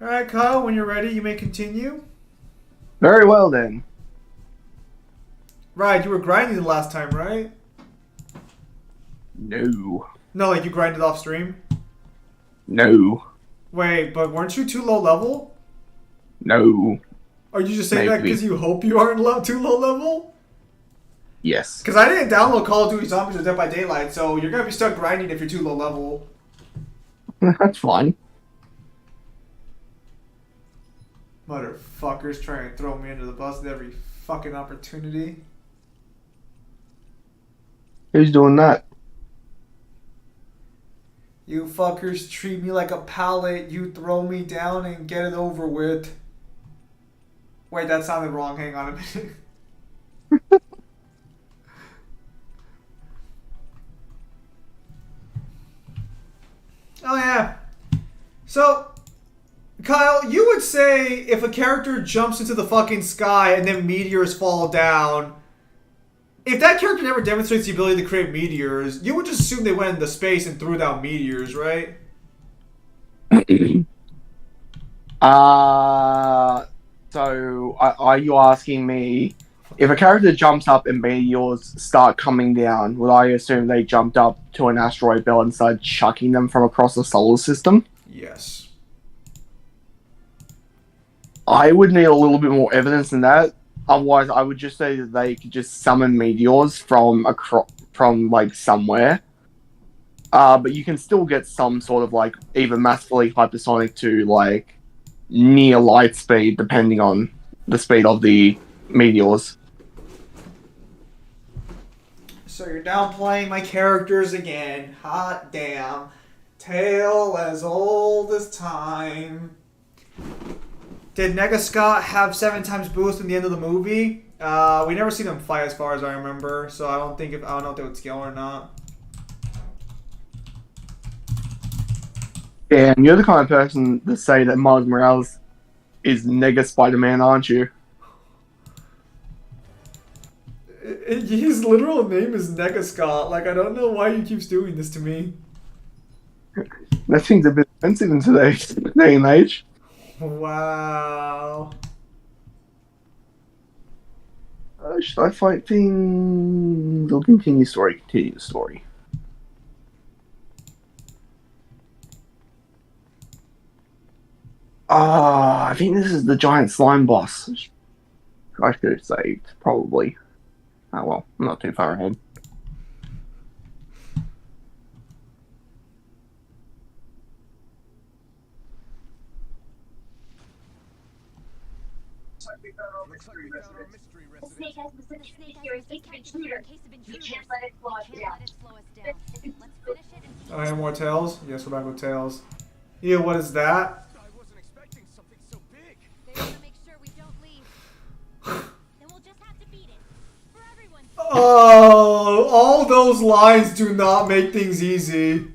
Alright, Kyle, when you're ready, you may continue. Very well then. Right, you were grinding the last time, right? No. No, like you grinded off stream? No. Wait, but weren't you too low level? No. Are you just saying that Maybe. because you hope you aren't too low level? Yes. Because I didn't download Call of Duty Zombies or Dead by Daylight, so you're going to be stuck grinding if you're too low level. That's fine. Motherfuckers trying to throw me under the bus at every fucking opportunity. Who's doing that? You fuckers treat me like a pallet, you throw me down and get it over with. Wait, that sounded wrong. Hang on a minute. Oh yeah. So, Kyle, you would say if a character jumps into the fucking sky and then meteors fall down, if that character never demonstrates the ability to create meteors, you would just assume they went into space and threw down meteors, right? So are you asking me if a character jumps up and meteors start coming down, would I assume they jumped up to an asteroid belt and started chucking them from across the solar system? Yes. I would need a little bit more evidence than that. Otherwise, I would just say that they could just summon meteors from like somewhere. But you can still get some sort of like either massively hypersonic to like near light speed, depending on the speed of the meteors. So you're downplaying my characters again. Hot damn. Tale as old as time. Did Nega Scott have 7 times boost in the end of the movie? We never seen them fight as far as I remember, so I don't know if they would scale or not. Yeah, and you're the kind of person to say that Miles Morales is Nega Spider-Man, aren't you? His literal name is Nega Scott. Like, I don't know why he keeps doing this to me. That seems a bit offensive in today's day and age. Wow. Should I fight things? Or continue story? Continue the story. I think this is the giant slime boss. I should have saved, probably. Oh well, I'm not too far ahead. The snake has been such a seriously intruder. You can't let it slow us down. Any more tails? Yes, we're back with tails. Ew, what is that? I wasn't expecting something so big. They want to make sure we don't leave. Then we'll just have to beat it. For everyone's sake. Oh, all those lines do not make things easy.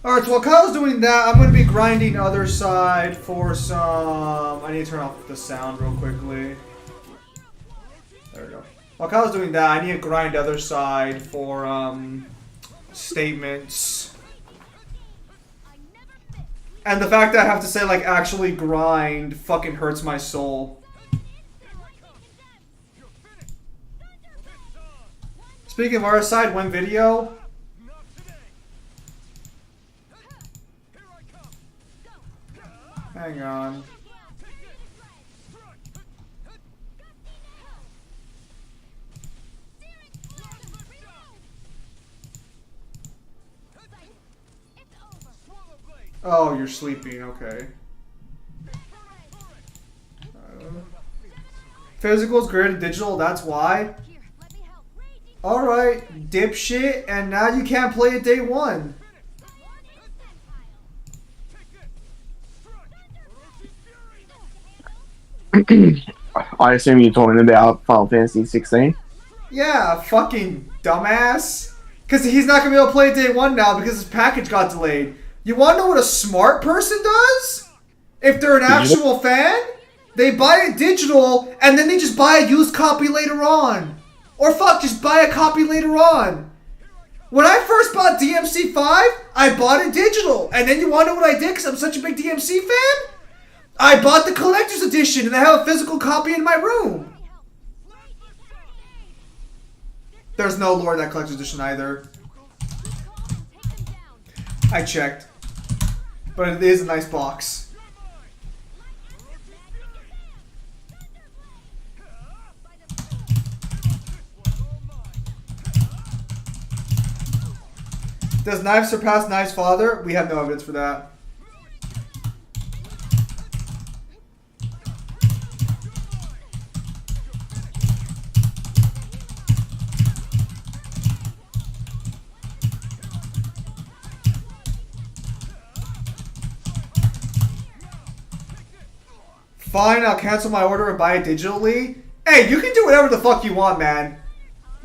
Alright, so while Kyle's doing that, I'm going to be grinding other side for some... I need to turn off the sound real quickly. There we go. While Kyle's doing that, I need to grind other side for statements. And the fact that I have to say, like, actually grind fucking hurts my soul. Speaking of our side, one video... Hang on. Oh, you're sleeping. Okay. Physical's greater than digital. That's why. Alright, dipshit. And now you can't play it day one. I assume you're talking about Final Fantasy 16. Yeah, fucking dumbass. Because he's not going to be able to play day one now because his package got delayed. You want to know what a smart person does? If they're an actual fan? They buy it digital, and then they just buy a used copy later on. Or fuck, just buy a copy later on. When I first bought DMC5, I bought it digital. And then you want to know what I did because I'm such a big DMC fan? I bought the collector's edition, and I have a physical copy in my room. There's no lore in that collector's edition either. I checked. But it is a nice box. Does Knives surpass Knives' father? We have no evidence for that. Fine, I'll cancel my order and buy it digitally. Hey, you can do whatever the fuck you want, man.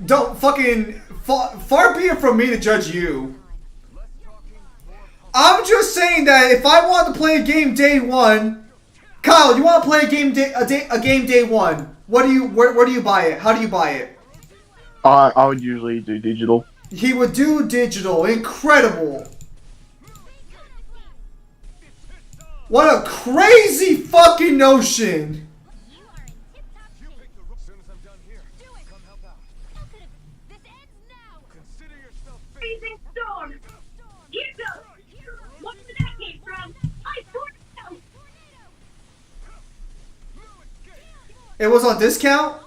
Don't fucking... Far be it from me to judge you. I'm just saying that if I want to play a game day one... Kyle, you want to play a game day one. Where do you buy it? How do you buy it? I would usually do digital. He would do digital. Incredible. What a crazy fucking notion! Freezing storm! Here goes! What did that came from? I tornado! It was on discount?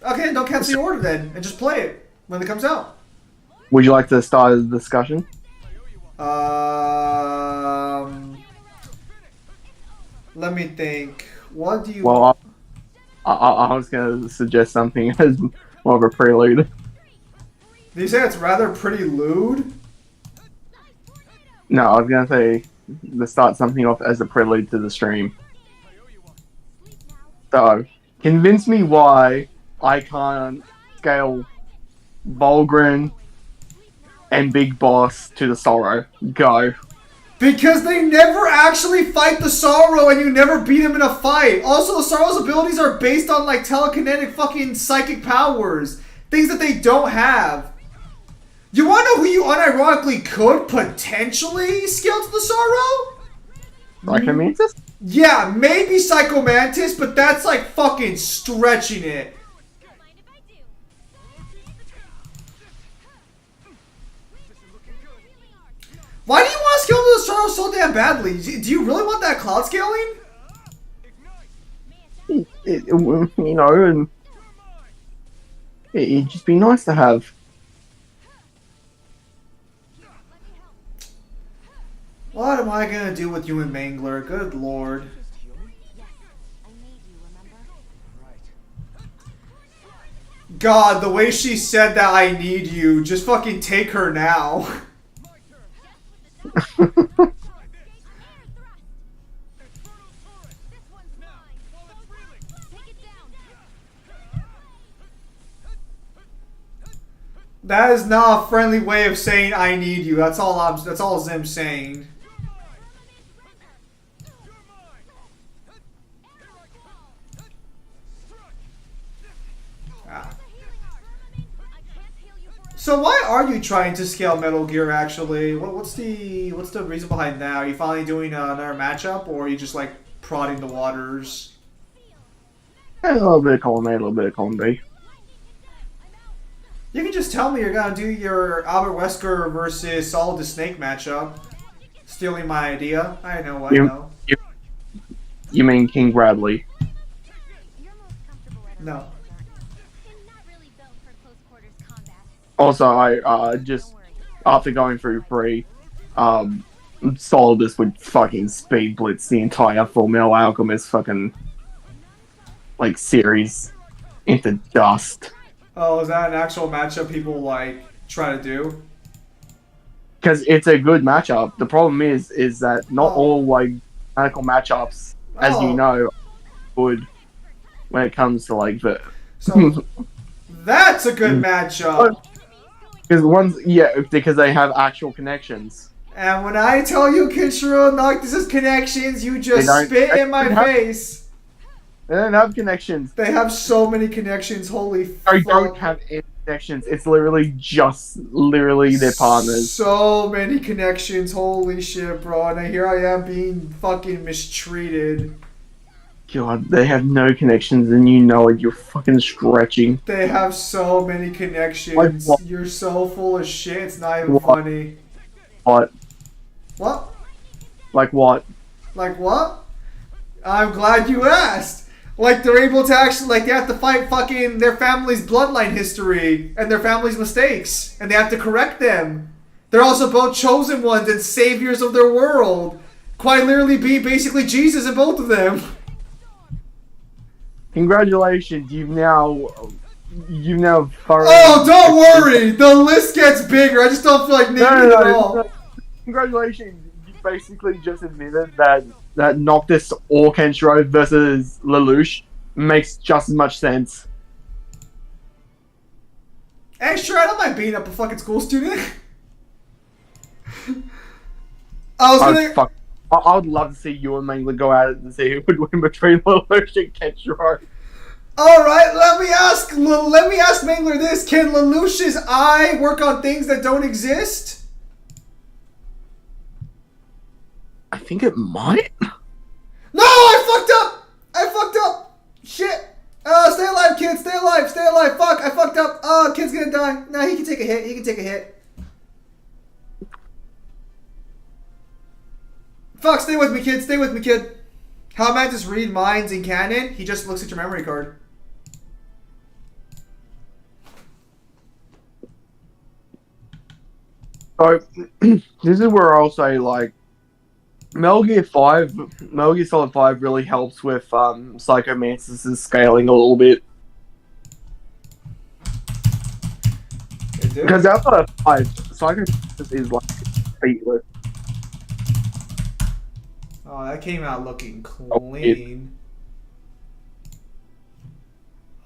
Okay, don't cancel your order then, and just play it when it comes out. Would you like to start a discussion? Let me think. What do you... Well, I was going to suggest something as more of a prelude. Do you say it's rather pretty lewd? No, I was going to say to start something off as a prelude to the stream. So, convince me why I can't scale Volgren and Big Boss to the Sorrow. Go. Because they never actually fight the Sorrow and you never beat him in a fight. Also, the Sorrow's abilities are based on like telekinetic fucking psychic powers. Things that they don't have. You wanna know who you unironically could potentially scale to the Sorrow? Psychomantis? Yeah, maybe Psycho Mantis, but that's like fucking stretching it. Why do you want to scale to the Sorrow so damn badly? Do you really want that cloud scaling? You know, and it'd just be nice to have. What am I gonna do with you and Mangler? Good lord. God, the way she said that I need you, just fucking take her now. That is not a friendly way of saying I need you. That's all Zim's saying. So why are you trying to scale Metal Gear actually? What's the reason behind that? Are you finally doing another matchup, or are you just like prodding the waters? A little bit of column A, a little bit of column B. You can just tell me you're gonna do your Albert Wesker versus Solid the Snake matchup. Stealing my idea. I know, I know. You mean King Bradley? No. Also, I just after going through 3, Solidus would fucking speed blitz the entire Full Metal Alchemist fucking like series into dust. Oh, is that an actual matchup people like try to do? Because it's a good matchup. The problem is that not all like medical matchups, as you know, are good when it comes to like the. So that's a good matchup. Because ones, yeah, because they have actual connections. And when I tell you Kenshiro Noctis' connections, you just They don't- spit in my they don't have- face. They don't have connections. They have so many connections, holy They fuck. don't have any connections. It's literally just their partners. So many connections, holy shit, bro. And here I am being fucking mistreated. God, they have no connections, and you know it. You're fucking stretching. They have so many connections. Like what? You're so full of shit, it's not even What? funny. What? What? Like what? Like what? I'm glad you asked. Like they're able to actually, like they have to fight fucking their family's bloodline history and their family's mistakes, and they have to correct them. They're also both chosen ones and saviors of their world. Quite literally being basically Jesus in both of them. Congratulations, you've now thoroughly. Oh, don't worry! The list gets bigger. I just don't feel like naming it all. no. Congratulations, you basically just admitted that Noctis or Kenshiro versus Lelouch makes just as much sense. Hey, sure, I don't mind beating up a fucking school student. I would love to see you and Mangler go at it and see who would win between Lelouch and Kenshiro. Alright, let me ask Mangler this. Can Lelouch's eye work on things that don't exist? I think it might. No, I fucked up! Shit! Stay alive, kid, stay alive! Fuck, I fucked up! Kid's gonna die. Nah, he can take a hit, Fuck, stay with me, kid. How am I just read minds in canon? He just looks at your memory card. So, this is where I'll say, like, Metal Gear Solid 5 really helps with Psychomantis' scaling a little bit. Because outside of 5, Psychomantis is, like, beatless. Oh, that came out looking clean.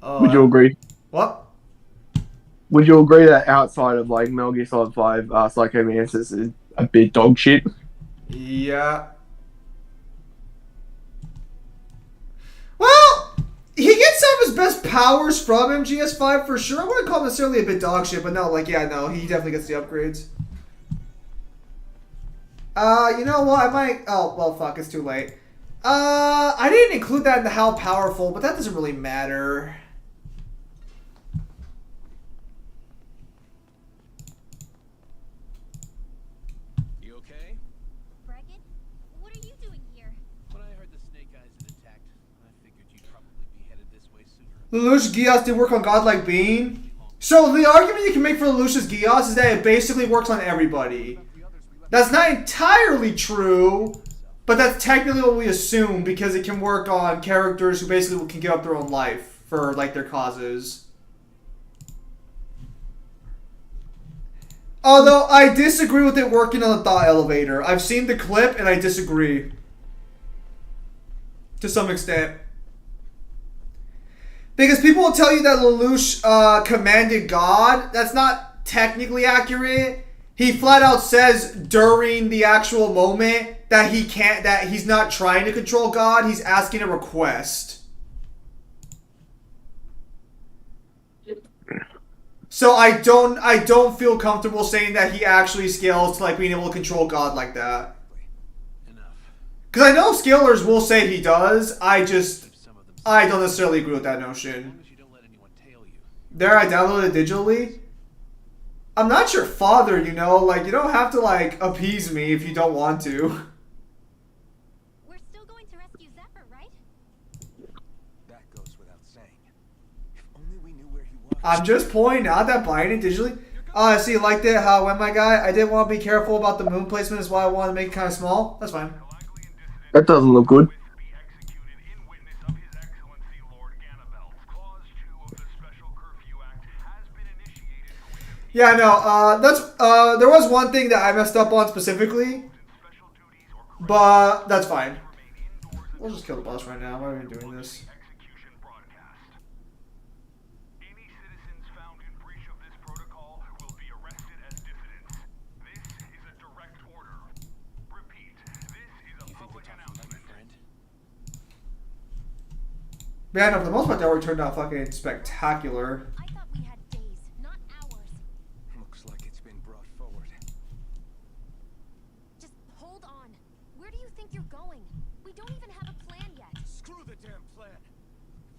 Oh, Would you agree? What? Would you agree that outside of, like, Metal Gear Solid 5, Psychomantis is a bit dog shit? Yeah. Well, he gets some of his best powers from MGS5 for sure. I wouldn't call him necessarily a bit dog shit, but no, like, yeah, no, he definitely gets the upgrades. You know what? I might. Oh, well, fuck, it's too late. I didn't include that in the how powerful, but that doesn't really matter. You okay? Bregan, what are you doing here? When I heard the Snake Eyes had attacked, I figured you'd probably be headed this way sooner. Lelouch Gios did work on Godlike Being. So the argument you can make for Lelouch's Gios is that it basically works on everybody. That's not entirely true, but that's technically what we assume because it can work on characters who basically can give up their own life for like their causes. Although I disagree with it working on the thought elevator. I've seen the clip and I disagree. To some extent. Because people will tell you that Lelouch commanded God. That's not technically accurate. He flat out says during the actual moment that he's not trying to control God, he's asking a request. So I don't feel comfortable saying that he actually scales to like being able to control God like that. Enough. Because I know scalers will say he does, I don't necessarily agree with that notion. You don't let anyone tail you. There, I downloaded it digitally. I'm not your father, you know? Like, you don't have to, like, appease me if you don't want to. We're still going to rescue Zephyr, right? That goes without saying. If only we knew where he was. I'm just pointing out that buying it digitally. I see, you liked it, how I went, my guy. I did want to be careful about the moon placement, is why I wanted to make it kind of small. That's fine. That doesn't look good. Yeah, no, there was one thing that I messed up on specifically, but that's fine. We'll just kill the boss right now. Why are we doing this? But yeah, no, for the most part, they already turned out fucking spectacular. I thought we had days, not hours. Looks like it's been brought forward. Just hold on. Where do you think you're going? We don't even have a plan yet. Screw the damn plan.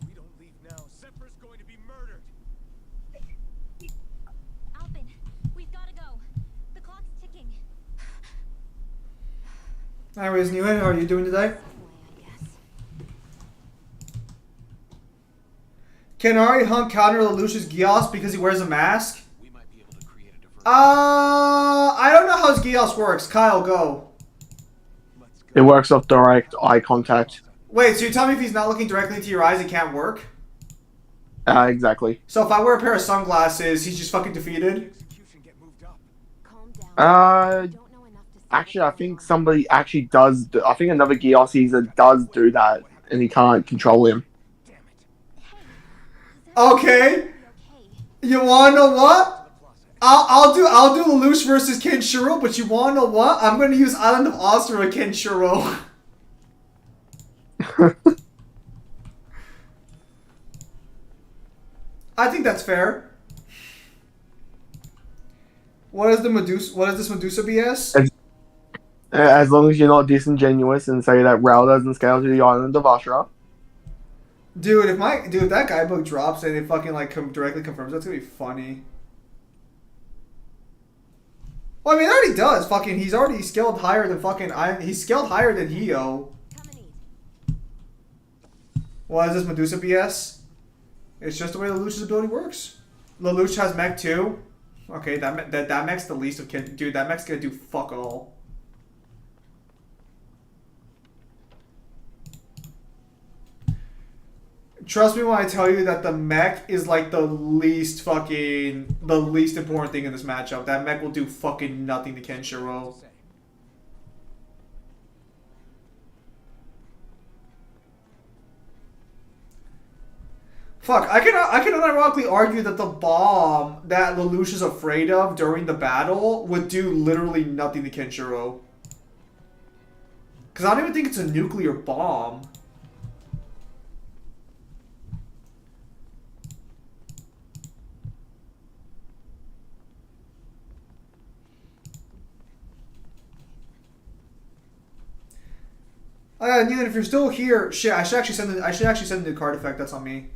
If we don't leave now, Zephyr's going to be murdered. Alpin, we've got to go. The clock's ticking. Anyways, Newman, how are you doing today? I guess. Can Ari Hunt counter Lelouch's Gios because he wears a mask? We might be able to create a diversion. I don't know how his Gios works. Kyle, go. Let's go. It works off direct eye contact. Wait, so you tell me if he's not looking directly into your eyes, it can't work? Exactly. So if I wear a pair of sunglasses, he's just fucking defeated? Execution get moved up. Calm down. Uh, Don't know enough to say Actually, I what's think going on. somebody actually does. I think another Geos user does do that, and he can't control him. Damn it. Hey, Okay. okay. You wanna know what? The plaza. I'll do Lelouch versus Kenshiro, but you wanna know what? I'm gonna use Island of Oz for a Kenshiro. I think that's fair. What is this Medusa BS? As long as you're not disingenuous and say that Raul doesn't scale to the island of Ashra. Dude, if that guidebook drops and it fucking like directly confirms, that's gonna be funny. Well, I mean, it already does. Fucking, he's already scaled higher than he's scaled higher than Hio. Come and eat. What is this Medusa BS? It's just the way Lelouch's ability works. Lelouch has mech too. Okay, that mech's the least of dude. That mech's gonna do fuck all. Trust me when I tell you that the mech is like the least important thing in this matchup. That mech will do fucking nothing to Kenshiro. Say. Fuck, I can unironically argue that the bomb that Lelouch is afraid of during the battle would do literally nothing to Kenshiro. Because I don't even think it's a nuclear bomb. Neil, if you're still here, shit, I should actually send the card effect. That's on me.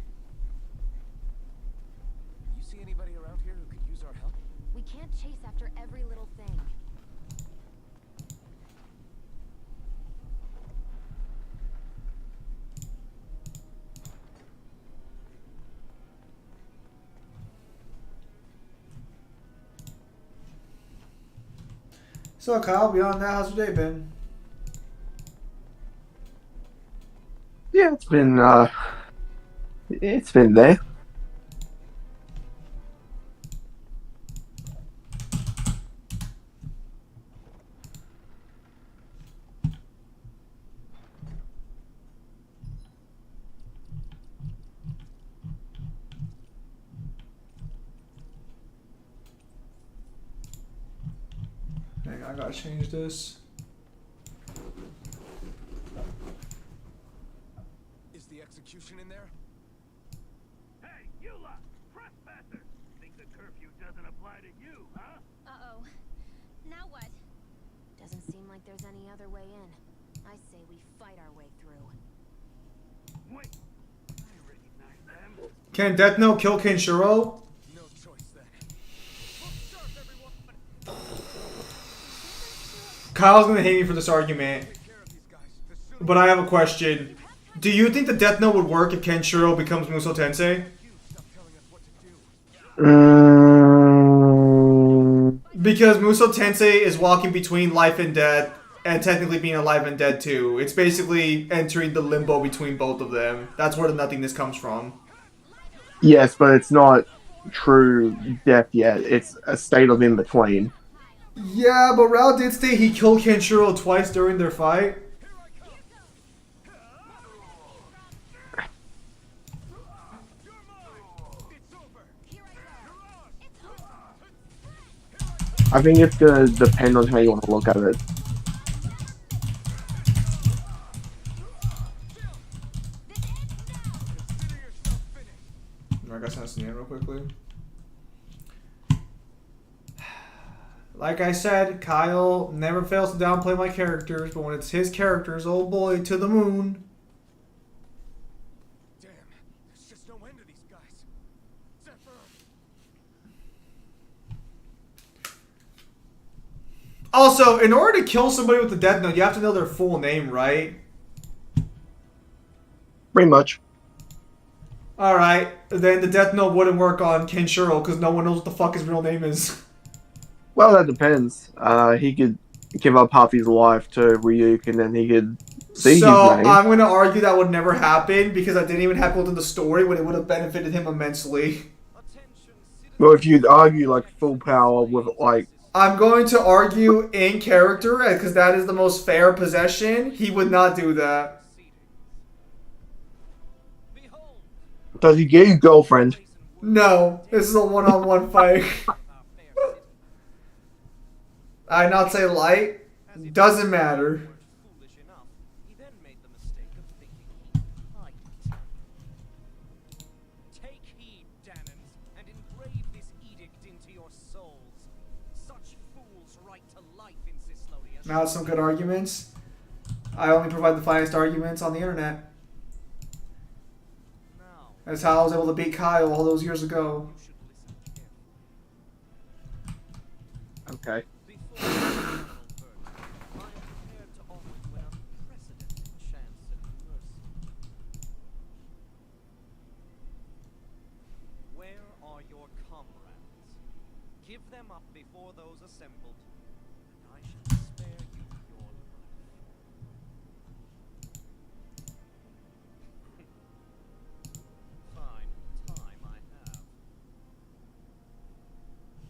You see anybody around here who could use our help? We can't chase after every little thing. So Kyle, beyond that, how's your day been? Yeah, it's been there. Hang on, I gotta change this. Is the execution in there? Hey, you lot! Trespasser! Think the curfew doesn't apply to you, huh? Uh-oh. Now what? Doesn't seem like there's any other way in. I say we fight our way through. Wait! I recognize them. Can Death Note kill Kenshiro? No choice then. Look sharp, everyone! Kyle's gonna hate me for this argument, Take care of these guys. The sooner but I have a question. Do you think the Death Note would work if Kenshiro becomes Muso Tensei? you stop telling us what to do. Because Muso Tensei is walking between life and death, and technically being alive and dead too. It's basically entering the limbo between both of them. That's where the nothingness comes from. Yes, but it's not true death yet. It's a state of in between. Yeah, but Rao did say he killed Kenshiro twice during their fight. I think it's gonna depend on how you want to look at it. Like I said, Kyle never fails to downplay my characters, but when it's his characters, oh boy, to the moon. Damn, there's just no end to these guys. Zephyr! Also, in order to kill somebody with the Death Note, you have to know their full name, right? Pretty much. Alright, then the Death Note wouldn't work on Kenshiro because no one knows what the fuck his real name is. Well, that depends. He could give up half his life to Ryuk, and then he could see So, his name. I'm going to argue that would never happen because that didn't even happen within the story when it would have benefited him immensely. Well, if you'd argue like full power with like, I'm going to argue in character because that is the most fair possession. He would not do that. does he get you girlfriend? No, this is a one-on-one fight. I not say light. Doesn't matter. Foolish enough, he then made the mistake of thinking he might. Take heed, Danans, and engrave this edict into your souls. Such fools right to life in Cislodia. Now some good arguments. I only provide the finest arguments on the internet. Now, That's how I was able to beat Kyle all those years ago. you should listen carefully. Okay. Before the final verdict, I am prepared to offer you an unprecedented chance at mercy. Where are your comrades? Give them up before those assembled, and I shall spare you your life. Fine time I have.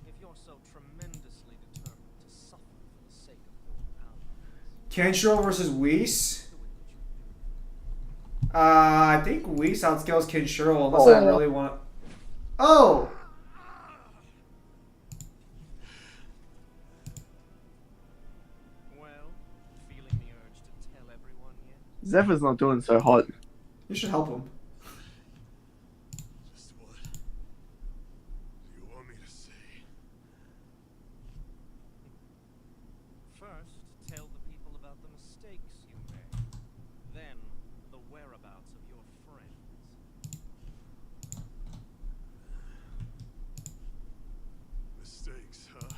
If you're so tremendously determined to suffer for the sake of your allies, Kenshiro versus Whis. do it that you I think Whis outscales Kenshiro unless I really want. Oh! Well, feeling the urge to tell everyone yet? Zephyr's not doing so hot. You should help him. Just what do you want me to say? First, tell the people about the mistakes you made. Then, the whereabouts of your friends. Mistakes, huh?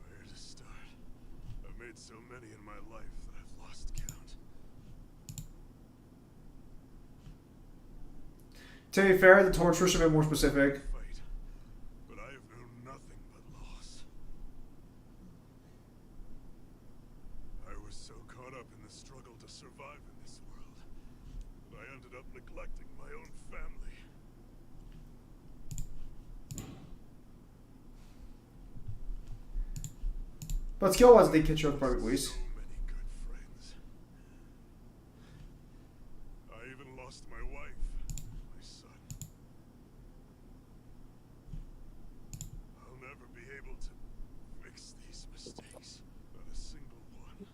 Where to start? I've made so many in my life that I've lost count. To be fair, the torture should be more specific. Fight, but I have known nothing but loss. I was so caught up in the struggle to survive in this world that I ended up neglecting my own family. But skill wise, they Kenshiro could probably Whis. So many good friends. I even lost my wife, my son. I'll never be able to fix these mistakes. Not a single one.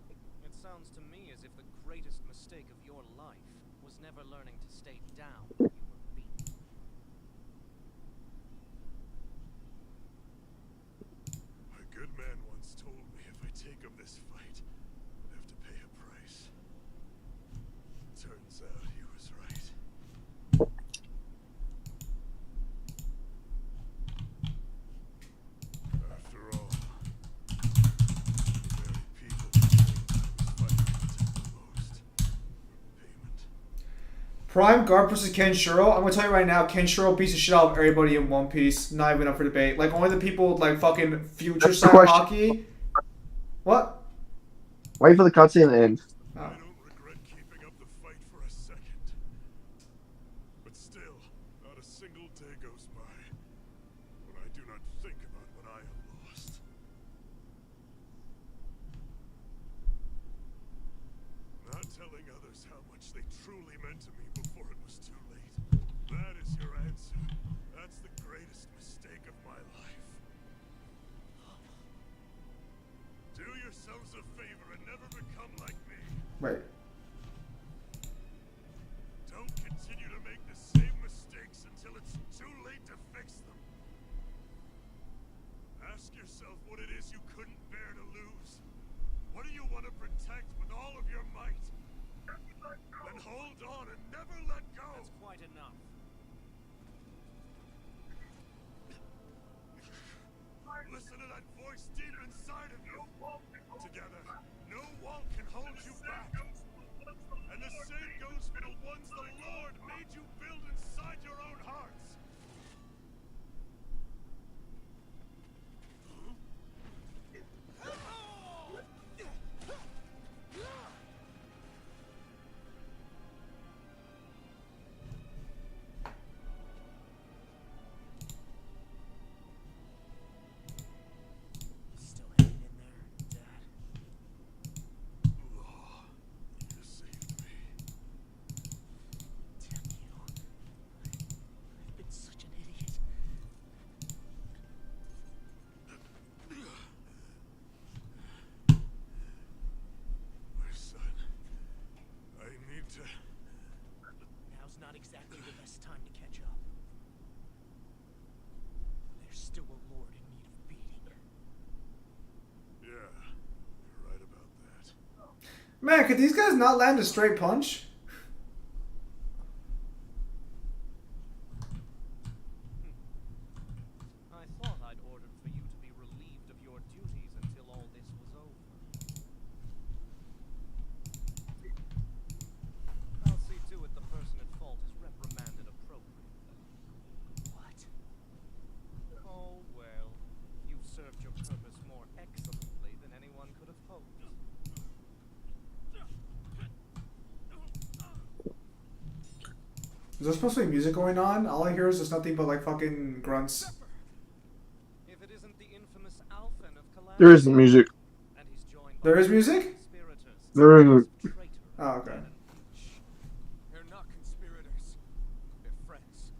It sounds to me as if the greatest mistake of your life was never learning to stay down when you were beaten. A good man once told me if I take up this fight, I'd have to pay a price. Turns out he was right. After all, the very people who I was fighting wanted the most were payment. Prime Guard versus Kenshiro. I'm gonna tell you right now, Kenshiro beats the shit out of everybody in One Piece. Not even up for debate. Like only the people with like fucking future That's the side question. hockey. What? Wait for the cutscene to end. Oh. I don't regret keeping up the fight for a second. But still, not a single day goes by when I do not think about what I have lost. Not telling others how much they truly meant to me before it was too late. That is your answer. That's the greatest mistake of my life. Do yourselves a favor and never become like me. Right. Don't continue to make the same mistakes until it's too late to fix that voice deep inside of you. Together, no wall can hold you back. And the same goes for the ones the Lord made you build inside your own hearts. Still hanging in there, Dad? Oh, you saved me. Damn you. I've been such an idiot. My son, I need to... Now's not exactly the best time to catch up. There's still a lord in need of beating. Yeah, you're right about that. Man, could these guys not land a straight punch? I thought I'd ordered for you to be relieved of your duties until all this was over. I'll see to it the person at fault is reprimanded appropriately. What? Oh, well. You've served your purpose more excellently than anyone could have hoped. Is there supposed to be music going on? All I hear is just nothing but like fucking grunts. If it isn't the infamous Alphen of Calamity, There isn't music. and he's joined There by is music? conspirators, There isn't. traitor, Oh, okay. and leech. They're not conspirators. They're friends.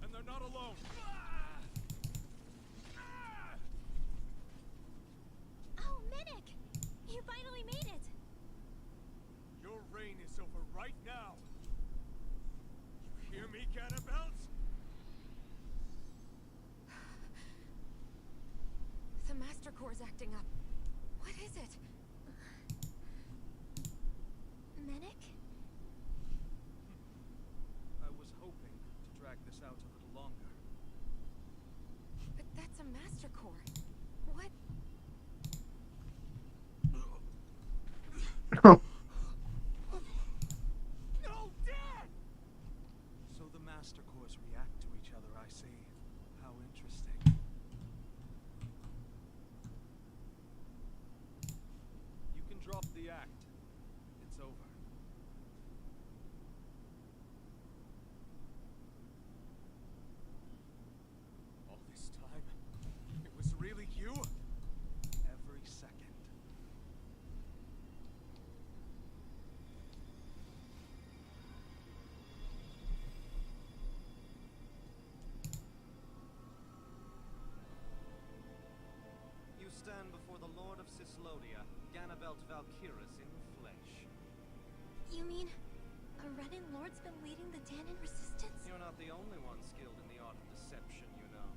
And they're not alone. Oh, Minnick! You finally made it! Your reign is over right now. You hear me, Gannabelt? The Master Core's acting up. What is it? Minnick? I was hoping to drag this out a little longer. But that's a Master Core. What? No, Dad! So the Master Cores react to each other, I see. How interesting. You can drop the act. It's over. All this time, it was really you? Every second. You stand before the Lord of Cyslodia, Gannabelt Valkyrus in the flesh. You mean a Renin Lord's been leading the Danon resistance? You're not the only one skilled in the art of deception, you know.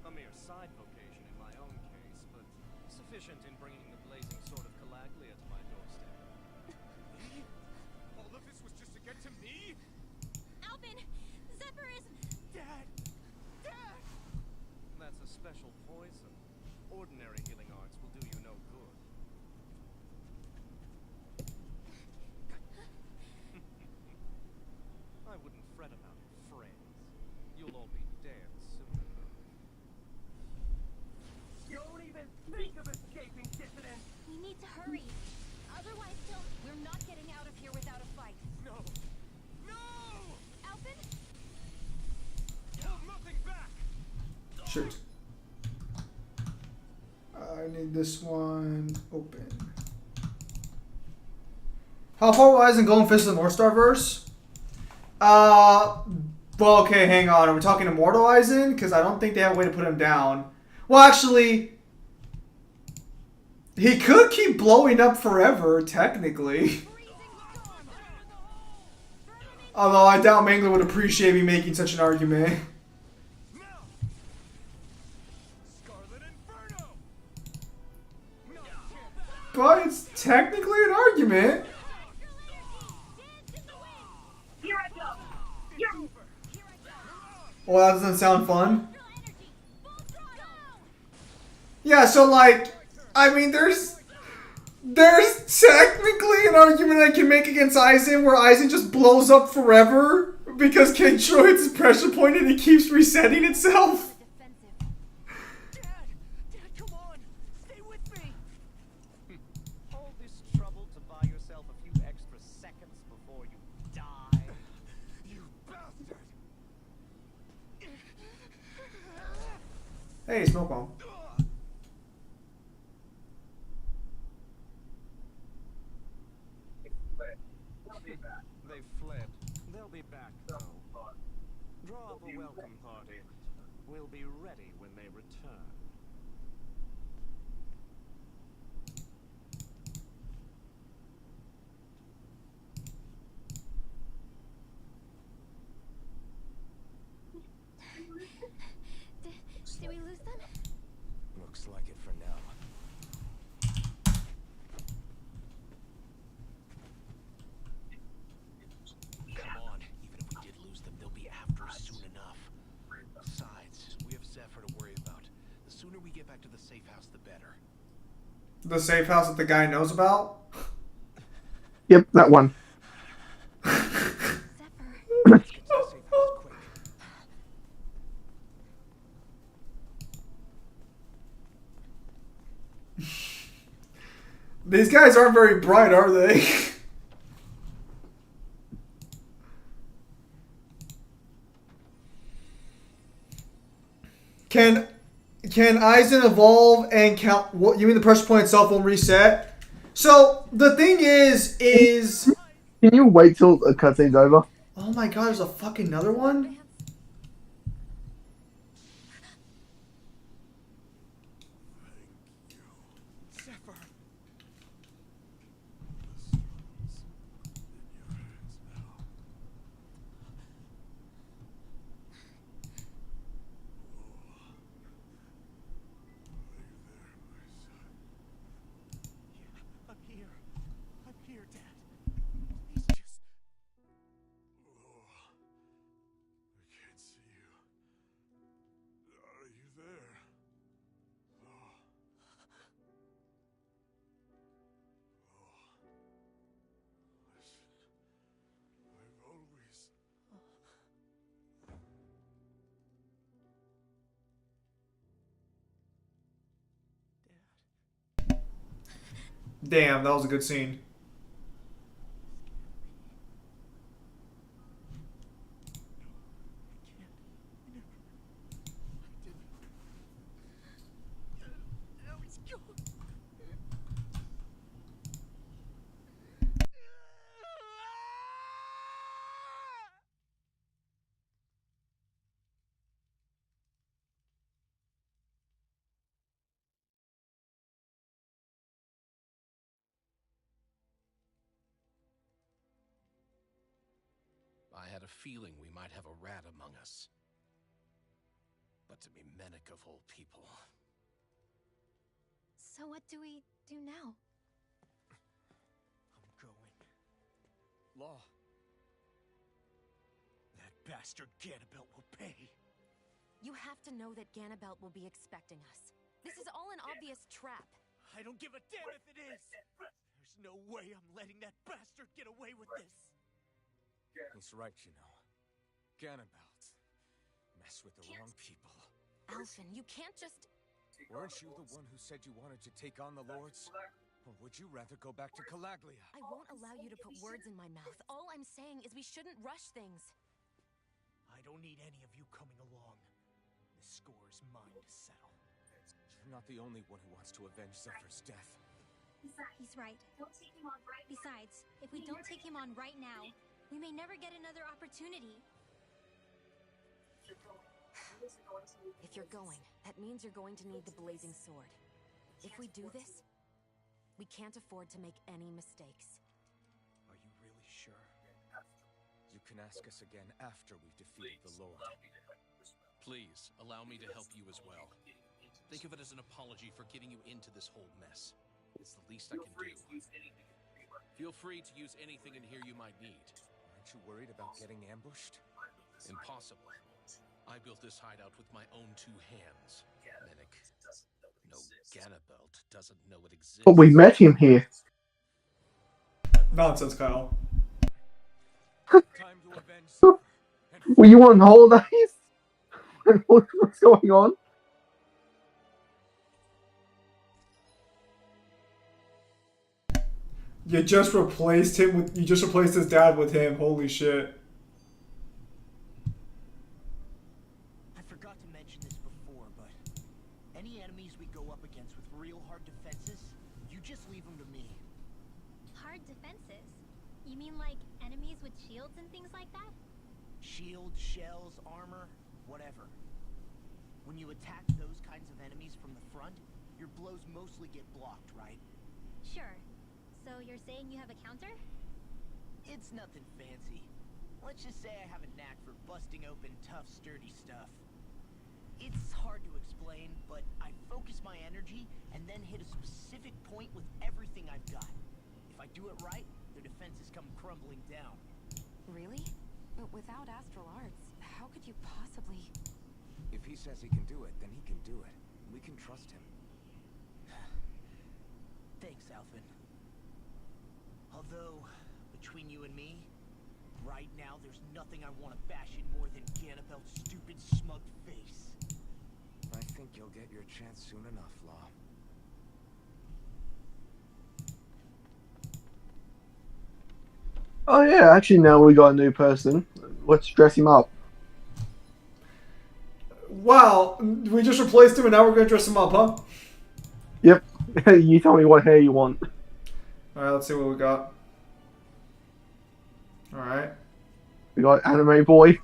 A mere side vocation in my own case, but sufficient in bringing the blazing sword of Calaglia to my doorstep. Me? All of this was just to get to me? Alvin! Zephyr is... Dad! Dad! That's a special poison. Ordinary healing arts will do you no good. I wouldn't fret about it, friends. You'll all be dead soon enough. Don't even think of escaping, dissident! We need to hurry. Otherwise, we're not getting out of here without a fight. No! No! Alvin? Hold nothing back! Shoot. I need this one open. How far wise in Golden Fist of the North Star verse? Well, okay, hang on. Are we talking Immortal Aizen? Because I don't think they have a way to put him down. Well, actually, he could keep blowing up forever, technically. Although I doubt Mangler would appreciate me making such an argument. Now! Scarlet Inferno! No chance! But it's technically an argument. Here I go. You're Well, that doesn't sound fun. Yeah, so like, I mean, there's technically an argument I can make against Aizen where Aizen just blows up forever because Kenshiro hits his pressure point and it keeps resetting itself. Dad, come on, stay with me. All this trouble to buy yourself a few extra seconds before you die. You bastard! Hey, Smoke Bomb. They fled. They'll be back, though. Draw up a welcome party. We'll be ready when they return. Did we lose them? Looks like it for now. Come on, even if we did lose them, they'll be after us soon enough. Besides, we have Zephyr to worry about. The sooner we get back to the safe house, the better. The safe house that the guy knows about? Yep, that one. Zephyr. Let's get to the safe house quick. These guys aren't very bright, are they? Can Aizen evolve and count? What you mean the pressure point itself won't reset? So the thing is Can you wait till the cutscene's over? oh my god, there's a fucking another one. Zephyr! I'm here. I'm here, Dad. He's just... I can't see you. Are you there? Oh. Listen. I've always... Damn, that was a good scene. Now he's gone. I had a feeling we might have a rat among us. But to be Menek of all people. So what do we do now? I'm going. Law. That bastard Ganabelt will pay. You have to know that Ganabelt will be expecting us. This is all an obvious trap. I don't give a damn if it is. There's no way I'm letting that bastard get away with this. He's right, you know. Ganabelt. Mess with the wrong people. Alphen, you can't just... Weren't you the one who said you wanted to take on the Lords? Or would you rather go back to Calaglia? I won't allow you to put words in my mouth. All I'm saying is we shouldn't rush things. I don't need any of you coming along. This score is mine to settle. You're not the only one who wants to avenge Zephyr's death. He's right. Besides, if we don't take him on right now, we may never get another opportunity. If you're going, that means you're going to need the blazing sword. If we do this, we can't afford to make any mistakes. Are you really sure? You can ask us again after we've defeated the Lord. Please, allow me to help you as well. Think of it as an apology for getting you into this whole mess. It's the least I can do. Feel free to use anything in here you might need. Aren't you worried about getting ambushed? Impossible. I built this hideout with my own 2 hands. Mimic. No, Ganabelt doesn't know it exists. But we met him here. Nonsense, Kyle. Time to avenge Silver. Were you on holidays? What's going on? You just replaced him with. You just replaced his dad with him. Holy shit. I forgot to mention this before, but any enemies we go up against with real hard defenses, you just leave them to me. Hard defenses? You mean like enemies with shields and things like that? Shields, shells, armor, whatever. When you attack those kinds of enemies from the front, your blows mostly get blocked, right? Sure. So you're saying you have a counter? It's nothing fancy. Let's just say I have a knack for busting open tough, sturdy stuff. It's hard to explain, but I focus my energy and then hit a specific point with everything I've got. If I do it right, their defenses come crumbling down. Really? But without astral arts, how could you possibly... If he says he can do it, then he can do it. We can trust him. Thanks, Alphen. Although, between you and me, right now there's nothing I want to bash in more than Ganabelt's stupid, smug face. I think you'll get your chance soon enough, Law. Oh yeah, actually now we got a new person. Let's dress him up. Wow, we just replaced him and now we're gonna dress him up, huh? Yep. You tell me what hair you want. Alright, let's see what we got. Alright. We got Anime Boy.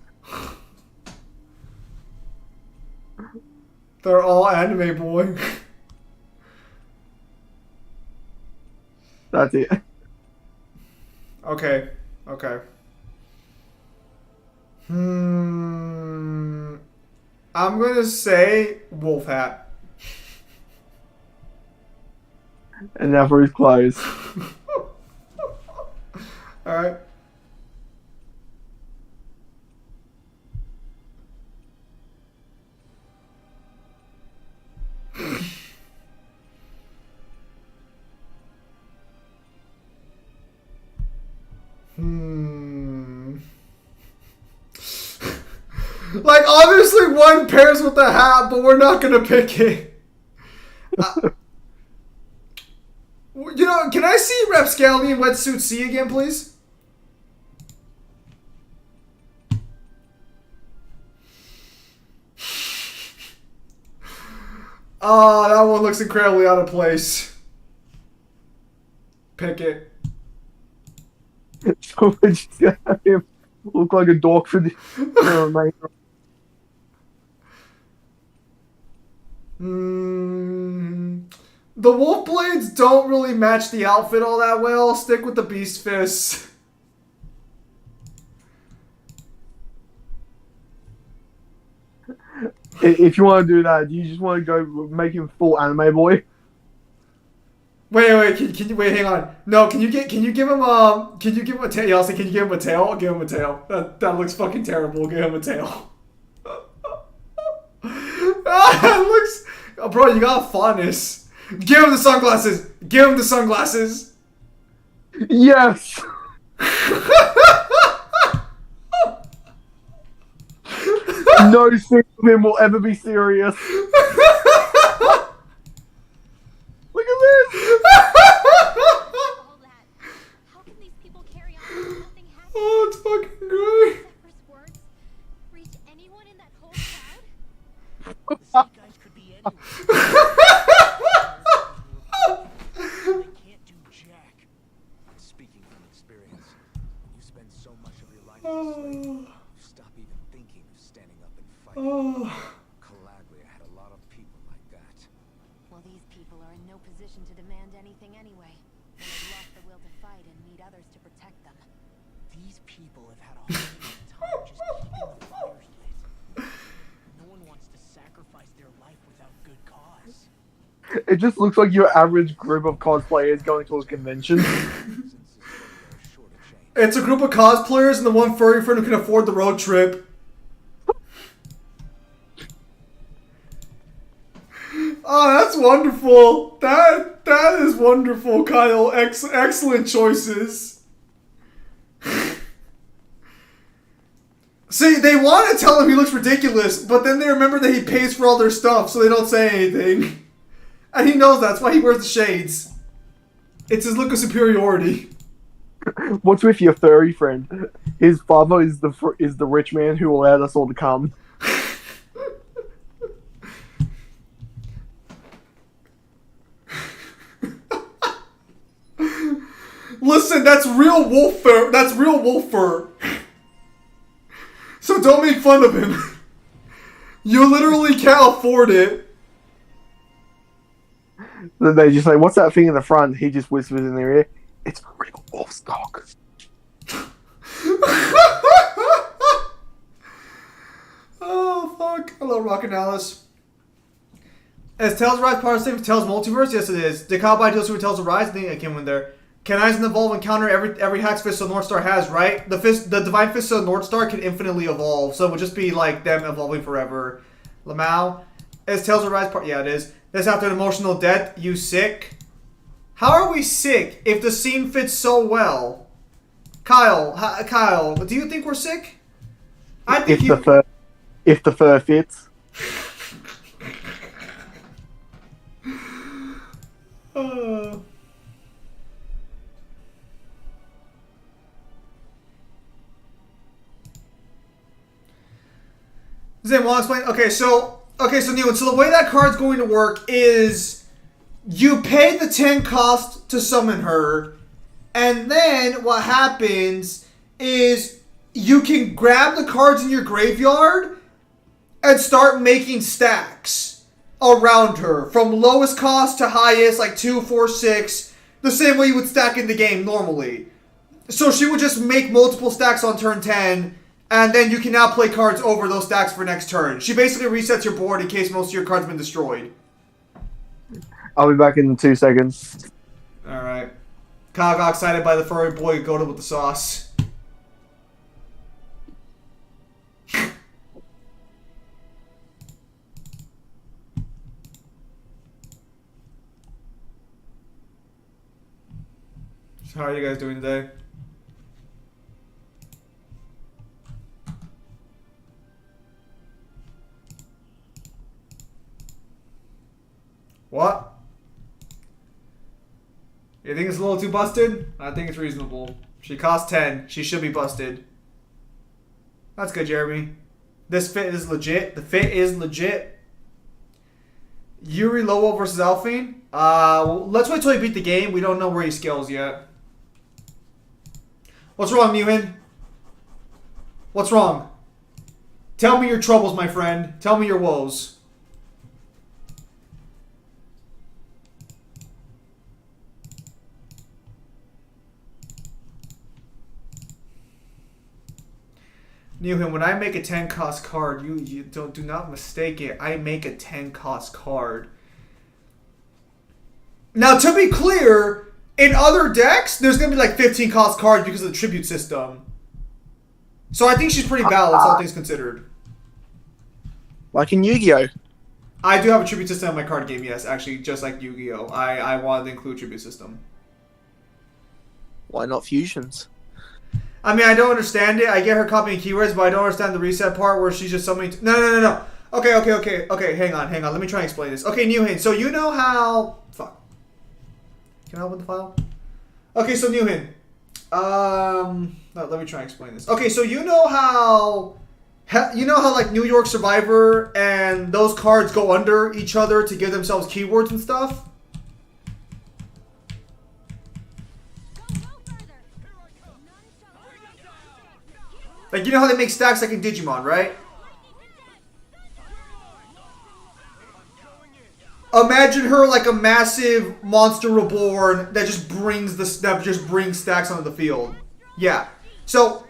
They're all Anime Boy. That's it. Okay. Okay. I'm gonna say wolf hat. And now for his clothes. Alright. Like, obviously one pairs with the hat, but we're not gonna pick it. You know, can I see Rapscallion Wetsuit C again, please? Oh, that one looks incredibly out of place. Pick it. So we're just gonna have him look like a dog for the remainder. The wolf blades don't really match the outfit all that well. Stick with the beast fists. If you want to do that, do you just want to go make him full Anime Boy? Wait, can you wait? Hang on. No, can you give him a tail? Yeah, I'll say, can you give him a tail? I'll give him a tail. That looks fucking terrible. Give him a tail. It looks, oh, bro. You got fondness. Give him the sunglasses. Give him the sunglasses. Yes. No scene of him will ever be serious. Look at this. All that. How can these people carry on if nothing happens? Oh, it's fucking great. Zephyr's words reach anyone in that whole crowd? The Snake Eyes could be anyone. They can't do jack. Speaking from experience, you spend so much of your life as a slave, you stop even thinking of standing up and fighting. Calaglia had a lot of people like that. Well, these people are in no position to demand anything anyway. And they've lost the will to fight and need others to protect them. These people have had a hard time just keeping the fires lit. No one wants to sacrifice their life without good cause. It just looks like your average group of cosplayers going to a convention. Since this is sure to change. It's a group of cosplayers and the one furry friend who can afford the road trip. Oh, that's wonderful. That is wonderful, Kyle. Excellent choices. See, they want to tell him he looks ridiculous, but then they remember that he pays for all their stuff, so they don't say anything. And he knows that's why he wears the shades. It's his look of superiority. What's with your furry friend? His father is the rich man who allowed us all to come. Listen, that's real wolf fur. That's real wolf fur. So don't make fun of him. You literally can't afford it. Then they just say, "What's that thing in the front?" He just whispers in their ear, "It's a real wolf stock." Oh, fuck. Hello, Rockin' Alice. Is Tales of Rise part of the same Tales multiverse? Yes, it is. Did Kyle buy deals for Tales of Rise? I think I came in there. Can Aizen evolve and counter every Hack's Fist of Northstar has, right? The Divine Fist of Northstar can infinitely evolve, so it would just be like them evolving forever. Lamau. Is Tales of Rise part? Yeah, it is. This after an emotional death. You sick? How are we sick if the scene fits so well? Kyle, do you think we're sick? I think if the fur fits. Zane, want to explain? Okay, so Neil, so the way that card's going to work is you pay the 10 cost to summon her, and then what happens is you can grab the cards in your graveyard and start making stacks around her from lowest cost to highest, like 2, 4, 6, the same way you would stack in the game normally. So she would just make multiple stacks on turn 10, and then you can now play cards over those stacks for next turn. She basically resets your board in case most of your cards have been destroyed. I'll be back in 2 seconds. Alright. Kyle got excited by the furry boy goated with the sauce. So how are you guys doing today? What? You think it's a little too busted? I think it's reasonable. She costs 10. She should be busted. That's good, Jeremy. This fit is legit. The fit is legit. Yuri Lowell versus Alphine? Let's wait till he beat the game. We don't know where he scales yet. What's wrong, Newman? What's wrong? Tell me your troubles, my friend. Tell me your woes. Newham, when I make a 10 cost card, you do not mistake it. I make a 10 cost card. Now, to be clear, in other decks, there's going to be like 15 cost cards because of the tribute system. So I think she's pretty balanced, all things considered. Like in Yu-Gi-Oh! I do have a tribute system in my card game, yes. Actually, just like Yu-Gi-Oh! I wanted to include tribute system. Why not fusions? I mean, I don't understand it. I get her copying keywords, but I don't understand the reset part where she's just summoning... No. Okay, hang on. Let me try and explain this. Okay, Newhan, so you know how... Fuck. Can I open the file? Okay, so Newhan. Let me try and explain this. Okay, so you know how... like New York Survivor and those cards go under each other to give themselves keywords and stuff? Like, you know how they make stacks like in Digimon, right? Imagine her like a massive monster reborn that just brings stacks onto the field. Yeah. So,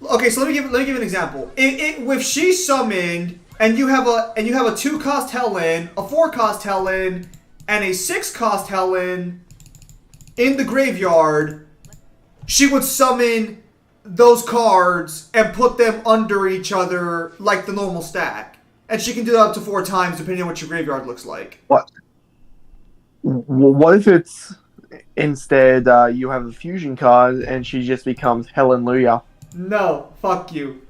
okay. So let me give an example. If she summoned and you have a 2-cost Helen, a 4-cost Helen, and a 6-cost Helen in the graveyard, she would summon those cards and put them under each other like the normal stack. And she can do that up to 4 times, depending on what your graveyard looks like. What? What if it's instead you have a fusion card and she just becomes Hallelujah? No, fuck you.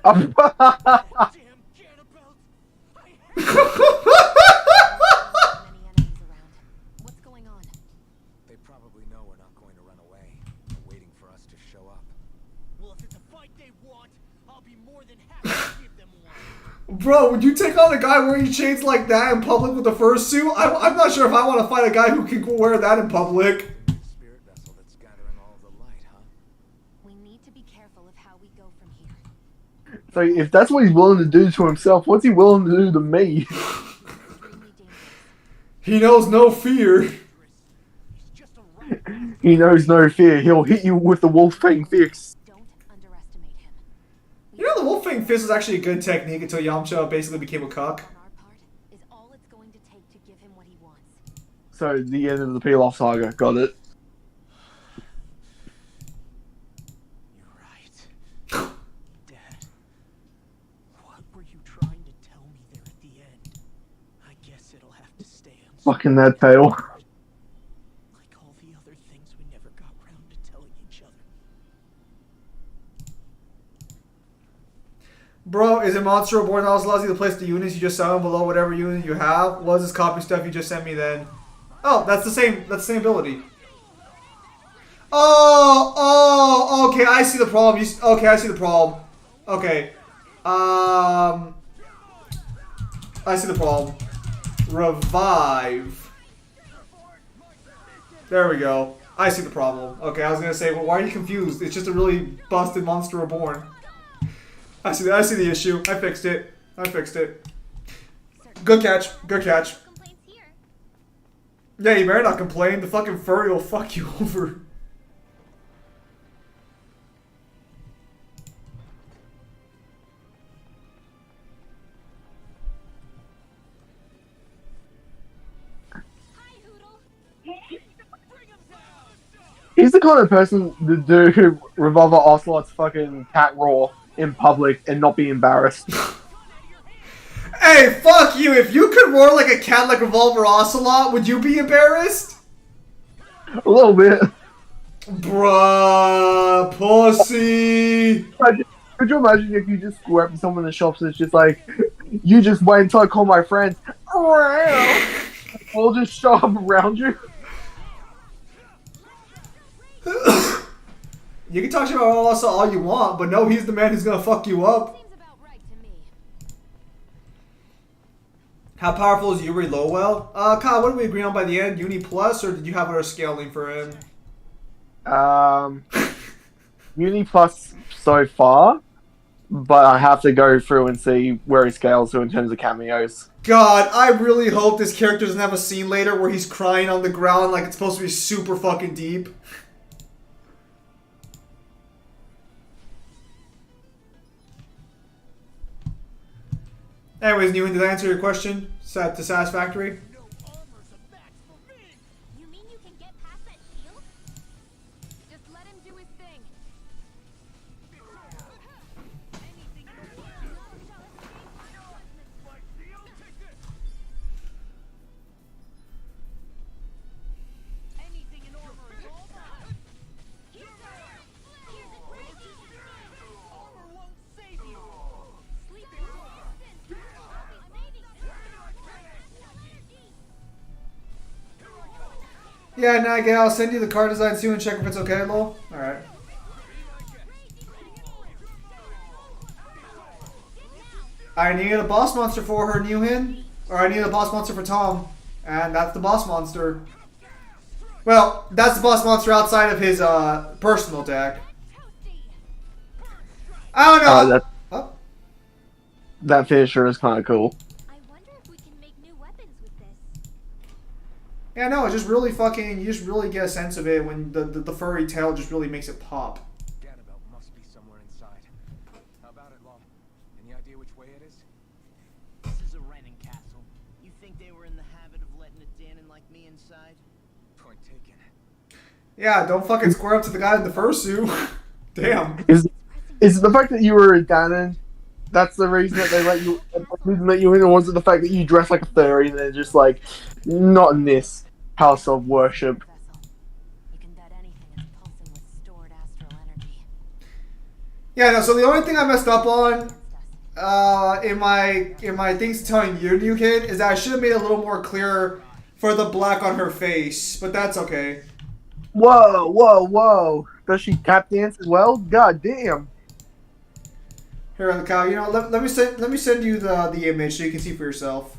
Damn Janabelt! I hate Many enemies around. What's going on? They probably know we're not going to run away. They're waiting for us to show up. Well, if it's a fight they want, I'll be more than happy to give them one. Bro, would you take on a guy wearing chains like that in public with a fursuit? I'm not sure if I want to fight a guy who can wear that in public. Spirit vessel that's scattering all the light, huh? We need to be careful of how we go from here. So if that's what he's willing to do to himself, what's he willing to do to me? Extremely dangerous. He knows no fear. He's just a rat. He knows no fear. He'll hit you with the Wolfang Fist. Don't underestimate him. You know, the Wolfang Fist is actually a good technique until Yamcha basically became a cuck. On our part is all it's going to take to give him what he wants. So the end of the Pilaf saga. Got it. You're right. Dad, what were you trying to tell me there at the end? I guess it'll have to stay Fucking that tail. like all the other things we never got round to telling each other. Bro, is it Monster Reborn that also allows you to place the units you just summon below whatever unit you have? What is this copy stuff you just sent me then? Oh, that's the same ability. Oh, okay, I see the problem. Okay, I see the problem. Okay. I see the problem. Revive. There we go. I see the problem. Okay, I was gonna say, well, why are you confused? It's just a really busted Monster Reborn. I see the issue. I fixed it. Good catch. Good catch. No complaints here. Yeah, you better not complain. The fucking furry will fuck you over. Hi, Hoodle. He's the kind of person to do Revolver Ocelot's fucking cat roar in public and not be embarrassed. Hey, fuck you. If you could roar like a cat like Revolver Ocelot, would you be embarrassed? A little bit. Bruh, pussy. Could you imagine if you just go up to someone in the shops and it's just like, you just wait until I call my friends, we'll just show up around you? You can talk shit about Ocelot all you want, but no, he's the man who's gonna fuck you up. Seems about right to me. How powerful is Yuri Lowell? Kyle, what did we agree on by the end? Uni plus, or did you have our scaling for him? Uni plus so far, but I have to go through and see where he scales to in terms of cameos. God, I really hope this character doesn't have a scene later where he's crying on the ground like it's supposed to be super fucking deep. Anyways, Newman, did I answer your question to satisfactory? You mean you can get past that shield? Just let him do his thing. Anything in armor is all mine. Armor won't save you. Yeah, Nagel, I'll send you the card design soon and check if it's okay, lol. Alright. I needed a boss monster for her, Newhin. Or I needed a boss monster for Tom. And that's the boss monster. Well, that's the boss monster outside of his personal deck. I don't know. That finisher is kind of cool. I wonder if we can make new weapons with this. Yeah, no, it's just really fucking, you just really get a sense of it when the furry tail just really makes it pop. Ganabelt must be somewhere inside. How about it, Law? Any idea which way it is? This is a Renin castle. You think they were in the habit of letting a Danon like me inside? Point taken. Yeah, don't fucking square up to the guy in the fursuit. Damn. Is Is it the fact that you were a Ganon? That's the reason that they let you. The reason that you in, or was it the fact that you dress like a furry and they're just like, not in this house of worship? Vessel. You can bet anything it's pulsing with stored astral energy. Yeah, no, so the only thing I messed up on in my things telling you, new kid, is that I should have made it a little more clear for the black on her face, but that's okay. Whoa, whoa, whoa! Does she tap dance as well? God damn! Here on the cow, you know, let me send you the image so you can see for yourself.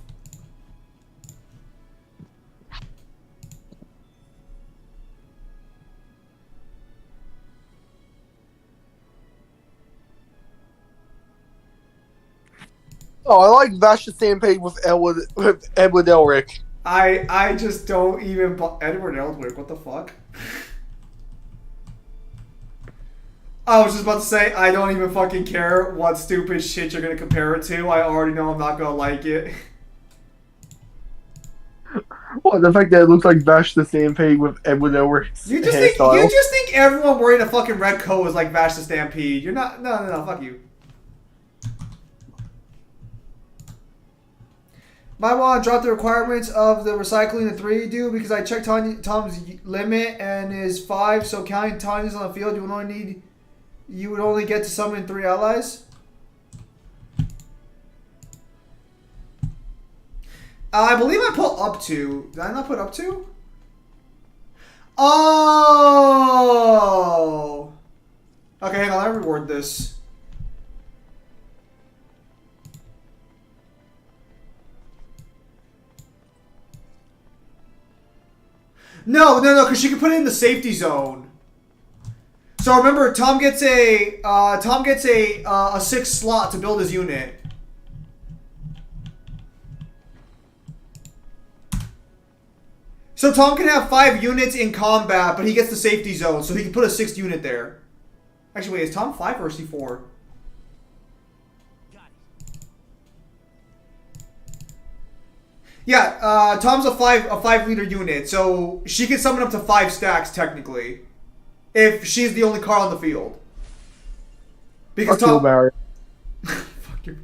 Oh, I like Vash the Stampede with Edward Elric. I just don't even Edward Elric, what the fuck? I was just about to say, I don't even fucking care what stupid shit you're gonna compare it to. I already know I'm not gonna like it. Well, the fact that it looks like Vash the Stampede with Edward Elric's You just hairstyle. think everyone wearing a fucking red coat is like Vash the Stampede. You're not. No. Fuck you. Might want to drop the requirements of the recycling to 3, dude, because I checked Tom's limit and is 5. So counting Tanya's on the field, you would only get to summon 3 allies. I believe I put up to. Did I not put up to? Oh. Okay, hang on. Let me reward this. No, because she can put it in the safety zone. So remember, Tom gets a 6 slot to build his unit. So Tom can have 5 units in combat, but he gets the safety zone, so he can put a 6th unit there. Actually, wait, is Tom 5 or is he 4? Yeah, Tom's a 5 leader unit, so she can summon up to 5 stacks technically, if she's the only card on the field. Because Tom barrier. Fuck you.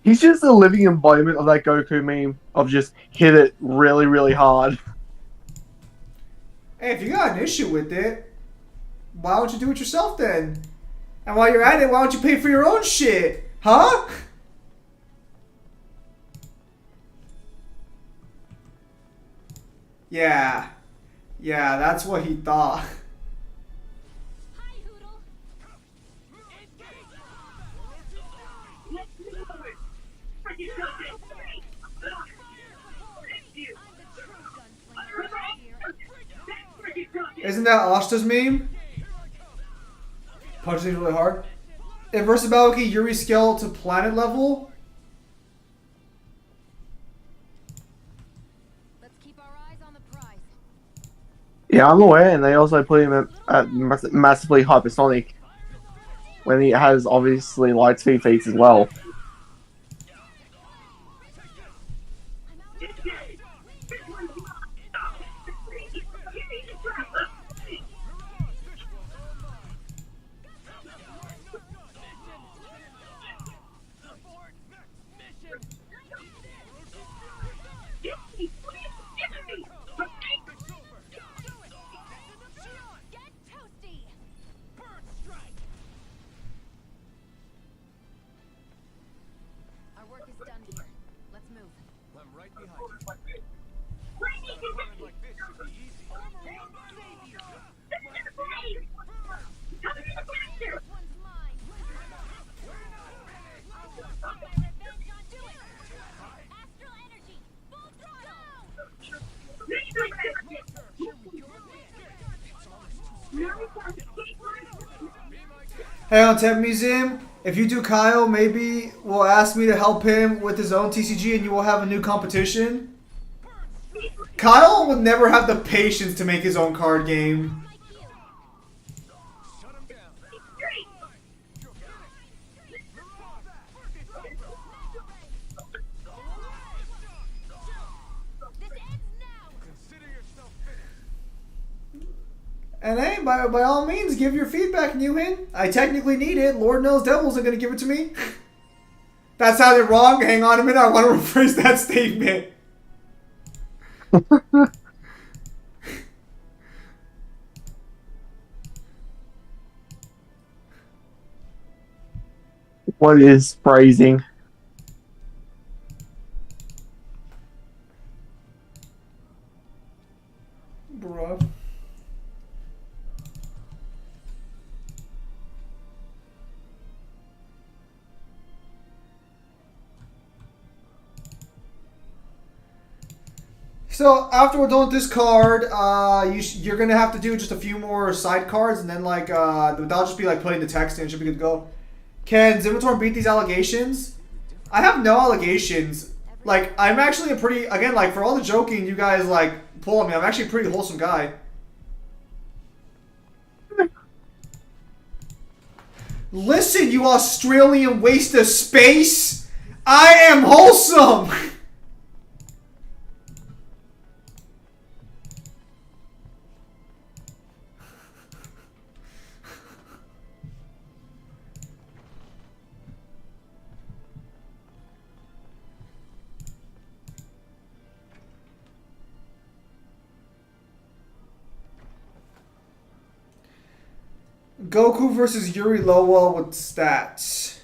He's just a living embodiment of that Goku meme of just hit it really, really hard. Hey, if you got an issue with it, why don't you do it yourself then? And while you're at it, why don't you pay for your own shit? Huh? Yeah. Yeah, that's what he thought. Isn't that Ashta's meme? Punch things really hard. In versus Balaki, Yuri scale to planet level. Let's keep our eyes on the prize. Yeah, I'm aware, and they also put him at massively hypersonic when he has obviously light speed feats as well. Hey, on Temp Museum, if you do Kyle, maybe will ask me to help him with his own TCG and you will have a new competition. Kyle will never have the patience to make his own card game. And hey, by all means, give your feedback, Newhan. I technically need it. Lord knows Devil isn't going to give it to me. That sounded wrong. Hang on a minute. I want to rephrase that statement. What is phrasing? Bruh. So after we're done with this card, you're gonna have to do just a few more side cards, and then like that'll just be like putting the text in. Should be good to go. Can Zimitor beat these allegations? I have no allegations. Like I'm actually a pretty like for all the joking you guys like pull on me. I'm actually a pretty wholesome guy. Listen, you Australian waste of space. I am wholesome. Goku versus Yuri Lowa with stats.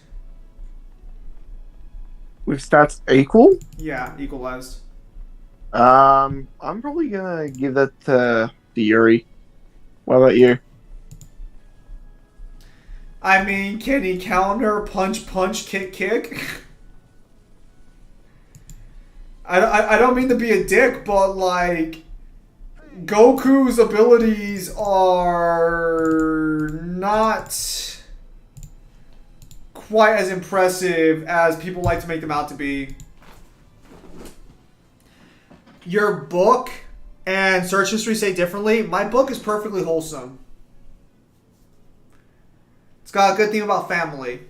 With stats equal? Yeah, equalized. I'm probably gonna give that to Yuri. What about you? I mean, can he counter punch, kick? I don't mean to be a dick, but like Goku's abilities are not quite as impressive as people like to make them out to be. Your book and search history say differently. My book is perfectly wholesome. It's got a good theme about family.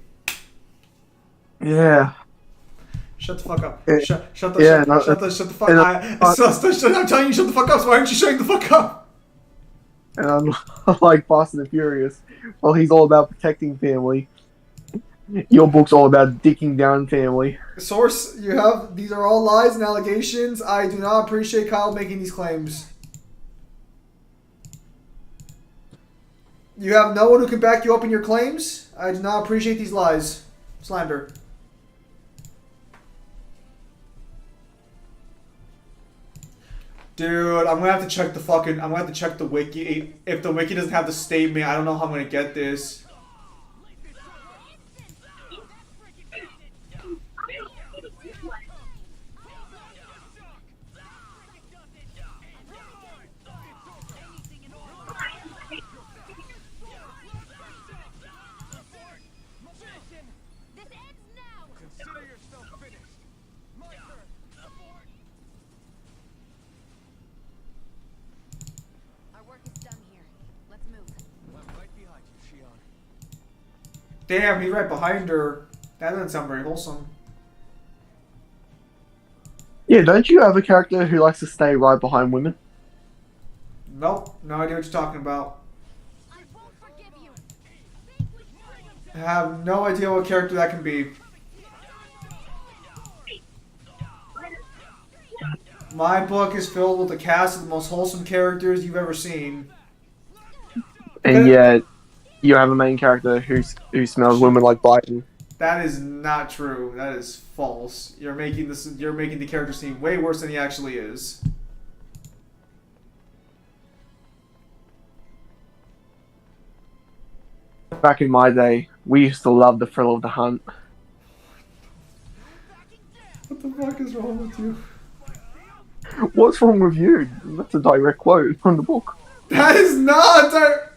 Yeah. Shut the fuck up. Yeah. Shut the fuck up. I'm telling you, shut the fuck up, so why aren't you shutting the fuck up? And I'm like Fast and the Furious. Well, he's all about protecting family. Your book's all about dicking down family. Source, these are all lies and allegations. I do not appreciate Kyle making these claims. You have no one who can back you up in your claims. I do not appreciate these lies. Slander. Dude, I'm gonna have to check the wiki. If the wiki doesn't have the statement, I don't know how I'm gonna get this. Damn, he's right behind her. That doesn't sound very wholesome. Yeah, don't you have a character who likes to stay right behind women? Nope, no idea what you're talking about. I have no idea what character that can be. My book is filled with a cast of the most wholesome characters you've ever seen. And yet, you have a main character who smells women like Biden. That is not true. That is false. You're making the character seem way worse than he actually is. Back in my day, we used to love the thrill of the hunt. What the fuck is wrong with you? What's wrong with you? That's a direct quote from the book. That is not a direct...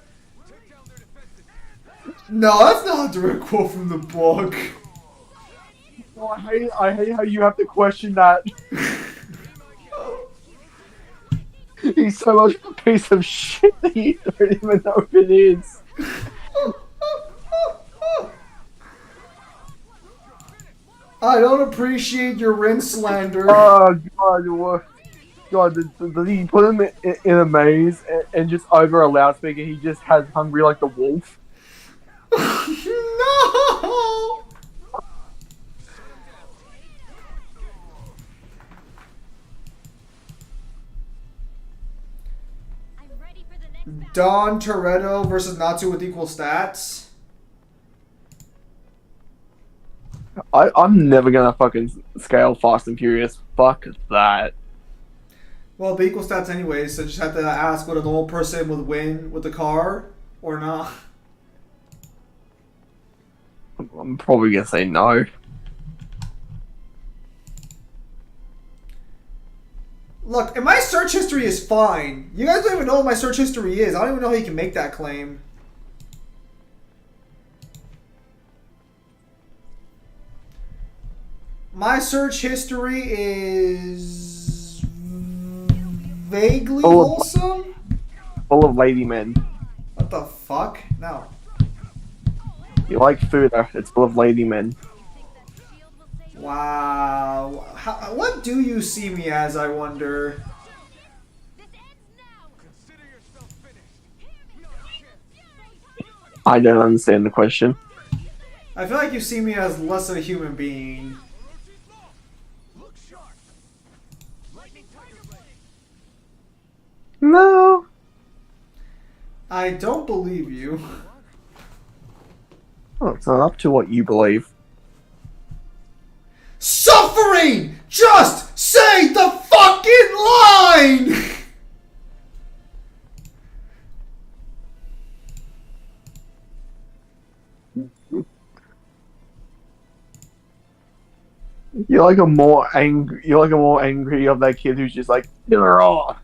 No, that's not a direct quote from the book. Oh, I hate how you have to question that. He's so much of a piece of shit that you don't even know if it is. I don't appreciate your Rin slander. Oh god, what? God, does he put him in a maze and just over a loudspeaker he just has hungry like the wolf? No! I'm ready for the next battle. Don Toretto versus Natsu with equal stats. I'm never gonna fucking scale Fast and Furious. Fuck that. Well, the equal stats anyway, so just have to ask what a normal person would win with the car or not. I'm probably gonna say no. Look, and my search history is fine. You guys don't even know what my search history is. I don't even know how you can make that claim. My search history is vaguely wholesome. Full of lady men. What the fuck? No. You like food? It's full of lady men. Wow. What do you see me as, I wonder? I don't understand the question. I feel like you see me as less of a human being. No. I don't believe you. Oh, it's not up to what you believe. Suffering! Just say the fucking line! You're like a more angry of that kid who's just like, get her off.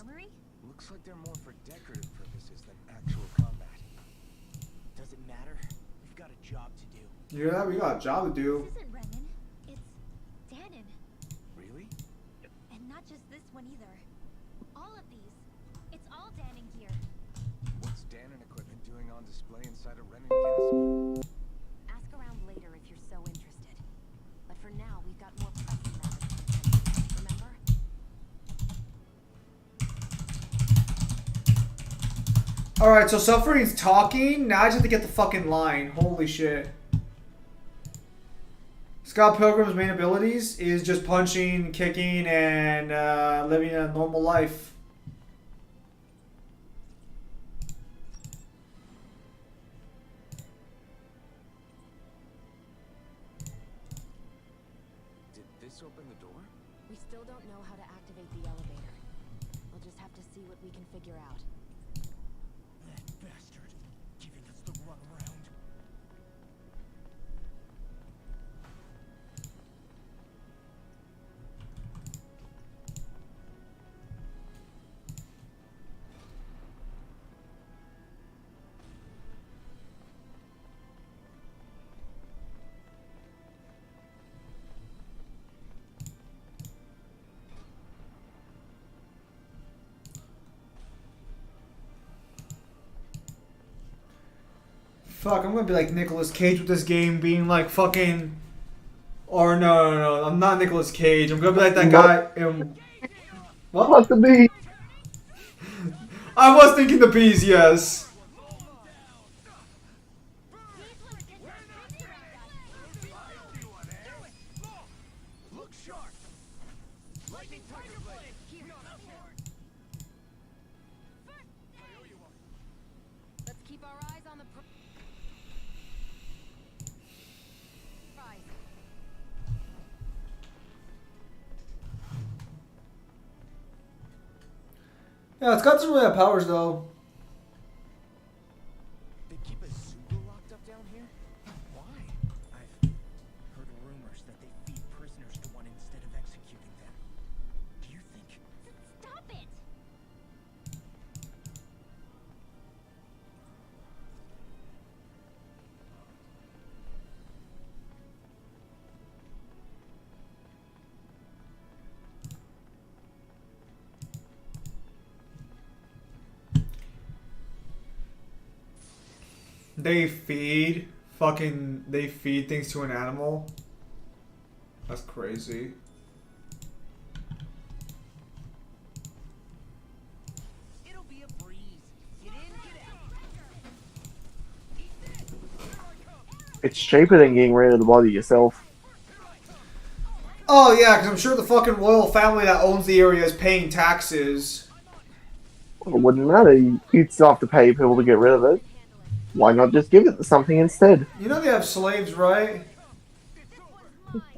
Armory? Looks like they're more for decorative purposes than actual combat. Does it matter? We've got a job to do. Yeah, we got a job to do. This isn't Renan. It's Danon. Really? And not just this one either. All of these. It's all Danon gear. What's Danon equipment doing on display inside a Renan castle? Ask around later if you're so interested. But for now, we've got more pressing matters. Remember? Alright, so Suffering's talking. Now I just have to get the fucking line. Holy shit. Scott Pilgrim's main abilities is just punching, kicking, and living a normal life. Did this open the door? We still don't know how to activate the elevator. We'll just have to see what we can figure out. That bastard, giving us the runaround. Fuck, I'm gonna be like Nicolas Cage with this game being like fucking... Or no, I'm not Nicolas Cage. I'm gonna be like that guy in... What? What's the bee? I was thinking the bees, yes. Lightning Tiger Blade! Let's keep our eyes on the prize. Yeah, it's got some really high powers though. They keep a Zulu locked up down here? Why? I've heard rumors that they feed prisoners to one instead of executing them. Do you think... Stop it! They feed things to an animal. That's crazy. It'll be a breeze. Get in, get out. Eat this. Here I come. It's cheaper than getting rid of the body yourself. Oh yeah, because I'm sure the fucking royal family that owns the area is paying taxes. It wouldn't matter. You'd still have to pay people to get rid of it. Why not just give it to something instead? You know they have slaves, right?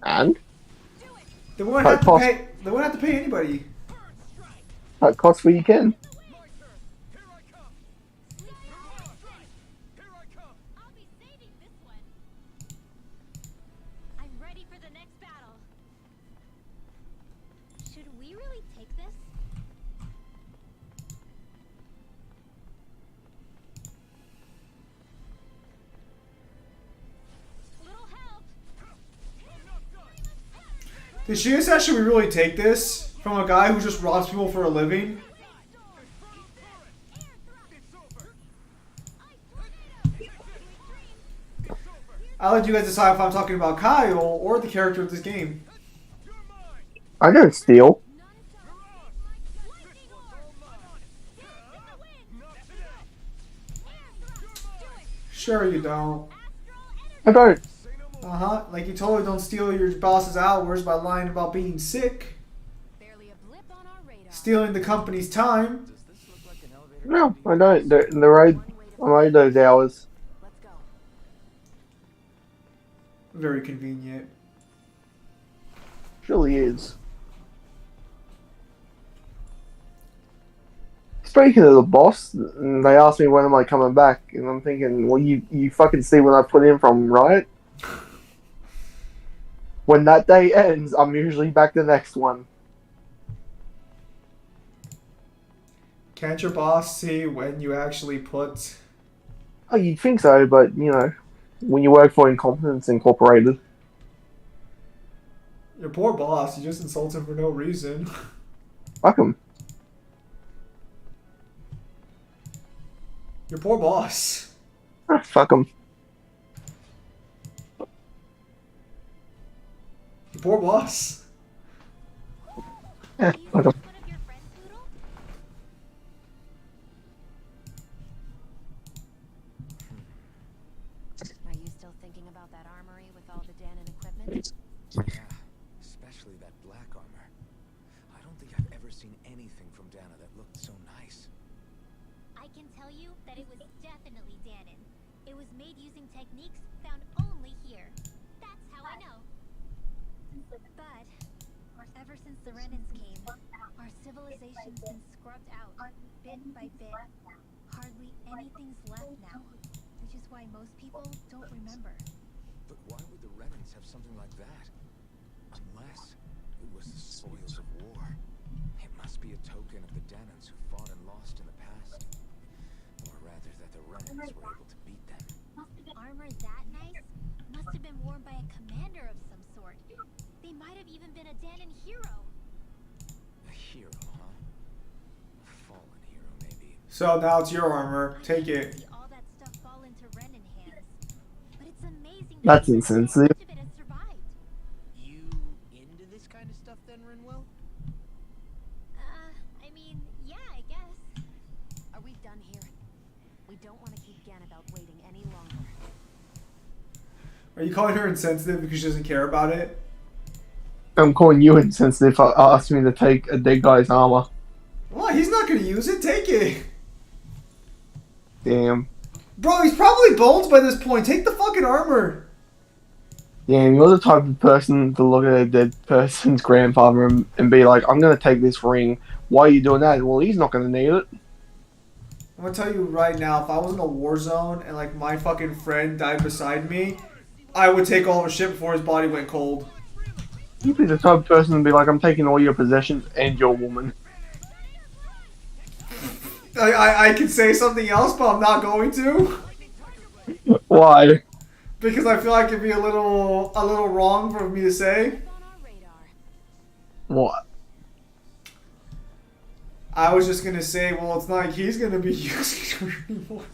And? They wouldn't have to pay. They wouldn't have to pay anybody. That costs what you can. I'll be saving this one. I'm ready for the next battle. Should we really take this? Little help. Did she just say, should we really take this from a guy who just robs people for a living? I'll let you guys decide if I'm talking about Kyle or the character of this game. I don't steal. Sure you don't. I don't. Uh-huh. Like you totally don't steal your boss's hours by lying about being sick. Barely a blip on our radar. Stealing the company's time. Does this look like an elevator? No, I don't. I made those hours. Let's go. Very convenient. Surely is. Speaking of the boss, they asked me when am I coming back, and I'm thinking, well, you fucking see when I put in from, right? When that day ends, I'm usually back the next one. Can't your boss see when you actually put... Oh, you'd think so, but, you know, when you work for Incompetence Incorporated. Your poor boss, you just insult him for no reason. Fuck 'em. Your poor boss. Ah, fuck 'em. Your poor boss. Eh, fuck 'em. Are you still thinking about that armory with all the Danon equipment? Yeah, especially that black armor. I don't think I've ever seen anything from Dana that looked so nice. I can tell you that it was definitely Danon. It was made using techniques found only here. That's how I know. But ever since the Renans came, our civilization's been scrubbed out, bit by bit. Hardly anything's left now, which is why most people don't remember. But why would the Renans have something like that? Unless it was the spoils of war. It must be a token of the Danans who fought and lost in the past. Or rather that the Renans were able to beat them. Armor that nice must have been worn by a commander of some sort. They might have even been a Danon hero. A hero, huh? A fallen hero, maybe. So now it's your armor. Take it. See all that stuff fall into Renan hands. But it's amazing That's that insensitive. much of it has survived. You into this kind of stuff then, Renwell? I mean, yeah, I guess. Are we done here? We don't want to keep Ganabelt waiting any longer. Are you calling her insensitive because she doesn't care about it? I'm calling you insensitive for asking me to take a dead guy's armor. Well, he's not gonna use it. Take it. Damn. Bro, he's probably bones by this point. Take the fucking armor. Damn, you're the type of person to look at a dead person's grandfather and be like, I'm gonna take this ring. Why are you doing that? Well, he's not gonna need it. I'm gonna tell you right now, if I was in a war zone and like my fucking friend died beside me, I would take all of his shit before his body went cold. You'd be the type of person to be like, I'm taking all your possessions and your woman. I could say something else, but I'm not going to. Why? Because I feel like it'd be a little wrong for me to say. What? I was just gonna say, well, it's not like he's gonna be using her anymore.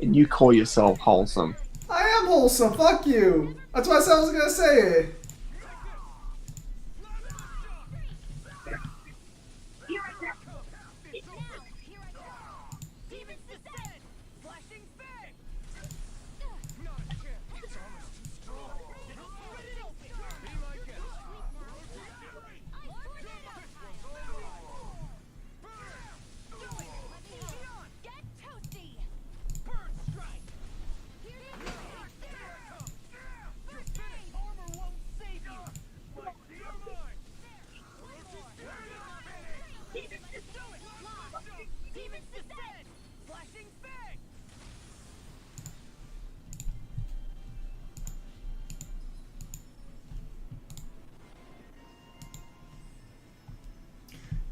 And you call yourself wholesome. I am wholesome, fuck you. That's why I said I was gonna say it.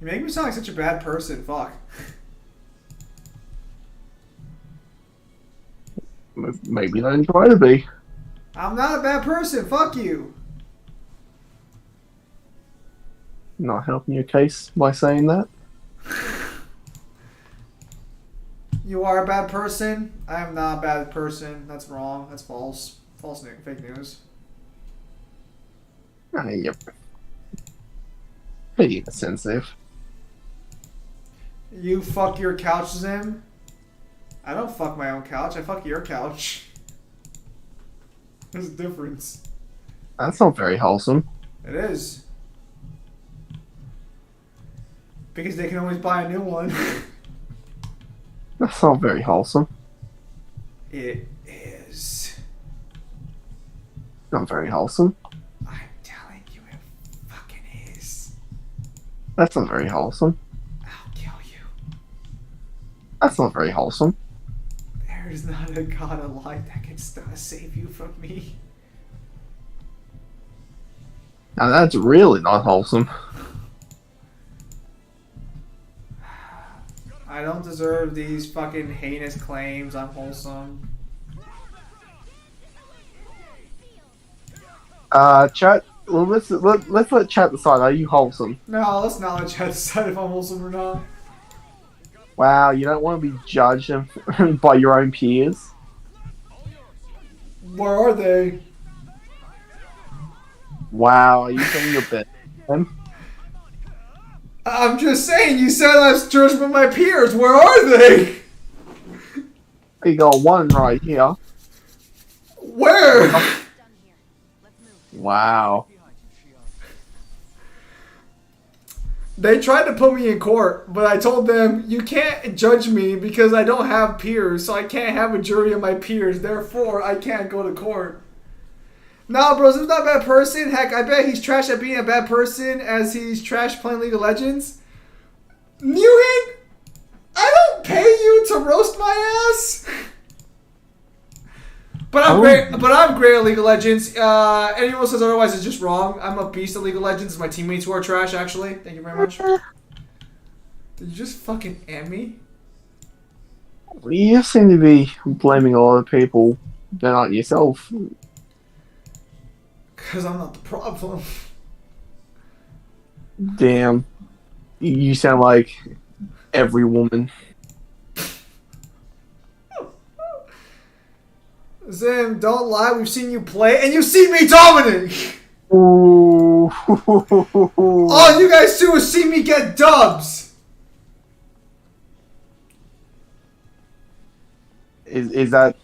You make me sound like such a bad person, fuck. Maybe don't try to be. I'm not a bad person, fuck you. Not helping your case by saying that. You are a bad person. I am not a bad person. That's wrong. That's false. Fake news. Yep. Pretty sensitive. You fuck your couch, Zim? I don't fuck my own couch. I fuck your couch. There's a difference. That's not very wholesome. It is. Because they can always buy a new one. That's not very wholesome. It is. Not very wholesome. I'm telling you, it fucking is. That's not very wholesome. I'll kill you. That's not very wholesome. There is not a god alive that can save you from me. Now that's really not wholesome. I don't deserve these fucking heinous claims. I'm wholesome. Chat. Well, let's let chat decide. Are you wholesome? No, let's not let chat decide if I'm wholesome or not. Wow, you don't want to be judged by your own peers. Where are they? Wow, are you saying you're better than them? I'm just saying, you said I was judged by my peers. Where are they? You got one right here. Where? Wow. They tried to put me in court, but I told them, you can't judge me because I don't have peers, so I can't have a jury of my peers. Therefore, I can't go to court. Nah, bros, he's not a bad person. Heck, I bet he's trash at being a bad person as he's trash playing League of Legends. Newhan, I don't pay you to roast my ass. But I'm great. But I'm great at League of Legends. Anyone who says otherwise is just wrong. I'm a beast at League of Legends. It's my teammates who are trash. Actually, thank you very much. Did you just fucking end me? You seem to be blaming a lot of people that aren't yourself. Because I'm not the problem. Damn. You sound like every woman. Zim, don't lie. We've seen you play, and you see me dominate. Ooh. All you guys do is see me get dubs. Is that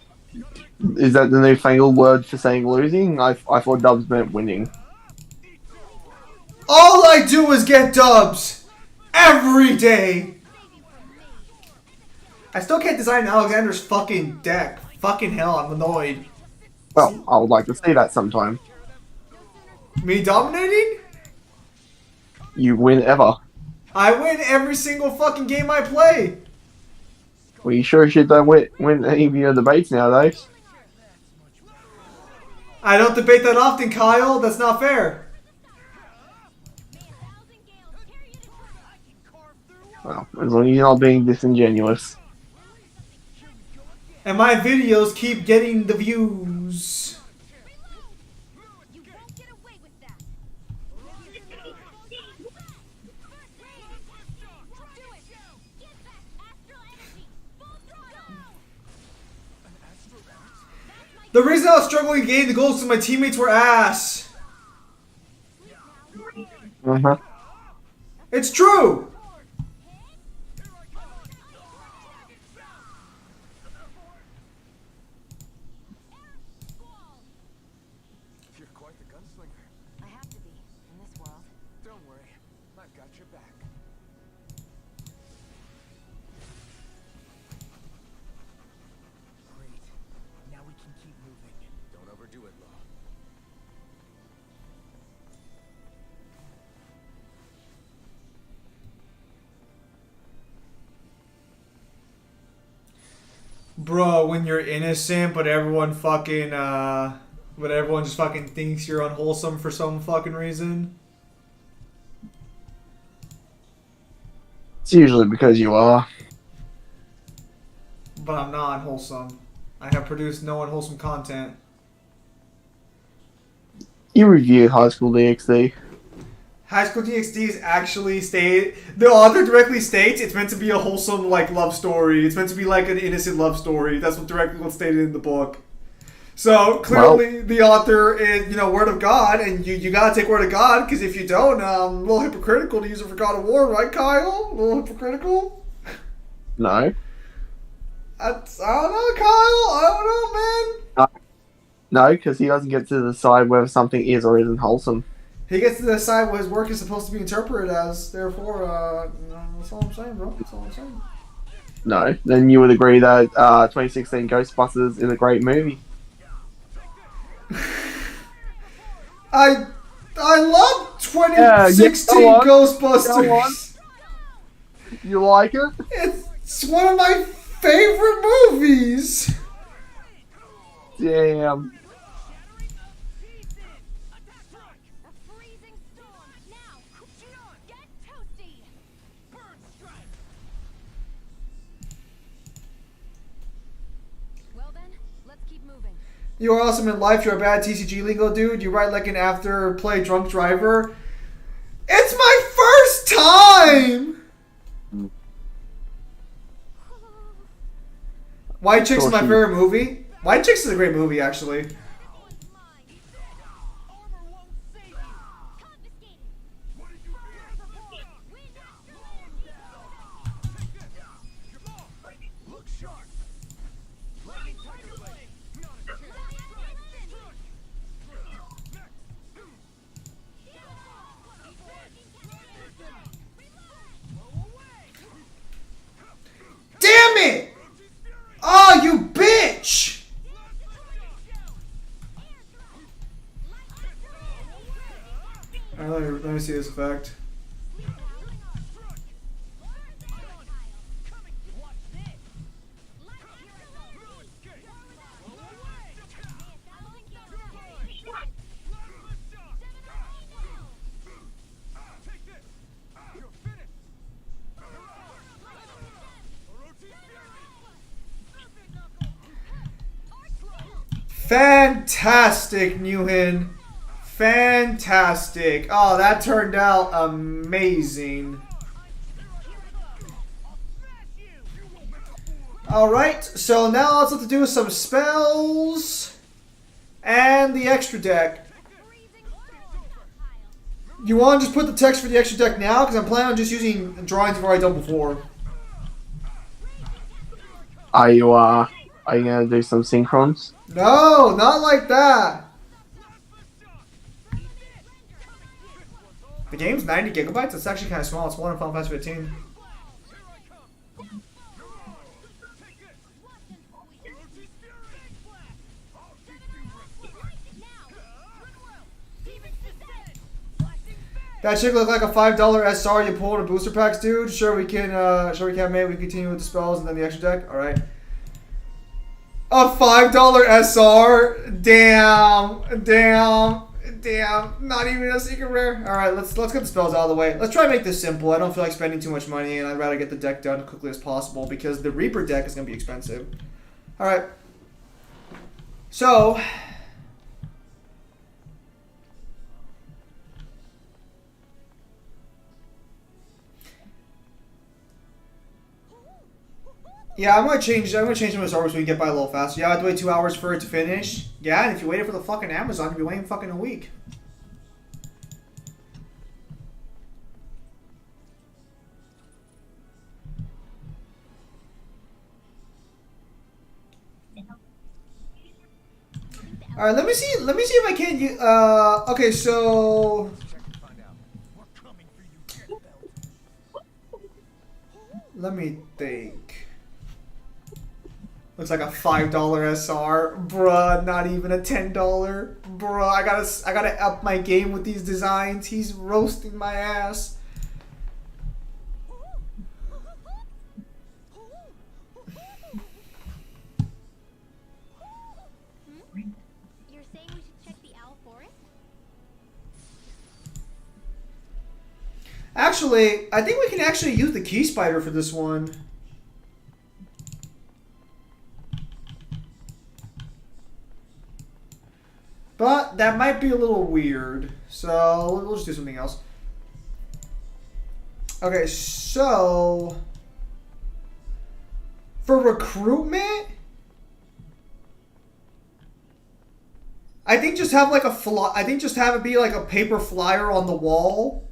the newfangled word for saying losing? I thought dubs meant winning. All I do is get dubs every day. I still can't design Alexander's fucking deck. Fucking hell, I'm annoyed. Well, I would like to see that sometime. Me dominating? You win ever. I win every single fucking game I play. Well, you sure shit don't win any of your debates nowadays. I don't debate that often, Kyle. That's not fair. Well, as long as you're not being disingenuous. And my videos keep getting the views. You won't get away with that. Do it. Get back astral energy. Full throttle. The reason I was struggling to gain the goals is my teammates were ass. Uh-huh. It's true. You're quite the gunslinger. I have to be, in this world. Don't worry, I've got your back. Great. Now we can keep moving. Don't overdo it, Law. Bro, when you're innocent, but everyone fucking, but everyone just fucking thinks you're unwholesome for some fucking reason. It's usually because you are. But I'm not unwholesome. I have produced no unwholesome content. You reviewed High School DxD. High School DxD is actually the author directly states it's meant to be a wholesome, like, love story. It's meant to be like an innocent love story. That's what directly what's stated in the book. So clearly, the author is, word of God, and you gotta take word of God, because if you don't, a little hypocritical to use it for God of War, right, Kyle? A little hypocritical? No. I don't know, Kyle. I don't know, man. No, because he doesn't get to decide whether something is or isn't wholesome. He gets to decide what his work is supposed to be interpreted as. Therefore, that's all I'm saying, bro. That's all I'm saying. No. Then you would agree that 2016 Ghostbusters is a great movie. I love 2016 go on. Ghostbusters. You like it? It's one of my favorite movies. Damn. A freezing storm. Now, get toasty. Burn strike. Well then, let's keep moving. You are awesome in life. You're a bad TCG lingo dude. You write like an after play drunk driver. It's my first time. White Chicks is my favorite movie. White Chicks is a great movie, actually. Look sharp. Lightning tiger blade. Not a chance. Damn it! Oh, you bitch! Alright, let me see this effect. Fantastic, Newhan. Fantastic. Oh, that turned out amazing. Alright, so now all let's have to do is some spells and the extra deck. You want to just put the text for the extra deck now? Because I'm planning on just using drawings I've already done before. Are you gonna do some synchrons? No, not like that. The game's 90 gigabytes. It's actually kind of small. It's smaller than Final Fantasy 15. That chick look like a $5 SR you pulled in booster packs, dude. Sure we can, mate. We continue with the spells and then the extra deck. All right. A $5 SR. Damn. Not even a secret rare. All right, let's get the spells out of the way. Let's try and make this simple. I don't feel like spending too much money, and I'd rather get the deck done as quickly as possible because the Reaper deck is gonna be expensive. All right. So. Yeah, I'm gonna change some of the servers so we can get by a little faster. Yeah, I have to wait 2 hours for it to finish. Yeah, and if you waited for the fucking Amazon, you'd be waiting fucking a week. All right, let me see if I can use. Okay, so. Let me think. Looks like a $5 SR, bruh. Not even a $10, bruh. I gotta up my game with these designs. He's roasting my ass. You're saying we should check the Owl Forest? Actually, I think we can actually use the Key Spider for this one. But that might be a little weird. So we'll just do something else. Okay, so for recruitment, I think just have like just have it be like a paper flyer on the wall.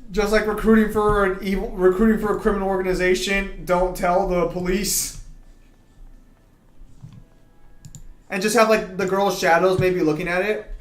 Just like recruiting for a criminal organization. Don't tell the police. And just have like the girl's shadows maybe looking at it.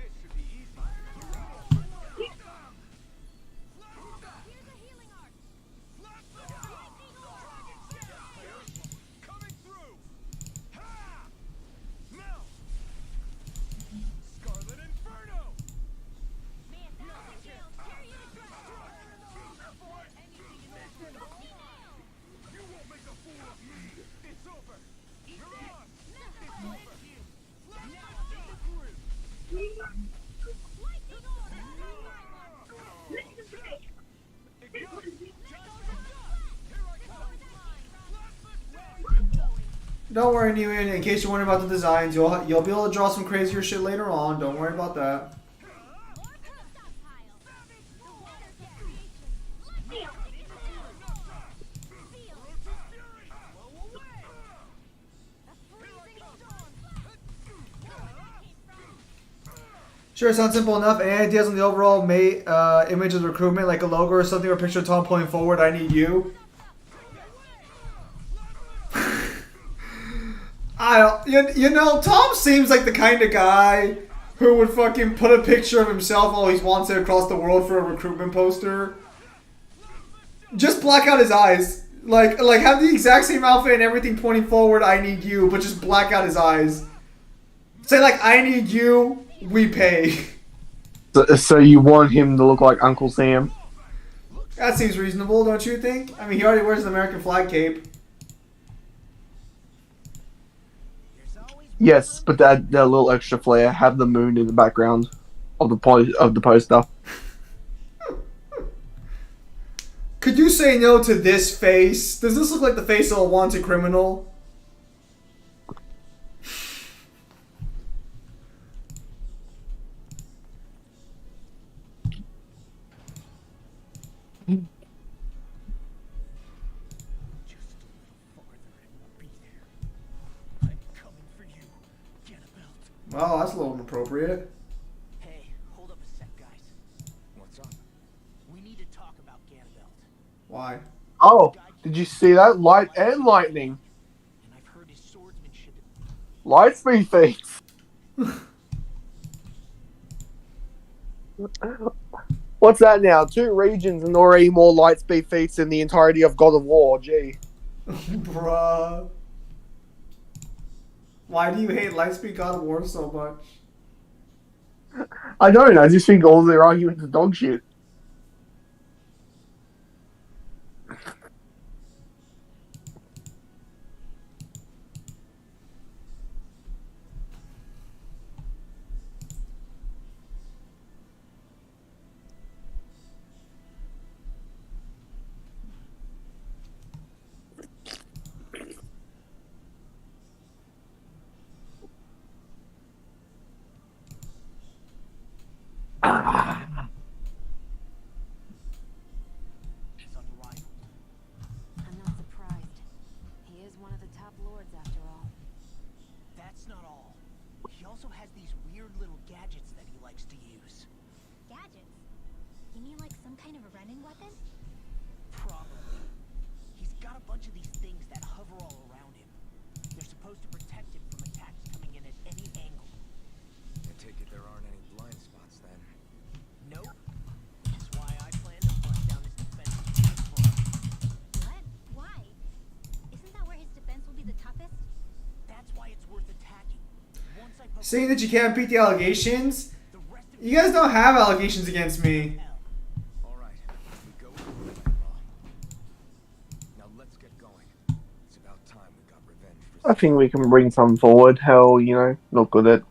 Don't worry, Newman. In case you're wondering about the designs, you'll be able to draw some crazier shit later on. Don't worry about that. Sure, sounds simple enough. Any ideas on the overall image of the recruitment, like a logo or something, or a picture of Tom pulling forward? I need you. You know, Tom seems like the kind of guy who would fucking put a picture of himself while he's wanted across the world for a recruitment poster. Just black out his eyes. Like have the exact same outfit and everything pointing forward, I need you, but just black out his eyes. Say like, I need you, we pay. So you want him to look like Uncle Sam? That seems reasonable, don't you think? I mean, he already wears an American flag cape. Yes, but that little extra flair, have the moon in the background of the poster. Could you say no to this face? Does this look like the face of a wanted criminal? Oh, that's a little inappropriate. Hey, hold up a sec, guys. What's up? We need to talk about Ganabelt. Why? Oh, did you see that? Light and lightning. And I've heard his swordsmanship. Light speed feats. What's that now? 2 regions and already more Lightspeed feats than the entirety of God of War. Gee. Bruh. Why do you hate Lightspeed God of War so much? I don't. I just think all their arguments are dog shit. He's unrivaled. I'm not surprised. He is one of the top lords after all. That's not all. He also has these weird little gadgets that he likes to use. Gadgets? You mean like some kind of a running weapon? Probably. He's got a bunch of these things that hover all around him. They're supposed to protect him from attacks coming in at any angle. I take it there aren't any blind spots then. Nope. Which is why I plan to bust down his defenses first. What? Why? Isn't that where his defense will be the toughest? That's why it's worth attacking. Once I poke Saying that you can't beat the allegations? the rest of You guys don't have allegations against me. All right, we go with the law. Now let's get going. It's about time we got revenge for. I think we can bring some forward. Hell, not good at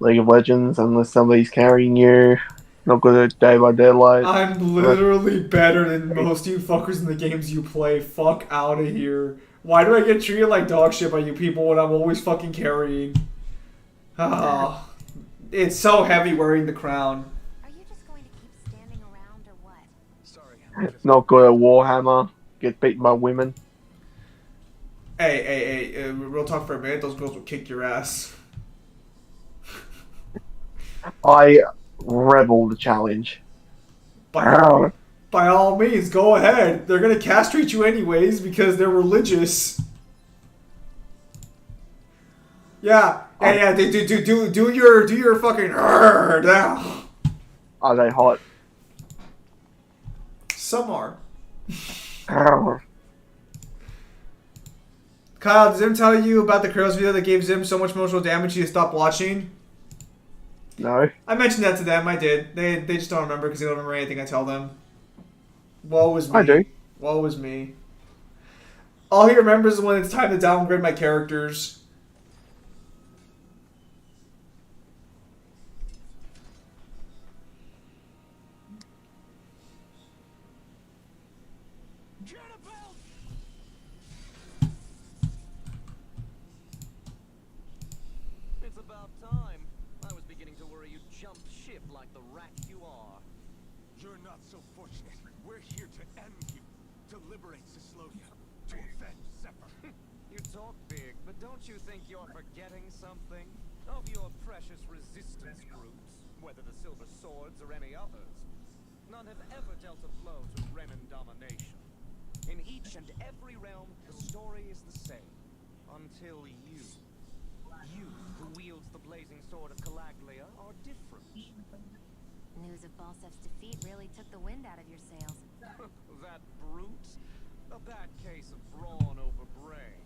League of Legends unless somebody's carrying you. Not good at Day by Daylight. I'm literally better than most of you fuckers in the games you play. Fuck out of here. Why do I get treated like dog shit by you people when I'm always fucking carrying? Ah, it's so heavy wearing the crown. Are you just going to keep standing around or what? Sorry, I'm just Not good at Warhammer. Get beaten by women. Hey, real talk for a minute. Those girls will kick your ass. I rebel the challenge. By all means, go ahead. They're gonna castrate you anyways because they're religious. Yeah. Do your fucking now. Are they hot? Some are. Arr. Kyle, did Zim tell you about the Curls video that gave Zim so much emotional damage he stopped watching? No. I mentioned that to them. I did. They just don't remember because they don't remember anything I tell them. Woe is me. I do. Woe is me. All he remembers is when it's time to downgrade my characters. It's about time. I was beginning to worry you jumped ship like the rat you are. You're not so fortunate. We're here to end you, to liberate Cyslodia, to avenge Zephyr. You talk big, but don't you think you're forgetting something? Of your precious resistance groups, whether the Silver Swords or any others, none have ever dealt a blow to Renan domination. In each and every realm, the story is the same. Until you who wields the blazing sword of Calaglia, are different. News of Balsef's defeat really took the wind out of your sails. That brute? A bad case of brawn over brain.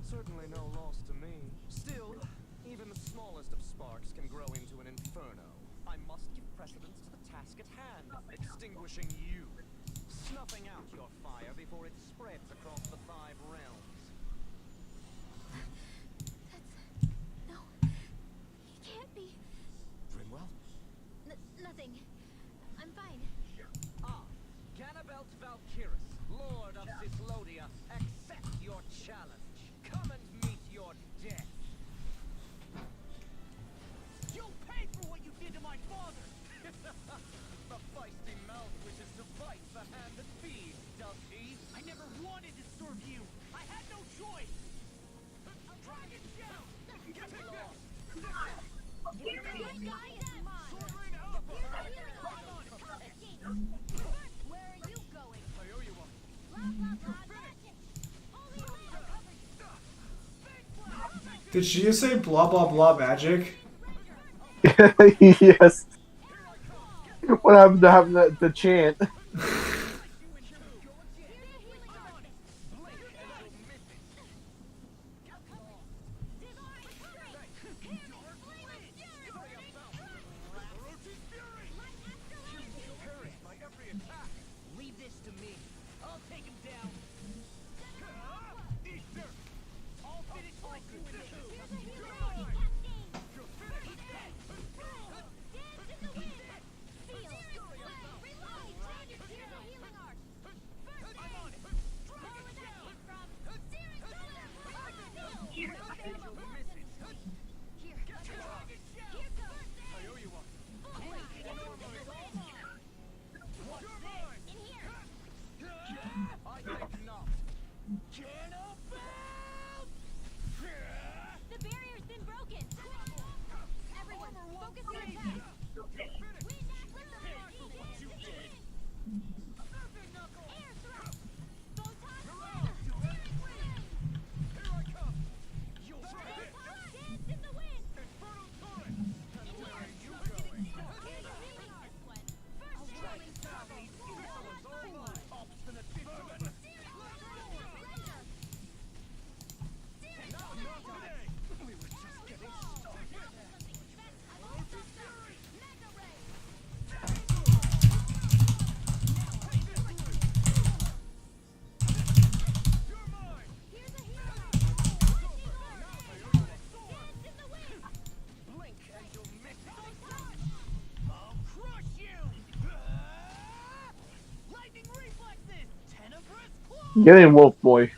Certainly no loss to me. Still, even the smallest of sparks can grow into an inferno. I must give precedence to the task at hand, extinguishing you. Snuffing out your fire before it spreads across the 5 realms. No. He can't be. Brimwell? Nothing. I'm fine. Ah, Ganabelt Valkyris, Lord of Cyslodia, accept your challenge. Come and meet your death. You'll pay for what you did to my father! The feisty mouth wishes to bite the hand that feeds, does he? I never wanted to serve you! I had no choice! Dragon down! Get lost! You're good guy. Sovereign Alpha! Where are you going? I owe you one. Blah blah blah. Magic. Holy land. Did she just say blah blah blah magic? Yes. What happened to having the chant? Leave this to me. I'll take him down. I'll finish like you in the The barrier's been broken. Everyone, focus on attack. Air thrust. Photon blast. Dance in the wind. I'll crush you! Lightning reflexes! Tenebrous claw! Get in, Wolf Boy.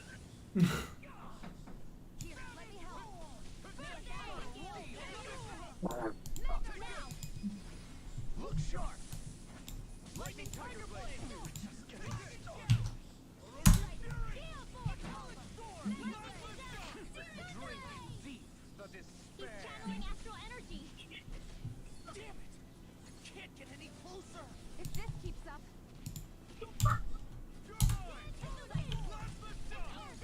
Look sharp! Lightning tiger blade! Just getting started! Drink deep the despair! Channeling astral energy. Damn it! I can't get any closer! If this keeps up,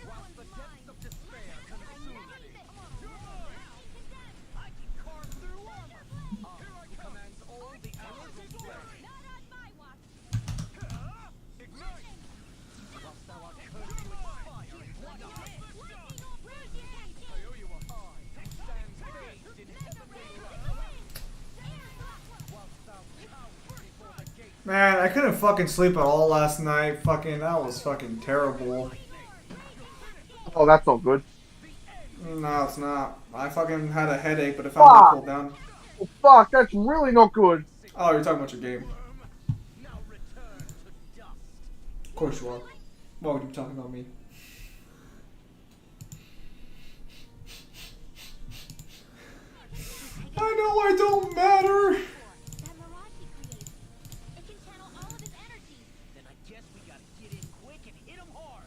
While the depths of despair consume me! I can carve through armor! Who commands all the arrows of flame! Not on my watch. Ignite! Whilst thou art cursed with fire and blood of hell! I owe you a stand bathed in heavenly light! Whilst thou cowers before the gate! Man, I couldn't fucking sleep at all last night. Fucking, that was fucking terrible. Oh, that's not good. No, it's not. I fucking had a headache, but it finally cooled down. Oh, fuck, that's really not good. Oh, you're talking about your game. Now return to dust! Of course you are. Why would you be talking about me? I know I don't matter. That mirage he creates. It can channel all of his energy. Then I guess we gotta get in quick and hit him hard!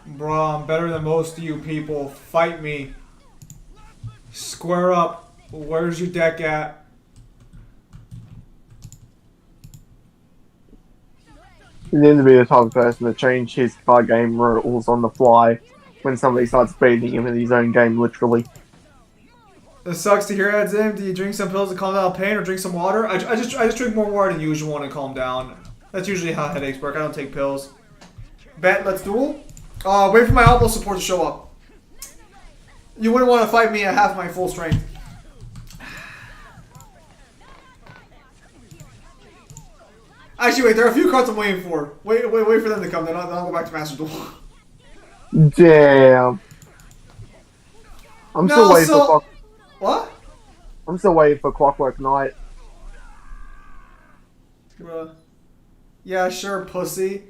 Bro, I'm better than most of you people. Fight me. Square up. Where's your deck at? He seems to be the type of person to change his card game rules on the fly when somebody starts beating him in his own game, literally. It sucks to hear that, Zim. Do you drink some pills to calm down pain or drink some water? I just drink more water than usual and calm down. That's usually how headaches work. I don't take pills. Bet, let's duel. Wait for my elbow support to show up. You wouldn't want to fight me at half my full strength. Actually, wait. There are a few cards I'm waiting for. Wait for them to come. Then I'll go back to Master Duel. Damn. I'm No, still waiting so- for What? I'm still waiting for Clockwork Knight. Yeah, sure, pussy.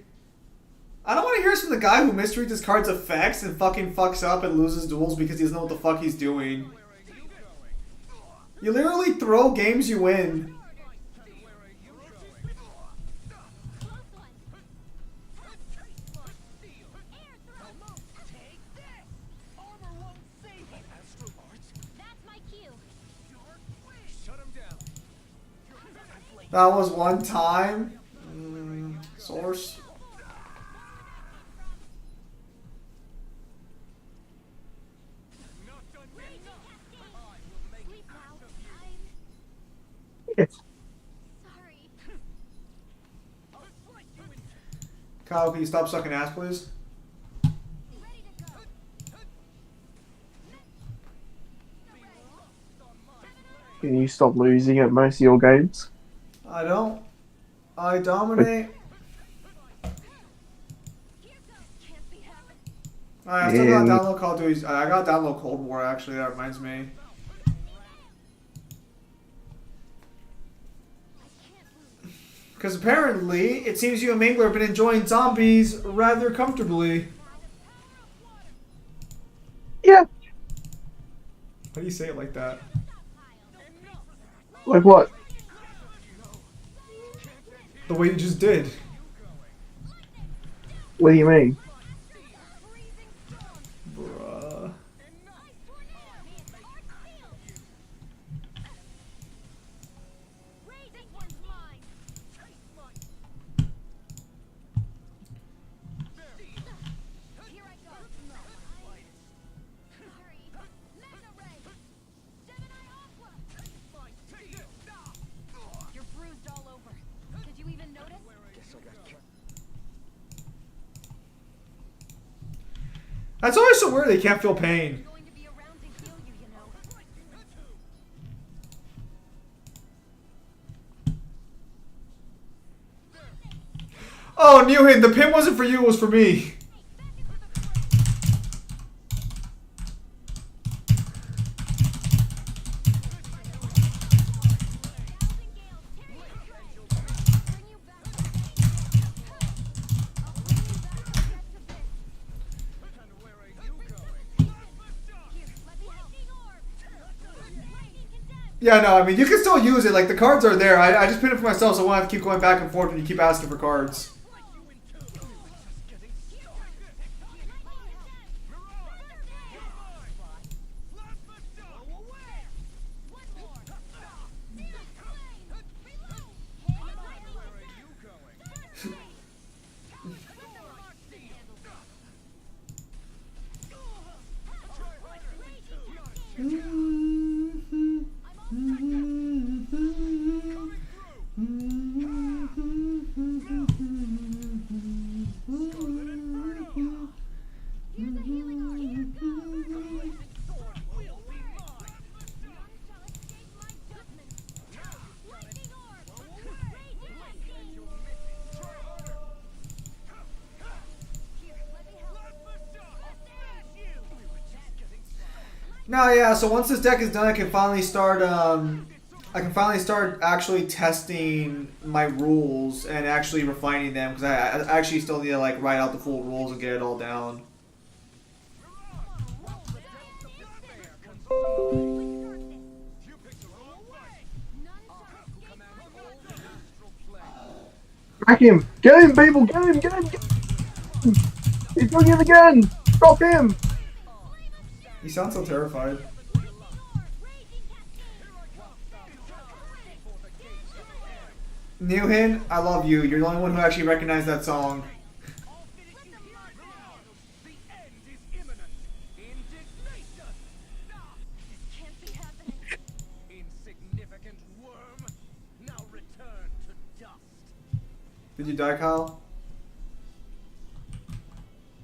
I don't want to hear this from the guy who misreads his card's effects and fucking fucks up and loses duels because he doesn't know what the fuck he's doing. You literally throw games you win. That was one time. Source. Sleep now. Yes. Sorry. Kyle, can you stop sucking ass, please? Ready to go. Can you stop losing at most of your games? I don't. I dominate. Can't be happening. I still gotta download Call of Duty. I gotta download Cold War, actually. That reminds me. Because apparently, it seems you and Mingler have been enjoying zombies rather comfortably. Yeah. How do you say it like that? Like what? The way you just did. What do you mean? Bruh. Here I go. Sorry. Magna Ray. Gemini Aqua. You're bruised all over. Did you even notice? That's always so weird they can't feel pain. Going to be around to heal you, you know. Oh, Newhan, the pin wasn't for you, it was for me. Yeah, no, I mean, you can still use it. Like, the cards are there. I just pinned it for myself, so I won't have to keep going back and forth when you keep asking for cards. No, yeah. So once this deck is done, I can finally start. Actually testing my rules and actually refining them because I actually still need to like write out the full rules and get it all down. Crack him! Get him, people! Get him! Get him! Get him! He's doing it again! Stop him! You sound so terrified. Newhan, I love you. You're the only one who actually recognized that song. Insignificant worm. Now return to dust. Did you die, Kyle?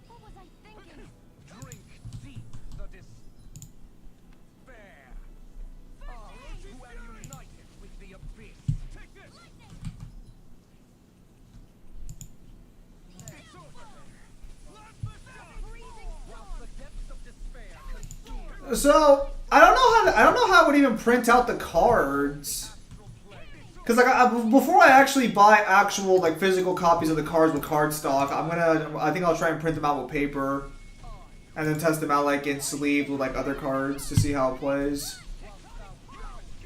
What was I thinking? Drink deep the despair. Who am united with the abyss. Take this. It's over. Whilst the depths of despair consume So I don't know how I would even print out the cards. Cause like before I actually buy actual like physical copies of the cards with card stock, I think I'll try and print them out with paper, and then test them out like in sleeve with like other cards to see how it plays.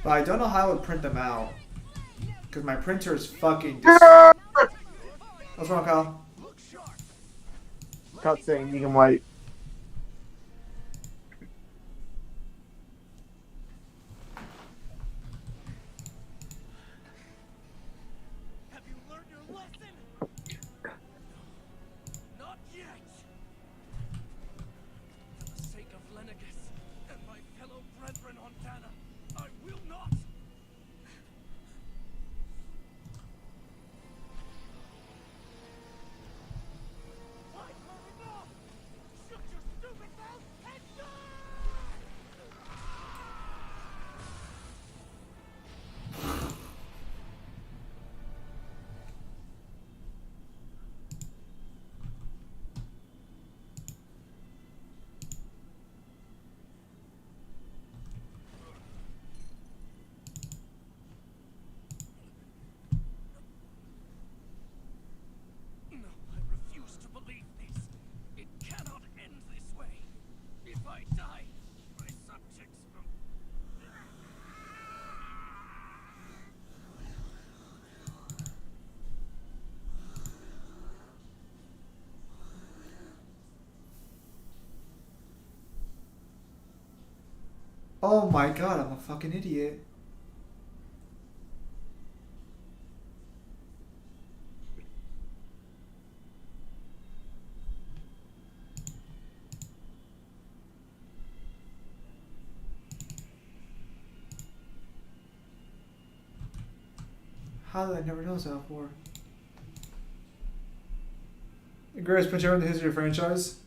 But I don't know how I would print them out, cause my printer is fucking. What's wrong, Kyle? Cutscene, you can wait. Oh my god, I'm a fucking idiot. How did I never notice that before? The greatest punch ever in the history of the franchise.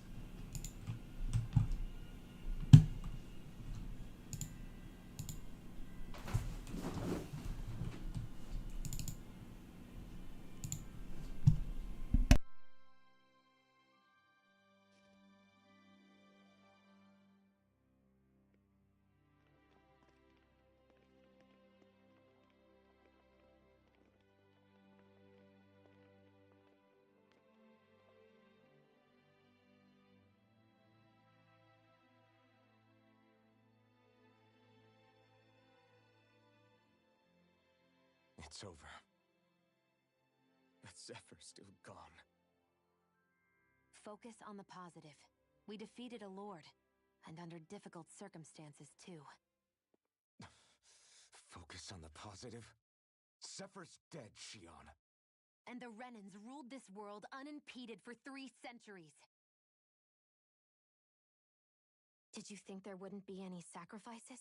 It's over. But Zephyr's still gone. Focus on the positive. We defeated a lord, and under difficult circumstances, too. Focus on the positive? Zephyr's dead, Shion. And the Renans ruled this world unimpeded for 3 centuries. Did you think there wouldn't be any sacrifices?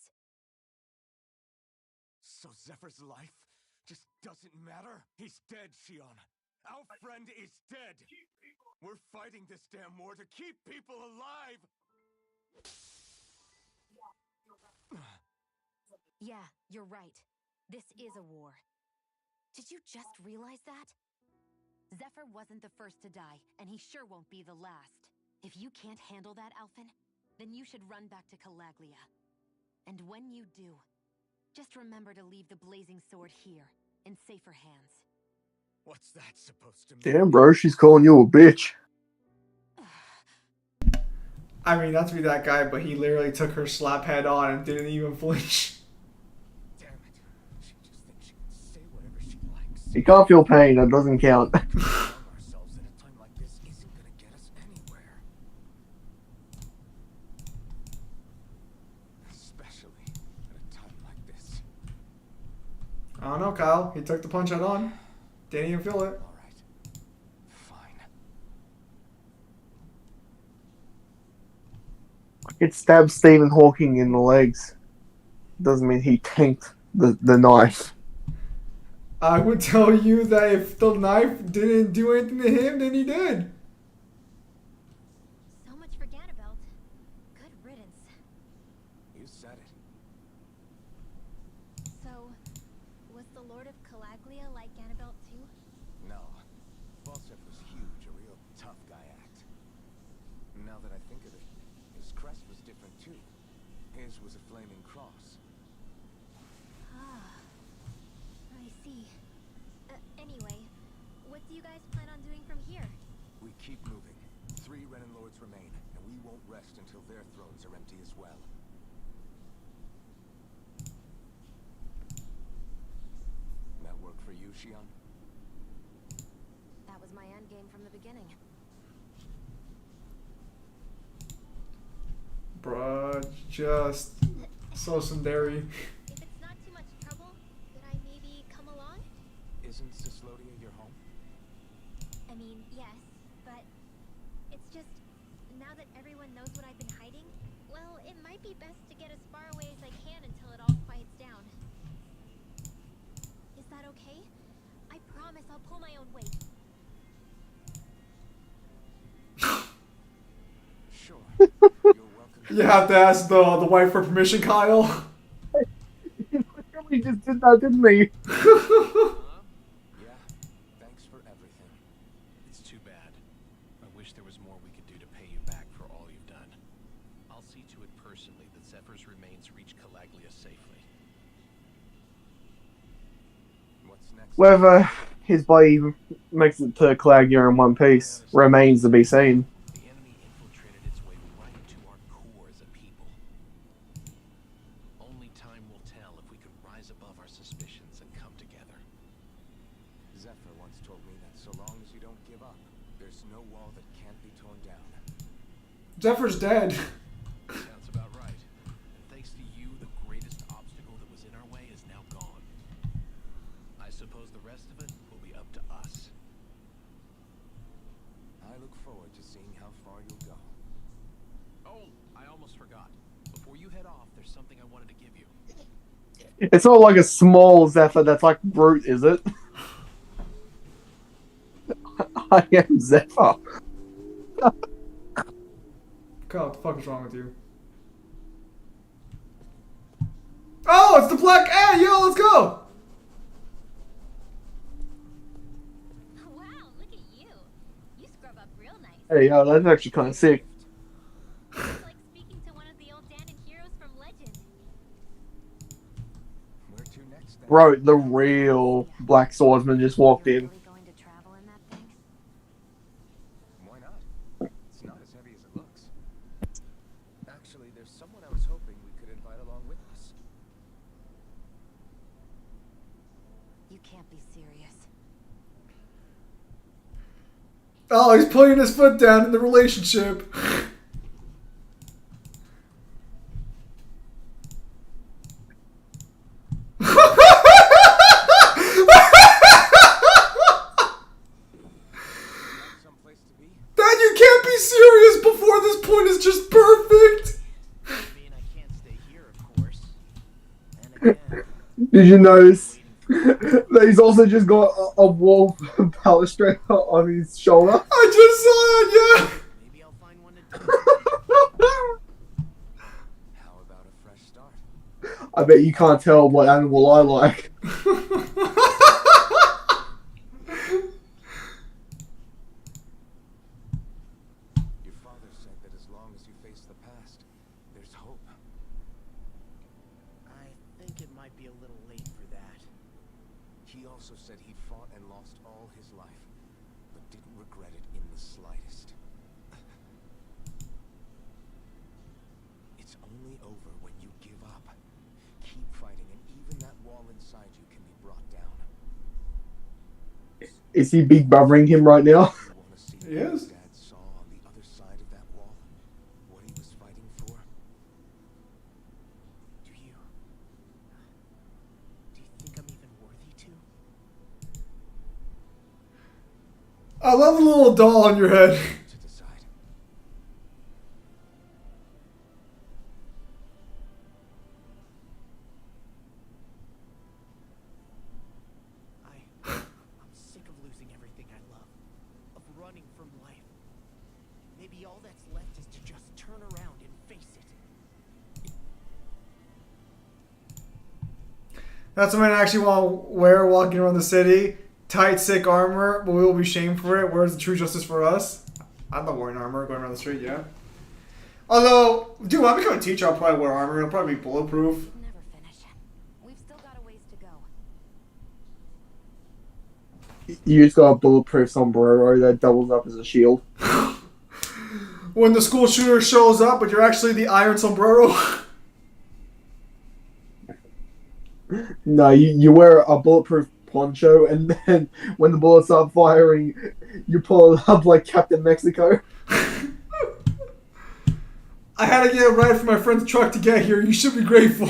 So Zephyr's life just doesn't matter? He's dead, Shion. Our friend is dead. We're fighting this damn war to keep people alive. Yeah, you're right. This is a war. Did you just realize that? Zephyr wasn't the first to die, and he sure won't be the last. If you can't handle that, Alphen, then you should run back to Calaglia. And when you do, just remember to leave the blazing sword here, in safer hands. What's that supposed to mean? Damn, bro, she's calling you a bitch. I mean, not to be that guy, but he literally took her slap head on and didn't even flinch. Damn it. She just thinks she can say whatever she likes. You can't feel pain, that doesn't count. Ourselves at a time like this isn't gonna get us anywhere. Especially at a time like this. I don't know, Kyle. He took the punch head on. Didn't even feel it. All right. Fine. It stabbed Stephen Hawking in the legs. Doesn't mean he tanked the knife. I would tell you that if the knife didn't do anything to him, then he did. So much for Ganabelt. Good riddance. You said it. So, was the Lord of Calaglia like Ganabelt too? No. Volsev was huge, a real tough guy act. Now that I think of it, his crest was different too. His was a flaming cross. Ah, I see. Anyway, what do you guys plan on doing from here? We keep moving. 3 Renan Lords remain, and we won't rest until their thrones are empty as well. That work for you, Shion? That was my endgame from the beginning. Bruh, just so tsundere. If it's not too much trouble, could I maybe come along? Isn't Cyslodia your home? I mean, yes, but it's just, now that everyone knows what I've been hiding, well, it might be best to get as far away as I can until it all quiets down. Is that okay? I promise I'll pull my own weight. Sure. You're welcome. You have to ask the wife for permission, Kyle. He literally just did that, didn't he? Yeah. Thanks for everything. It's too bad. I wish there was more we could do to pay you back for all you've done. I'll see to it personally that Zephyr's remains reach Calaglia safely. What's next? Whether his body makes it to Calaglia in one piece remains to be seen. The enemy infiltrated its way right into our core as a people. Only time will tell if we can rise above our suspicions and come together. Zephyr once told me that so long as you don't give up, there's no wall that can't be torn down. Zephyr's dead. Sounds about right. And thanks to you, the head off, there's something I wanted to give you. It's not like a small Zephyr that's like brute, is it? I am Zephyr. God, what the fuck is wrong with you? Oh, it's the black. Hey, yo, let's go. Wow, look at you. You scrub up real nice. Hey, that's actually kind of sick. It's like speaking to one of the old Danon heroes from Legend. Where to next then? Bro, the real Black Swordsman just walked in. Really going to travel in that thing? Why not? It's not as heavy as it looks. Actually, there's someone I was hoping we could invite along with us. You can't be serious. Oh, he's putting his foot down in the relationship. Someplace to be? Dad, you can't be serious before this point is just perfect. I mean, I can't stay here, of course. And again, Did you notice that he's also just got a wolf balustrade on his shoulder? I just saw it, yeah. maybe I'll find one to do. How about a fresh start? I bet you can't tell what animal I like. Your father said that as long as you face the past, there's hope. I think it might be a little late for that. He also said he'd fought and lost all his life, but didn't regret it in the slightest. It's only over when you give up. Keep fighting, and even that wall inside you can be brought down. Is he big brothering him right now? You want to see what Yes. his dad saw on the other side of that wall? What he was fighting for? Do you think I'm even worthy to? I love the little doll on your head. To decide. I'm sick of losing everything I love, of running from life. Maybe all that's left is to just turn around and face it. That's something I actually want to wear walking around the city. Tight, sick armor, but we will be shamed for it. Where's the true justice for us? I'm not wearing armor going around the street, yeah. Although, dude, when I become a teacher, I'll probably wear armor. It'll probably be bulletproof. Never finish. We've still got a ways to go. You just got a bulletproof sombrero that doubles up as a shield. When the school shooter shows up, but you're actually the iron sombrero. No, you wear a bulletproof poncho, and then when the bullets start firing, you pull it up like Captain Mexico. I had to get a ride from my friend's truck to get here. You should be grateful.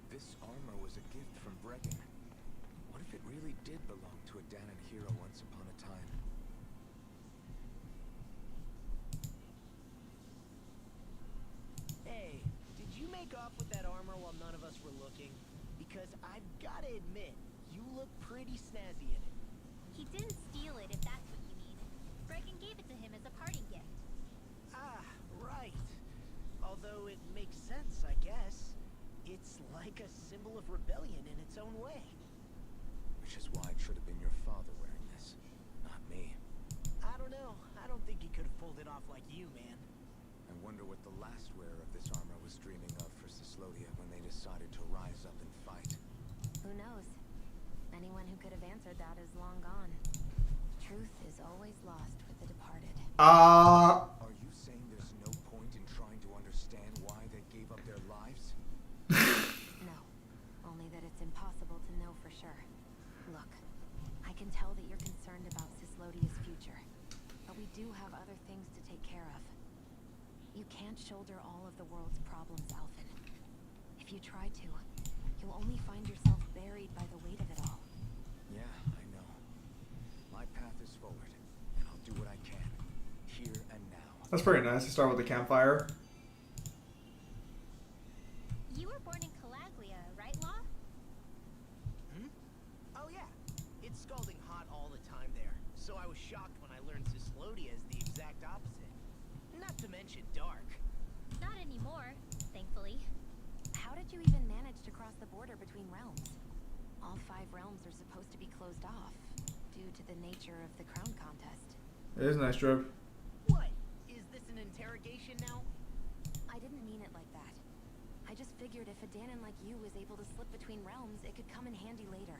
This armor was a gift from Bregan. What if it really did belong to a Danon hero once upon a time? Hey, did you make off with that armor while none of us were looking? Because I've gotta admit, you look pretty snazzy in it. He didn't steal it, if that's what you mean. Bregan gave it to him as a parting gift. Ah, right. Although it makes sense, I guess. It's like a symbol of rebellion in its own way. Which is why it should have been your father wearing this, not me. I don't know. I don't think he could have pulled it off like you, man. I wonder what the last wearer of this armor was dreaming of for Cyslodia when they decided to rise up and fight. Who knows? Anyone who could have answered that is long gone. Truth is always lost with the departed. Are you saying there's no point in trying to understand why they gave up their lives? No. Only that it's impossible to know for sure. Look, I can tell that you're concerned about Cyslodia's future. But we do have other things to take care of. You can't shoulder all of the world's problems, Alphen. If you try to, you'll only find yourself buried by the weight of it all. Yeah, I know. My path is forward, and I'll do what I can, here and now. That's pretty nice to start with the campfire. ancient dark. Not anymore, thankfully. How did you even manage to cross the border between realms? All 5 realms are supposed to be closed off due to the nature of the crown contest. It is a nice trip. What? Is this an interrogation now? I didn't mean it like that. I just figured if a Danon like you was able to slip between realms, it could come in handy later.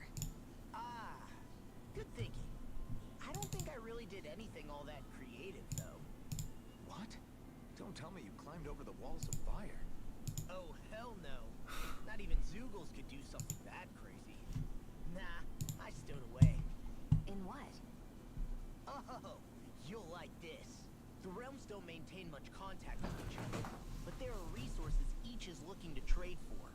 Ah, good thinking. I don't think I really did anything all that creative, though. What? Don't tell me you climbed over the walls of fire. Oh, hell no. Not even Zoogles could do something that crazy. Nah, I stowed away. In what? Oh, you'll like this. The realms don't maintain much contact with each other, but there are resources each is looking to trade for.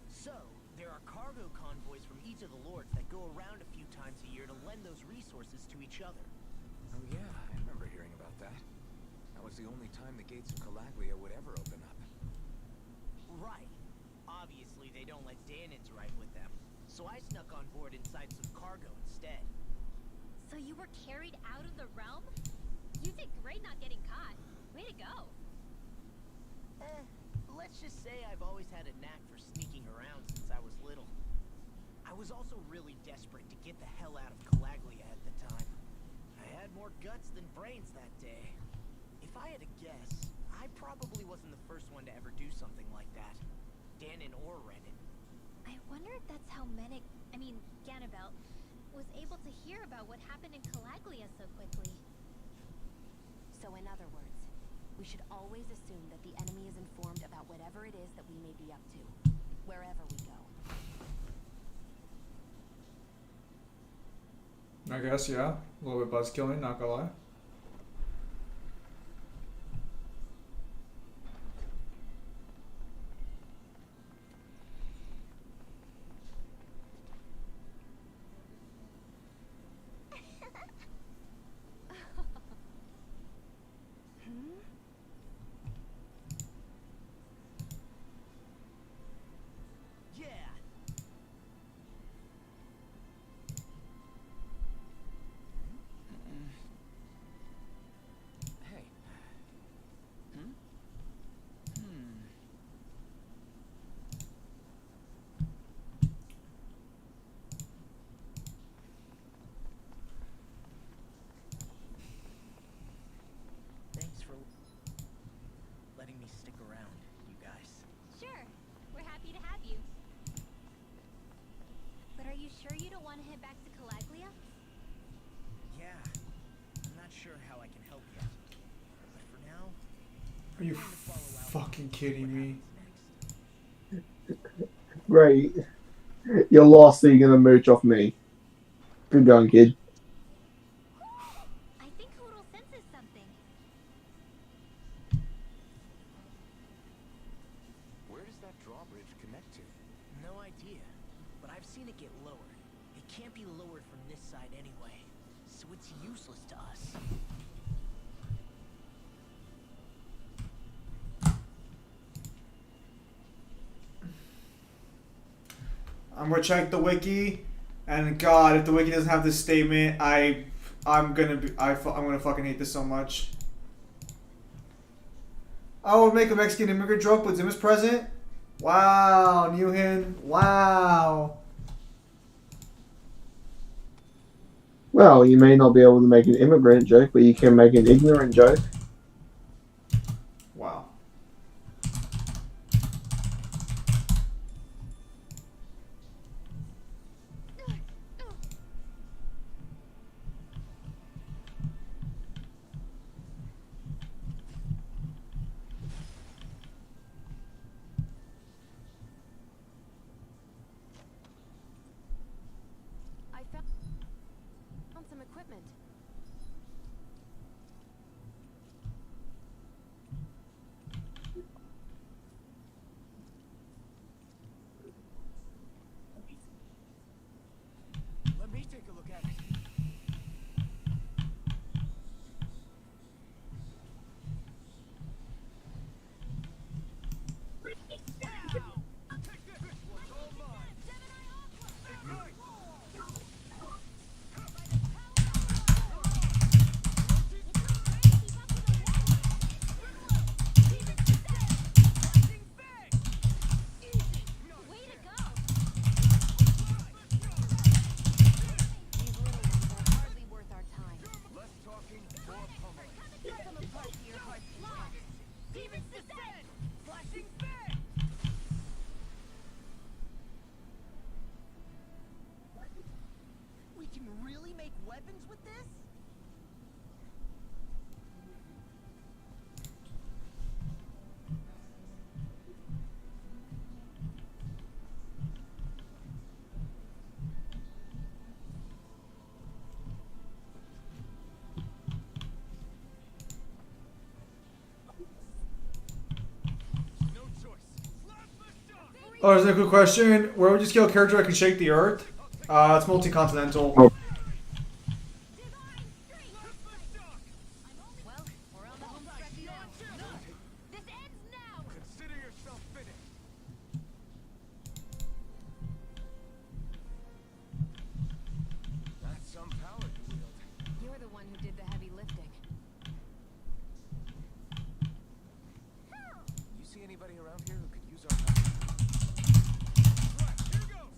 So, there are cargo convoys from each of the lords that go around a few times a year to lend those resources to each other. Oh yeah, I remember hearing about that. That was the only time the gates of Calaglia would ever open up. Right. Obviously, they don't let Danons ride with them, so I snuck on board inside some cargo instead. So you were carried out of the realm? You did great not getting caught. Way to go. Let's just say I've always had a knack for sneaking around since I was little. I was also really desperate to get the hell out of Calaglia at the time. I had more guts than brains that day. If I had to guess, I probably wasn't the first one to ever do something like that. Danon or Renan. I wonder if that's how Ganabelt, was able to hear about what happened in Calaglia so quickly. So in other words, we should always assume that the enemy is informed about whatever it is that we may be up to, wherever we go. I guess, yeah. A little bit buzzkilling, not gonna lie. Yeah. Hey. Thanks for letting me stick around, you guys. Sure, we're happy to have you. But are you sure you don't want to head back to Calaglia? Yeah. I'm not sure how I can help yet. But for now, Are you I'm going to follow out fucking and see kidding what me? happens next. Great. You're lost, so you're gonna mooch off me. Good going, kid. I think Hoodle senses something. Where does that drawbridge connect to? No idea, but I've seen it get lowered. It can't be lowered from this side anyway, so it's useless to us. I'm gonna check the wiki, and God, if the wiki doesn't have this statement, I'm gonna fucking hate this so much. Oh, we'll make a Mexican immigrant joke, but Zim is present. Wow, Newhin. Wow. Well, you may not be able to make an immigrant joke, but you can make an ignorant joke. Wow. I found some equipment. Oh, there's a quick question. Where would you scale a character that can shake the earth? It's multi-continental. Oh. Well, we're on the home stretch now. This ends now! Consider yourself finished. That's some power to wield. You're the one who did the heavy lifting. You see anybody around here who could use our help? Right, here goes.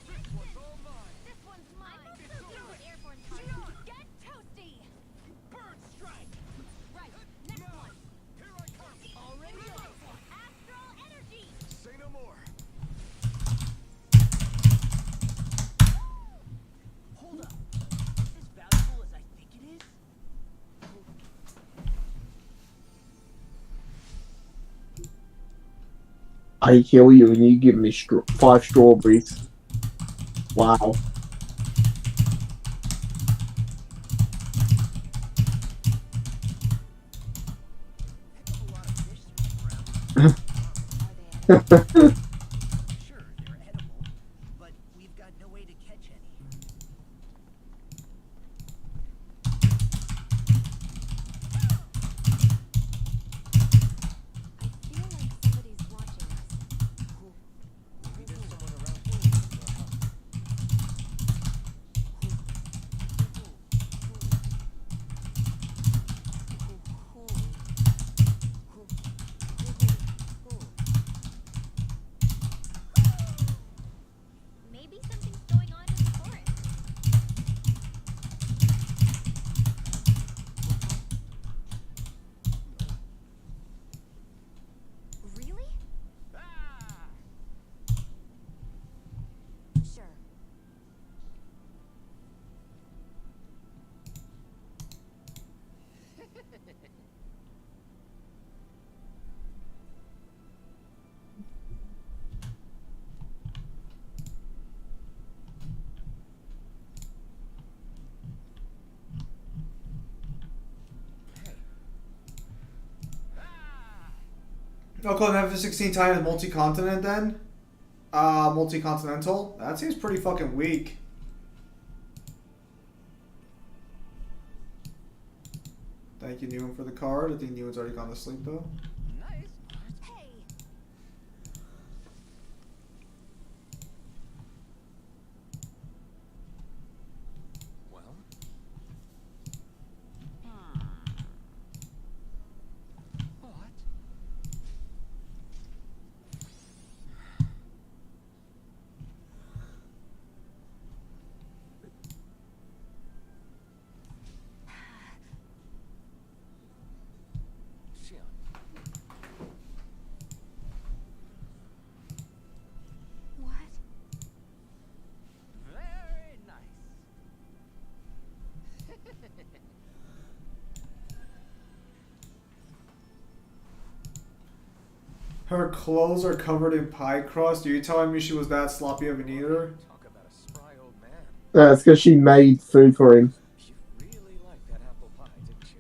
This one's all mine. This one's mine. Airborne target. Get toasty! Bird strike. Right, next one. Here I come. Already on. Astral energy. Say no more. Hold up. Is this valuable as I think it is? I kill you and you give me 5 strawberries. Wow. Heck of a lot of fish swimming around. Sure, they're edible, but we've got no way to catch any. I feel like somebody's watching us. Maybe there's someone around here who needs our help. Maybe something's going on in the forest. Really? Ah! Sure. I'll call an F-16 Titan multi-continent then. Multi-continental. That seems pretty fucking weak. Thank you, Newen, for the card. I think Newen's already gone to sleep though. Nice. Hey! Well, what? Shion, What? Very nice. Her clothes are covered in pie crust. Are you telling me she was that sloppy of an eater? talk about a spry old man. That's because she made food for him. You really liked that apple pie, didn't you?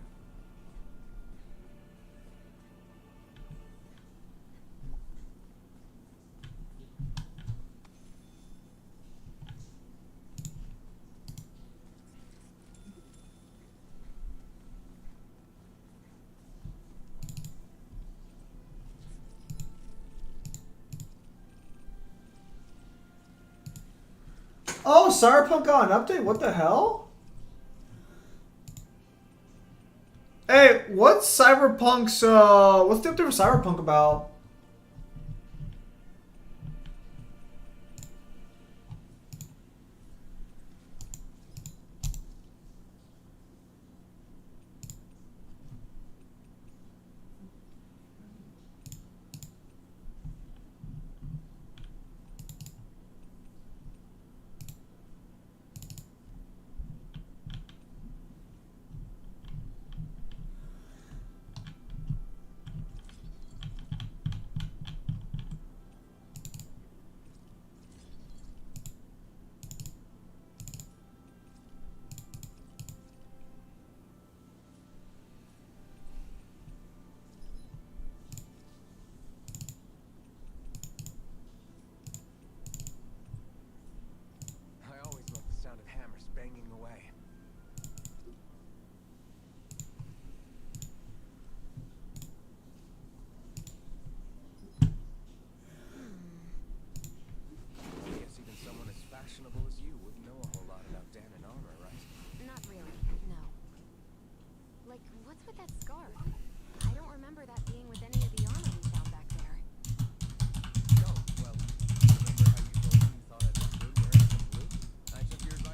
Oh, Cyberpunk got an update? What the hell? Hey, what's Cyberpunk's, what's the update for Cyberpunk about?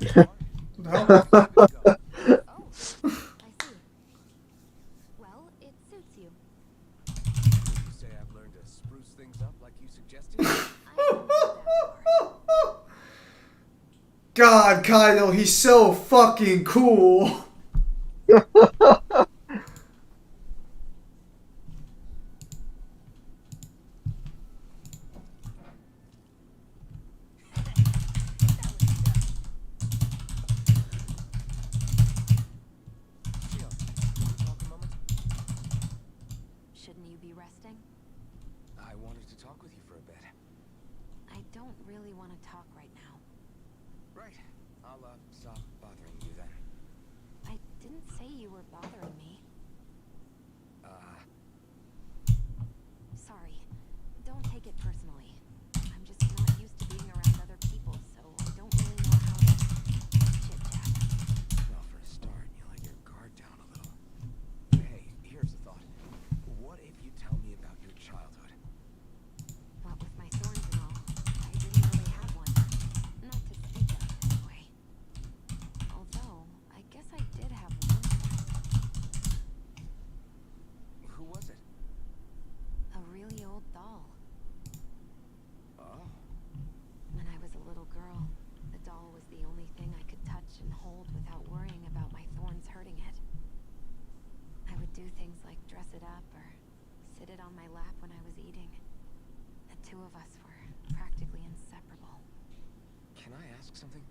No? Oh, I see. Well, it suits you. Would you say I've learned to spruce things up like you suggested? I wouldn't go that far. God, Kaido, he's so fucking cool. Shio, can we talk a moment? Shouldn't you be resting? I wanted to talk with you for a bit. I don't really want to talk right now. Right. I'll stop bothering you then. I didn't say you were bothering me. Sorry. Don't take it personally. I'm just not used to being around other people, so I don't really know how to chit-chat. Well, for a start, you let your guard down a little. Hey, here's a thought. What if you tell me about your childhood? What with my thorns and all, I didn't really have one. Not to speak of, anyway. Although, I guess I did have one. Who was it? A really old doll. Oh. When I was a little girl, the doll was the only thing I could touch and hold without worrying about my thorns hurting it. I would do things like dress it up or sit it on my lap when I was eating. The two of us were practically inseparable. Can I ask something?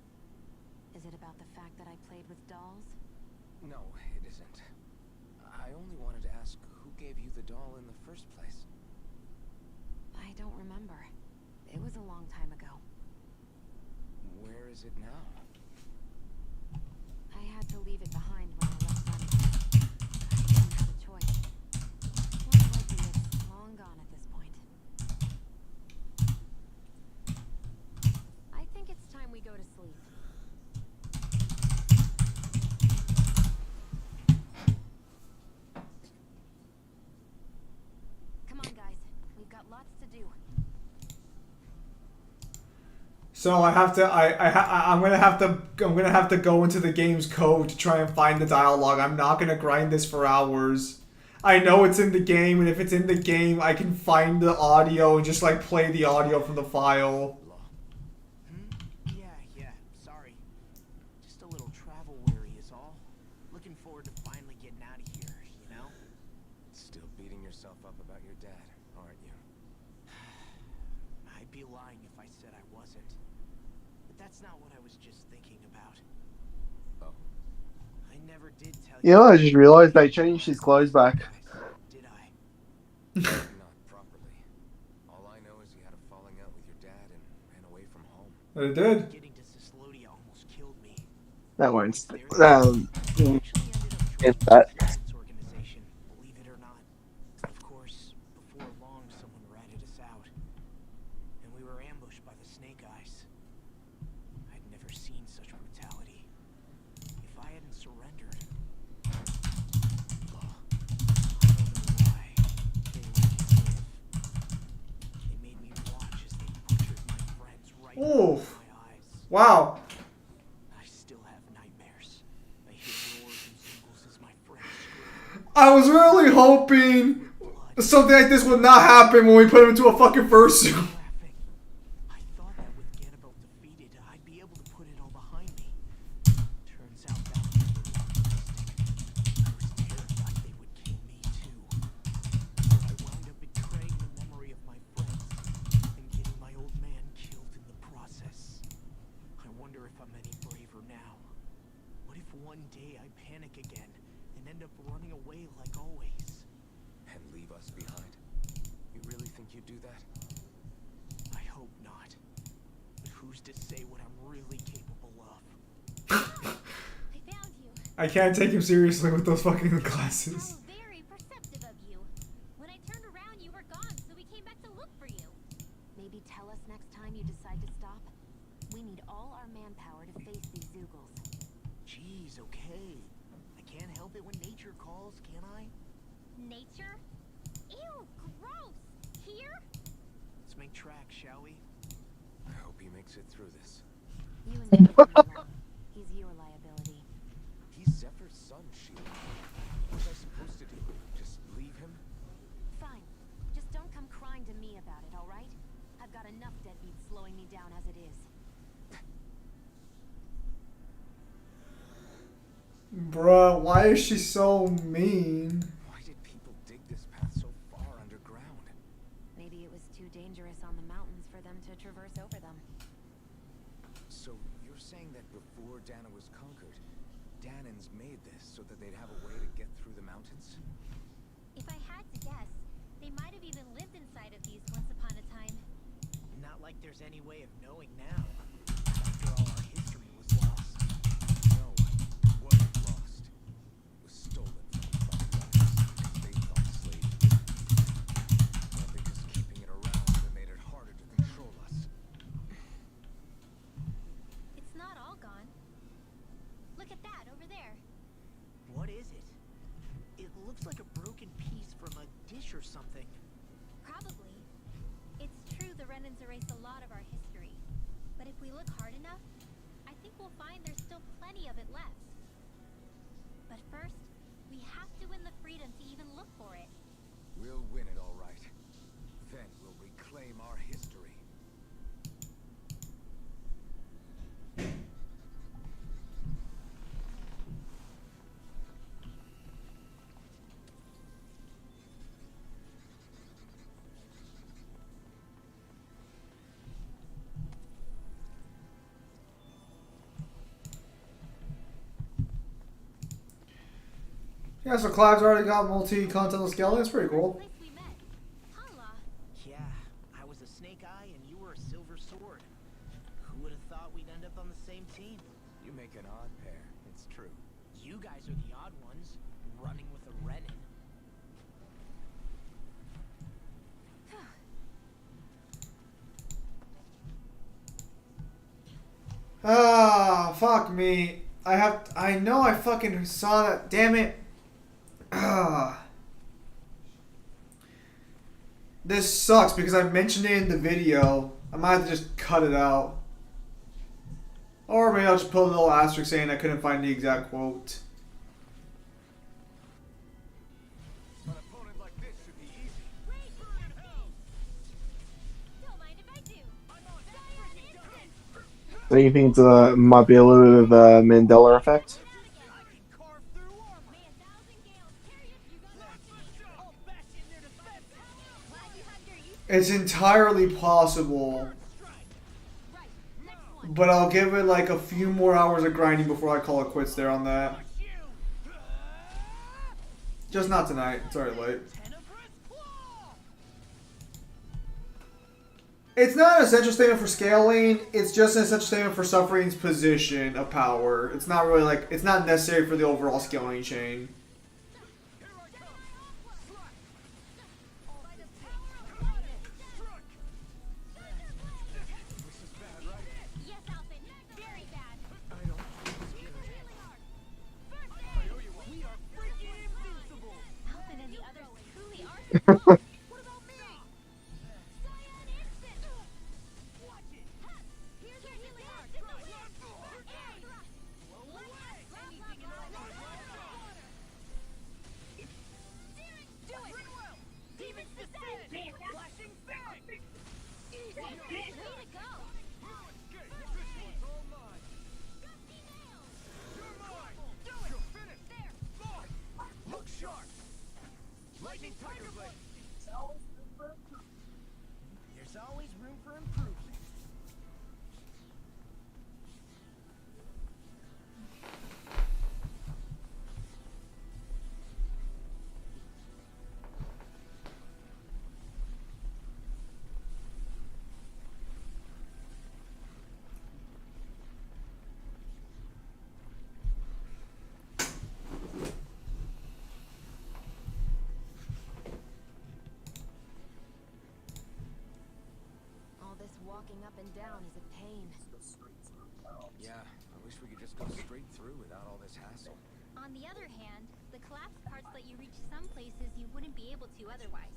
Is it about the fact that I played with dolls? No, it isn't. I only wanted to ask who gave you the doll in the first place. I don't remember. It was a long time ago. Where is it now? I had to leave it behind when I left London. I didn't have a choice. Most likely it's long gone at this point. I think it's time we go to sleep. Come on, guys. We've got lots to do. So I'm gonna have to go into the game's code to try and find the dialogue. I'm not gonna grind this for hours. I know it's in the game, and if it's in the game, I can find the audio and just like play the audio from the file. Yeah, sorry. Just a little travel weary is all. Looking forward to finally getting out of here, you know? Still beating yourself up about your dad, aren't you? I'd be lying if I said I wasn't. But that's not what I was just thinking about. Oh. I never did tell You know, I just realized they changed his clothes back. Did I? Not properly. All I know is you had a falling out with your dad and ran away from home. But it did. Getting to Ciclodia almost killed me. That won't. Actually ended up Get joining that. the resistance organization, believe it or not. Of course, before long someone ratted us out. And we were ambushed by the Snake Eyes. I'd never seen such brutality. If I hadn't surrendered... I don't know why. They let me live. They made me watch as they butchered my friends right Oof. before my eyes. Wow. I still have nightmares. I hear roars and singles as my friends scream. I was really hoping something like this would not happen when we put him into a fucking fursuit. Laughing. I thought that with Ganabelt defeated, I'd be able to put it all behind me. Turns out that was realistic. I was terrified they would kill me too. So I wound up betraying the memory of my friends and getting my old man killed in the process. I wonder if I'm any braver now. What if one day I panic again and end up running away like always? And leave us behind. You really think you'd do that? I hope not. But who's to say what I'm really capable of? I found you. I can't take him seriously with those fucking glasses. How very perceptive of you. When I turned around, you were gone, so we came back to look for you. Maybe tell us next time you decide to stop. We need all our manpower to face these Zoogles. Jeez, okay. I can't help it when nature calls, can I? Nature? Ew, gross. Here? Let's make tracks, shall we? I hope he makes it through this. You and me are alone. Bruh, why is she so mean? Why did people dig this path so far underground? Maybe it was too dangerous on the mountains for them to traverse over them. So you're saying that before Dana was conquered, Danans made this so that they'd have a way to get through the mountains? If I had to guess, they might have even lived inside of these once upon a time. Not like there's any way of knowing now. After all our history was lost. No, it wasn't lost. It was stolen from us. They thought slaves did. Well, they're just keeping it around and made it harder to control us. It's not all gone. Look at that over there. What is it? It looks like a broken piece from a dish or something. Probably. It's true the Renans erased a lot of our history. But if we look hard enough, I think we'll find there's still plenty of it left. But first, we have to win the freedom to even look for it. We'll win it all right. Then we'll reclaim our history. Yeah, so Clive's already got multi-continental scaling. That's pretty cool. Place we met. Hala. Yeah, I was a Snake Eye and you were a Silver Sword. Who would have thought we'd end up on the same team? You make an odd pair, it's true. You guys are the odd ones, running with a Renin. Ah, fuck me. I know I fucking saw that. Damn it. Ah. This sucks because I mentioned it in the video. I might have to just cut it out. Or maybe I'll just put a little asterisk saying I couldn't find the exact quote. An opponent like this should be easy. Wait, don't mind if I do. So you think it might be a little bit of a Mandela effect? It's entirely possible. But I'll give it like a few more hours of grinding before I call it quits there on that. Just not tonight. It's already late. It's not an essential statement for scaling. It's just an essential statement for Suffering's position of power. It's not really like, it's not necessary for the overall scaling chain. Yes, Alphen. Very bad. Alphen and the others truly are. What about me? Cyan instant. Watch it. Here's your healing arc. Anything in our do it. Demons descend. Flashing fang. Way to go. Look sharp! Lightning Tiger Blade! There's always room for improvement. All this walking up and down is a pain. Yeah, I wish we could just go straight through without all this hassle. On the other hand, the collapse parts let you reach some places you wouldn't be able to otherwise.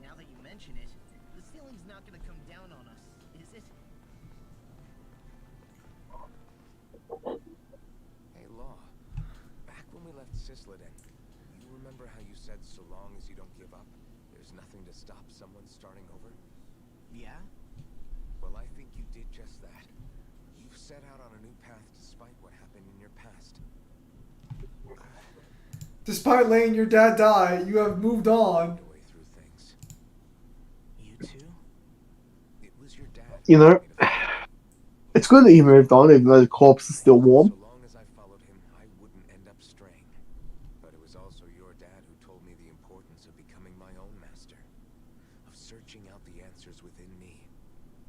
Now that you mention it, the ceiling's not gonna come down on us, is it? Hey, Law. Back when we left Cisleden, you remember how you said so long as you don't give up, there's nothing to stop someone starting over? Yeah? Well, I think you did just that. You've set out on a new path despite what happened in your past. Despite letting your dad die, you have moved on. Way through things. You too? It was your dad. You know, it's good that he moved on, even though the corpse is still warm. So long as I followed him, I wouldn't end up straying. But it was also your dad who told me the importance of becoming my own master, of searching out the answers within me.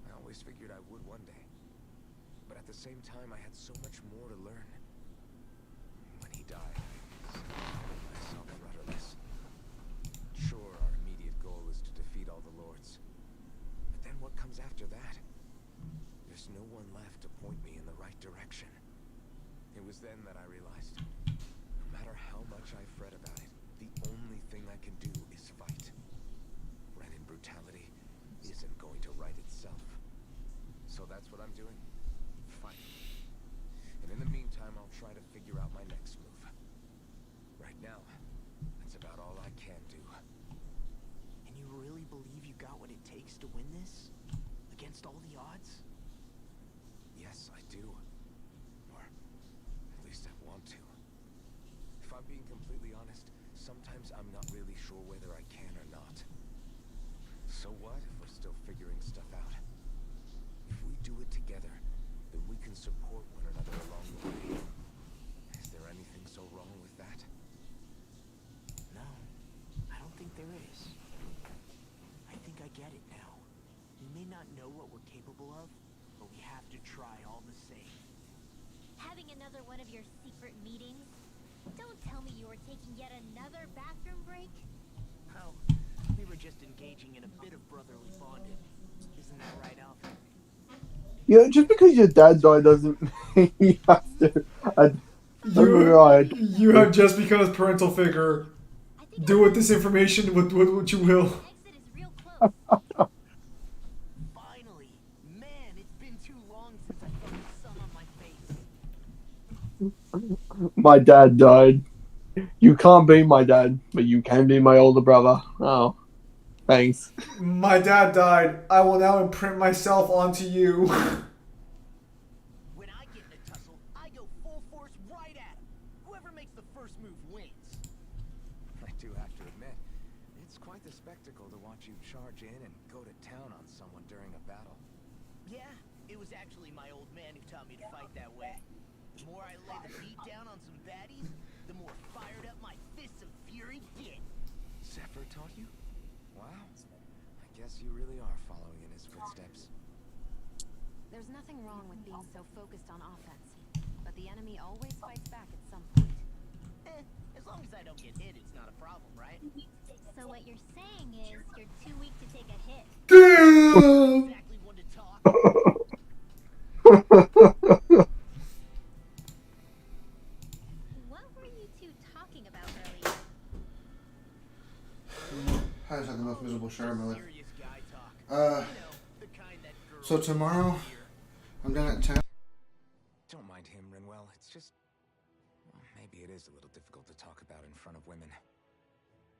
I always figured I would one day. But at the same time, I had so much more to learn. When he died, I saw rudderless. Sure, our immediate goal is to defeat all the lords. But then what comes after that? There's no one left to point me in the right direction. It was then that I realized, no matter how much I fret about it, the only thing I can do is fight. Red and brutality isn't going to right itself. So that's what I'm doing. Fight. And in the meantime, I'll try to figure out my next move. Right now, that's about all I can do. And you really believe you got what it takes to win this? Against all the odds? Yes, I do. Or at least I want to. If I'm being completely honest, sometimes I'm not really sure whether I can or not. So what if we're still figuring stuff out? If we do it together, then we can support one another along the way. Is there anything so wrong with that? No, I don't think there is. I think I get it now. We may not know what we're capable of, but we have to try all the same. Having another one of your secret meetings? Don't tell me you were taking yet another bathroom break? Oh, we were just engaging in a bit of brotherly bonding. Isn't that right, Alfred? Yeah, just because your dad died doesn't mean you have to. You have just become his parental figure. Do with this information what you will. Exit is real close. Finally! Man, it's been too long since I felt the sun on my face. My dad died. You can't be my dad, but you can be my older brother. Oh, thanks. My dad died. I will now imprint myself onto you. When I get in a tussle, I go full force right at him. Whoever makes the first move wins. I do have to admit, it's quite the spectacle to watch you charge in and go to town on someone during a battle. Yeah, it was actually my old man who taught me to fight that way. The more I lay the beat down on some baddies, the more fired up my fists of fury get. Zephyr taught you? Wow. I guess you really are following in his footsteps. There's nothing wrong with being so focused on offense, but the enemy always fights back at some point. As long as I don't get hit, it's not a problem, right? So what you're saying is you're too weak to take a hit. Damn! Exactly when to talk. What were you two talking about earlier? I just had the most miserable shower of my life. Serious guy talk. Uh, You know, the kind that girls so tomorrow, hear. I'm done at 10. Don't mind him, Rinwell. It's just... well, maybe it is a little difficult to talk about in front of women.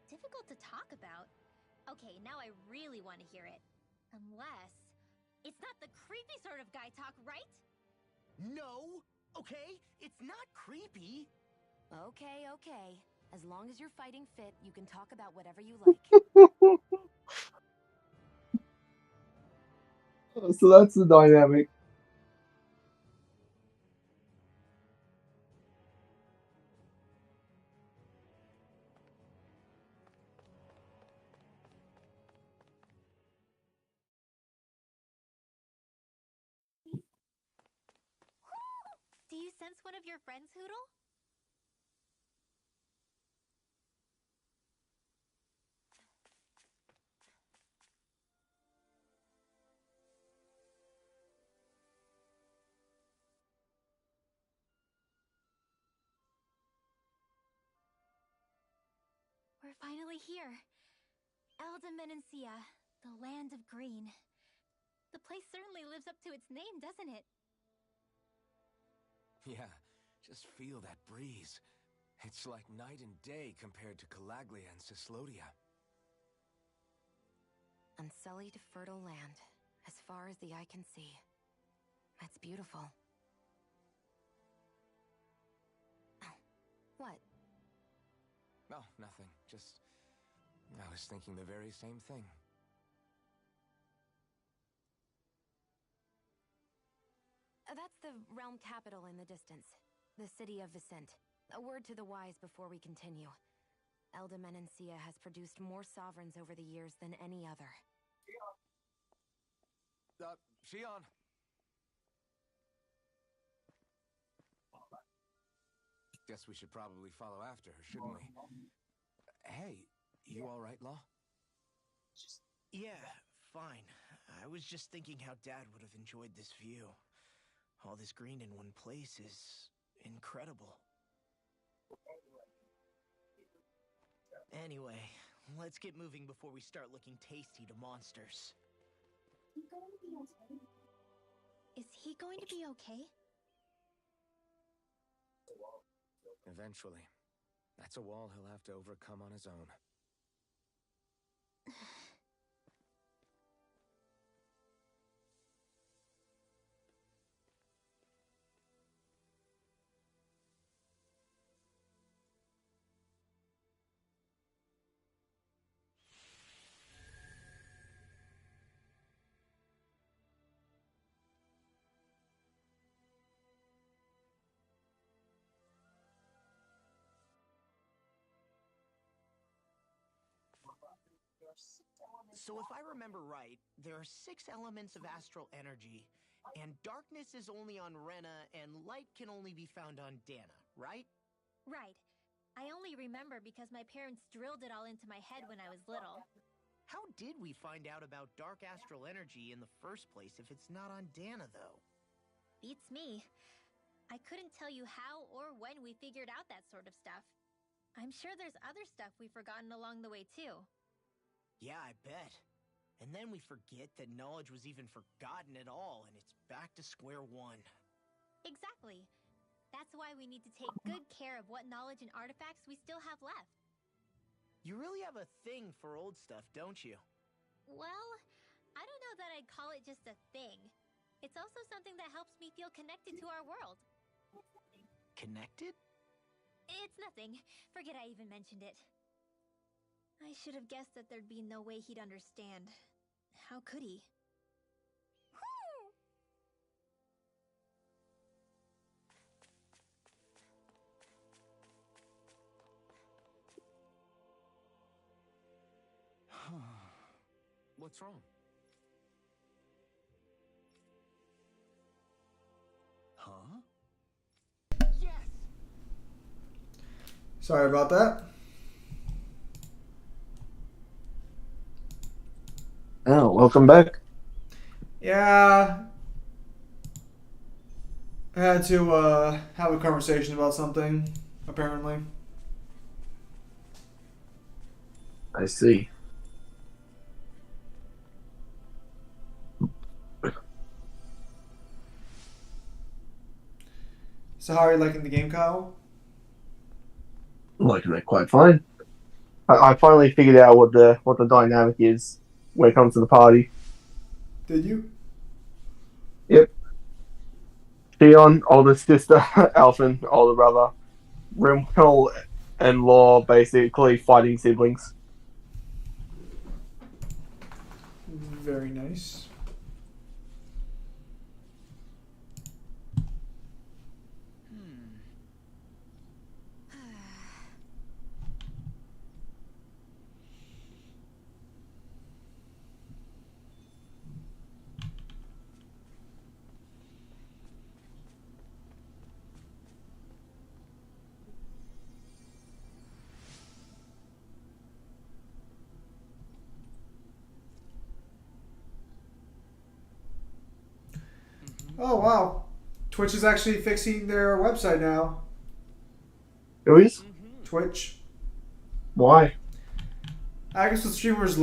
Difficult to talk about? Okay, now I really want to hear it. Unless... It's not the creepy sort of guy talk, right? No, okay? It's not creepy. Okay, okay. As long as you're fighting fit, you can talk about whatever you like. So that's the dynamic. Do you sense one of your friends, Hoodle? We're finally here. Elda Menancia, the land of green. The place certainly lives up to its name, doesn't it? Yeah, just feel that breeze. It's like night and day compared to Calaglia and Cyslodia. Unsullied, fertile land, as far as the eye can see. That's beautiful. Oh, What? Oh, nothing. Just... I was thinking the very same thing. That's the realm capital in the distance. The city of Vicent. A word to the wise before we continue. Elda Menancia has produced more sovereigns over the years than any other. Shion! Guess we should probably follow after her, shouldn't we? Hey, you alright, Law? Yeah, fine. I was just thinking how Dad would have enjoyed this view. All this green in one place is incredible. Anyway, let's get moving before we start looking tasty to monsters. Is he going to be okay? Eventually. That's a wall he'll have to overcome on his own. So if I remember right, there are 6 elements of astral energy, and darkness is only on Rena, and light can only be found on Dana, right? Right. I only remember because my parents drilled it all into my head when I was little. How did we find out about dark astral energy in the first place if it's not on Dana, though? Beats me. I couldn't tell you how or when we figured out that sort of stuff. I'm sure there's other stuff we've forgotten along the way, too. Yeah, I bet. And then we forget that knowledge was even forgotten at all, and it's back to square one. Exactly. That's why we need to take good care of what knowledge and artifacts we still have left. You really have a thing for old stuff, don't you? Well, I don't know that I'd call it just a thing. It's also something that helps me feel connected to our world. Connected? It's nothing. Forget I even mentioned it. I should have guessed that there'd be no way he'd understand. How could he? What's wrong? Huh? Yes! Sorry about that. Oh, welcome back. Yeah. I had to have a conversation about something, apparently. I see. So how are you liking the game, Kyle? I'm liking it quite fine. I finally figured out what the dynamic is when it comes to the party. Did you? Yep. Shion, older sister, Alphen, older brother. Rimwell and Law basically fighting siblings. Very nice. Oh wow, Twitch is actually fixing their website now. Who is? Twitch. Why? I guess with streamers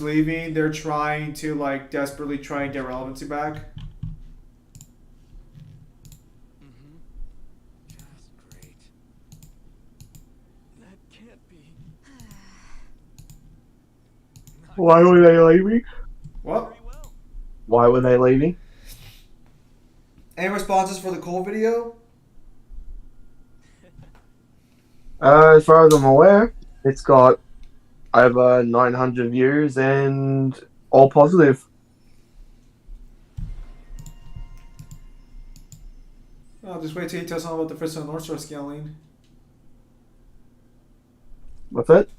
leaving, they're trying to like desperately try and get relevancy back. Just great. That can't be. Why were they leaving? What? Why were they leaving? Any responses for the Cole video? As far as I'm aware, it's got over 900 views and all positive. I'll just wait till you tell someone about the Fist of the North Star scaling. What's it?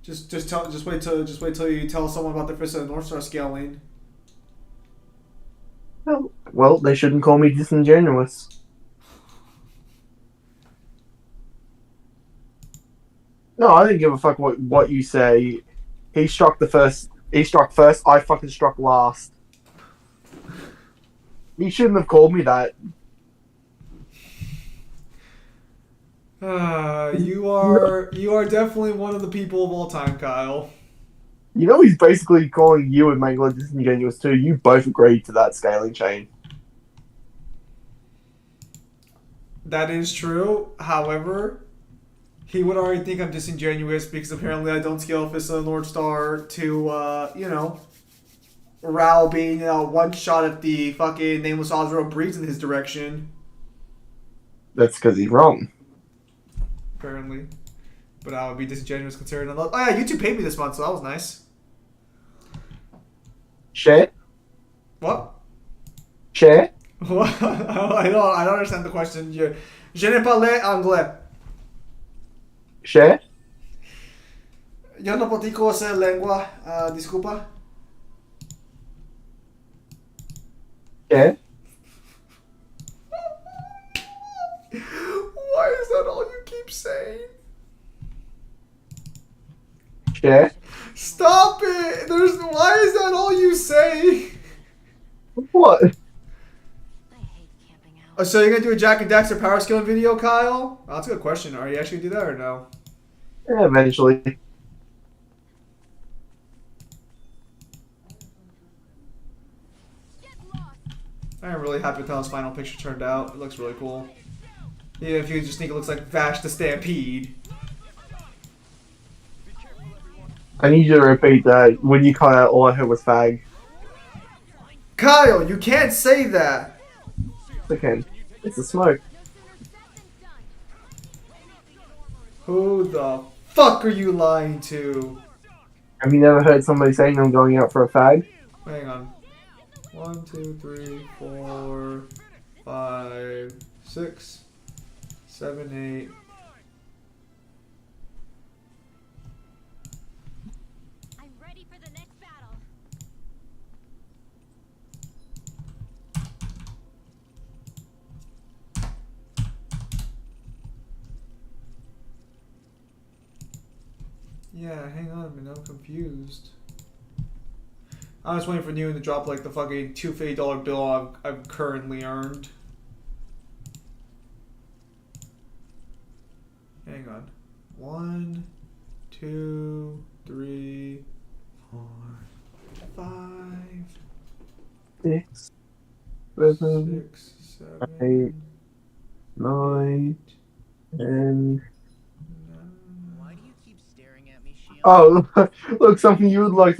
Just wait till you tell someone about the Fist of the North Star scaling. Well, they shouldn't call me disingenuous. No, I didn't give a fuck what you say. He struck first. I fucking struck last. You shouldn't have called me that. You are definitely one of the people of all time, Kyle. You know he's basically calling you and Mangler disingenuous too. You both agreed to that scaling chain. That is true. However, he would already think I'm disingenuous because apparently I don't scale Fist of the North Star to, Rao being one shot at the fucking Nameless Ozro breeze in his direction. That's because he's wrong. Apparently. But I would be disingenuous considering... Oh yeah, YouTube paid me this month, so that was nice. Share? What? Share? What? I don't understand the question. Je ne parle anglais. Share? Yo no platico esa lengua. Disculpa. Share? Why is that all you keep saying? Share? Stop it! Why is that all you say? What? Oh, so you're gonna do a Jack and Daxter power scaling video, Kyle? Oh, that's a good question. Are you actually gonna do that or no? Yeah, eventually. I'm really happy with how his final picture turned out. It looks really cool. Even if you just think it looks like Vash the Stampede. I need you to repeat that. When you cut out, all I heard was fag. Kyle, you can't say that! Okay. It's a smoke. Who the fuck are you lying to? Have you never heard somebody saying I'm going out for a fag? Hang on. 1, 2, 3, 4, 5, 6, 7, 8. I'm ready for the next battle. Yeah, hang on a minute, I'm confused. I was waiting for Newen to drop like the fucking $250 bill I've currently earned. Hang on. 1, 2, 3, 4, 5, 6, 7, 6, 7, 8, 9, 10. Why do you keep staring at me, Shield? Oh, look, something you would like.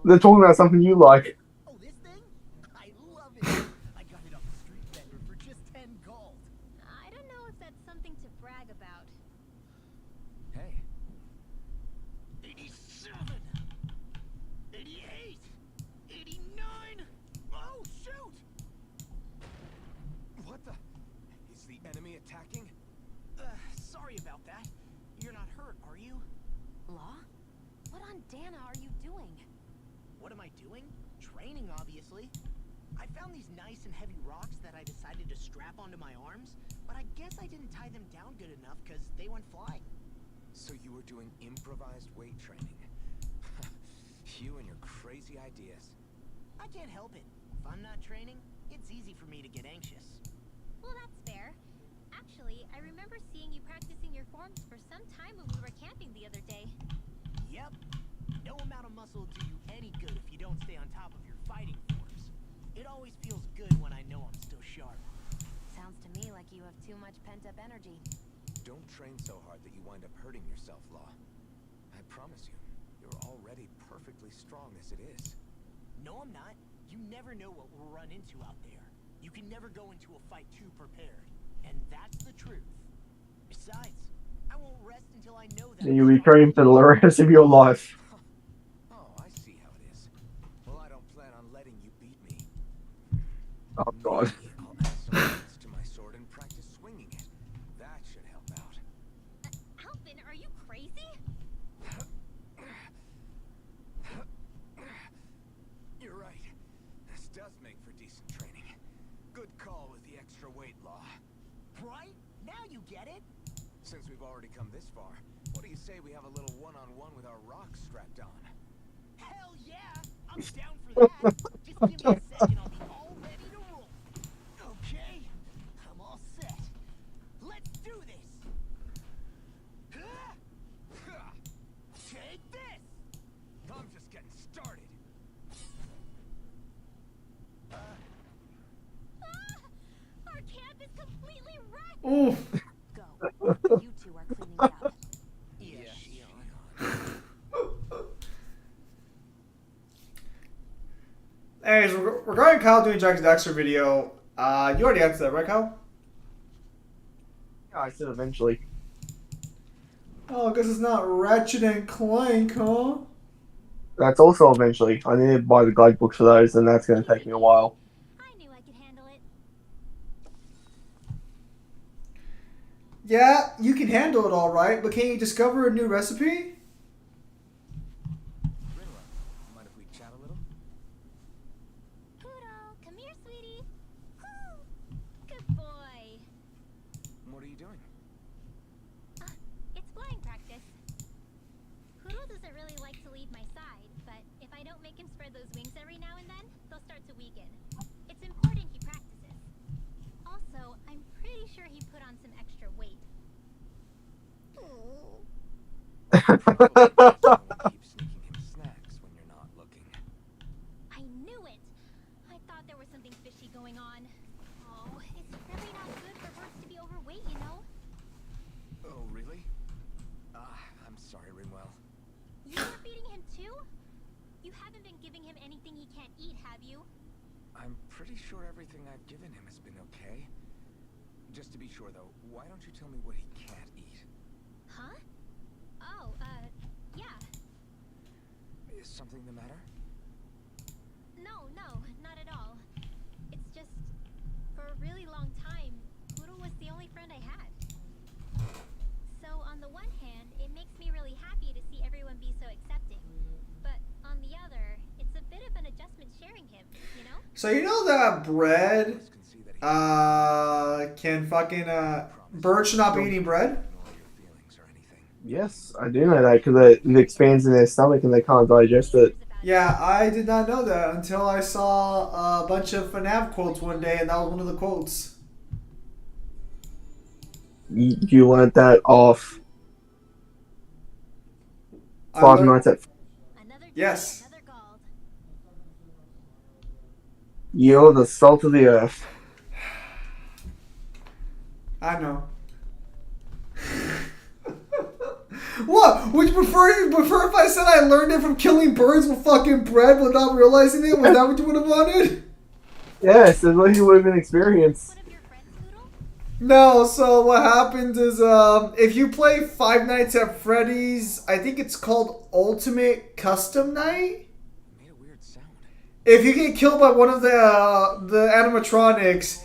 They're talking about something you like. Oh, this thing? I love it. I got it off a street vendor for just 10 gold. I don't know if that's something to brag about. Hey. 87, 88, 89. Oh, shoot! What the? Is the enemy attacking? Sorry about that. You're not hurt, are you? Law? What on Dana are you doing? What am I doing? Training, obviously. I found these nice and heavy rocks that I decided to strap onto my arms, but I guess I didn't tie them down good enough because they went flying. So you were doing improvised weight training. You and your crazy ideas. I can't help it. If I'm not training, it's easy for me to get anxious. Well, that's fair. Actually, I remember seeing you practicing your forms for some time when we were camping the other day. Yep. No amount of muscle will do you any good if you don't stay on top of your fighting forms. It always feels good when I know I'm still sharp. Sounds to me like you have too much pent-up energy. Don't train so hard that you wind up hurting yourself, Law. I promise you, you're already perfectly strong as it is. No, I'm not. You never know what we'll run into out there. You can never go into a fight too prepared. And that's the truth. Besides, I won't rest until I know that. And you'll be training for the rest of your life. Oh, I see how it is. Well, I don't plan on letting you beat me. Oh god. Maybe I'll add some points to my sword and practice swinging it. That should help out. Alvin, are you crazy? You're right. This does make for decent training. Good call with the extra weight law. Right? Now you get it? Since we've already come this far, what do you say we have a little one-on-one with our rocks strapped on? Hell yeah! I'm down for that. Just give me a second, I'll be all ready to roll. Okay, I'm all set. Let's do this. Take this. I'm just getting started. Our camp is completely wrecked. Oof. Go. You two are cleaning it up. Yeah, Anyways, regarding Kyle doing Jack and Daxter video, you already answered that, right, Kyle? Yeah, I said eventually. Oh, I guess it's not Ratchet and Clank, huh? That's also eventually. I need to buy the guidebooks for those, and that's going to take me a while. I knew I could handle it. Yeah, you can handle it all right, but can you discover a new recipe? Rinla, mind if we chat a little? Poodle, come here, sweetie. Woo. Good boy. What are you doing? It's flying practice. Poodle doesn't really like to leave my side, but if I don't make him spread those wings every now and then, they'll start to weaken. It's important he practices. Also, I'm pretty sure he put on some extra weight. Ooh. Keep sneaking him snacks when you're not looking. I knew it! I thought there was something fishy going on. Oh, it's really not good for birds to be overweight, you know? Oh, really? I'm sorry, Rinwell. You are feeding him too? You haven't been giving him anything he can't eat, have you? I'm pretty sure everything I've given him has been okay. Just to be sure, though, why don't you tell me what he can't eat? Huh? Oh, yeah. Is something the matter? No, not at all. It's just, for a really long time, Poodle was the only friend I had. So on the one hand, it makes me really happy to see everyone be so accepting. But on the other, it's a bit of an adjustment sharing him, you know? So you know that bread, can fucking, birds should not be eating bread? Ignore your feelings or anything. Yes, I do know that, because it expands in their stomach and they can't digest it. Yeah, I did not know that until I saw a bunch of FNAF quotes one day, and that was one of the quotes. You learned that off I Five learned- Nights at... Another day, Yes. another Gald. You're the salt of the earth. I know. What? Would you prefer if I said I learned it from killing birds with fucking bread without realizing it? Was that what you would have wanted? Yes, at least it would have been experience. One of your friends, Poodle? No, so what happens is, if you play Five Nights at Freddy's, I think it's called Ultimate Custom Night? It made a weird sound. If you get killed by one of the animatronics,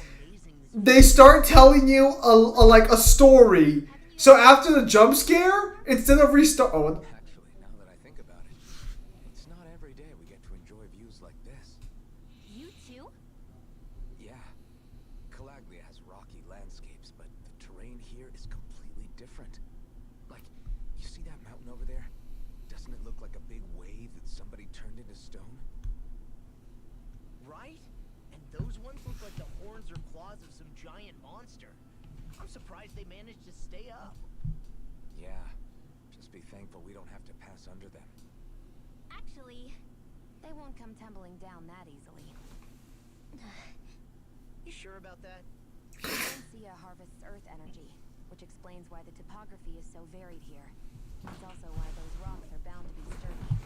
they start telling you a story. So after the jump scare, instead of restart... Oh, Actually, now that I think about it, it's not every day we get to enjoy views like this. You too? Yeah, Calaglia has rocky landscapes, but the terrain here is completely different. Like, you see that mountain over there? Doesn't it look like a big wave that somebody turned into stone? Right? And those ones look like the horns or claws of some giant monster. I'm surprised they managed to stay up. Yeah, just be thankful we don't have to pass under them. Actually, They won't come tumbling down that easily. You sure about that? Valencia harvests earth energy, which explains why the topography is so varied here. It's also why those rocks are bound to be sturdy.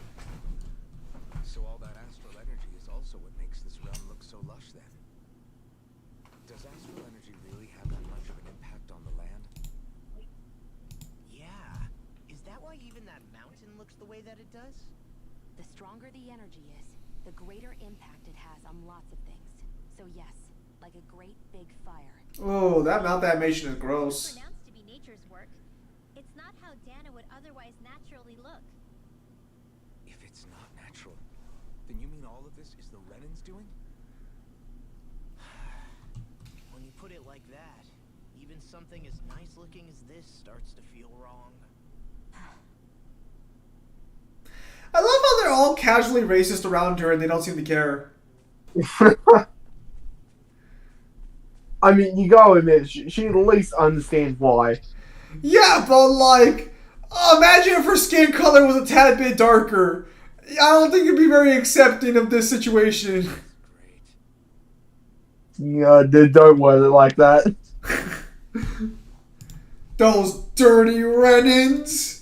So all that astral energy is also what makes this realm look so lush then. Does astral energy really have that much of an impact on the land? Yeah, the way that it does? The stronger the energy is, the greater impact it has on lots of things. So yes, like a great big fire. Oh, that mouth animation is gross. Pronounced to be nature's work. It's not how Dana would otherwise naturally look. If it's not natural, then you mean all of this is the Renans doing? When you put it like that, even something as nice looking as this starts to feel wrong. I love how they're all casually racist around her and they don't seem to care. I mean, you gotta admit, she at least understands why. Yeah, but like, imagine if her skin color was a tad bit darker. I don't think you'd be very accepting of this situation. Yeah, don't word it like that. Those dirty Renans.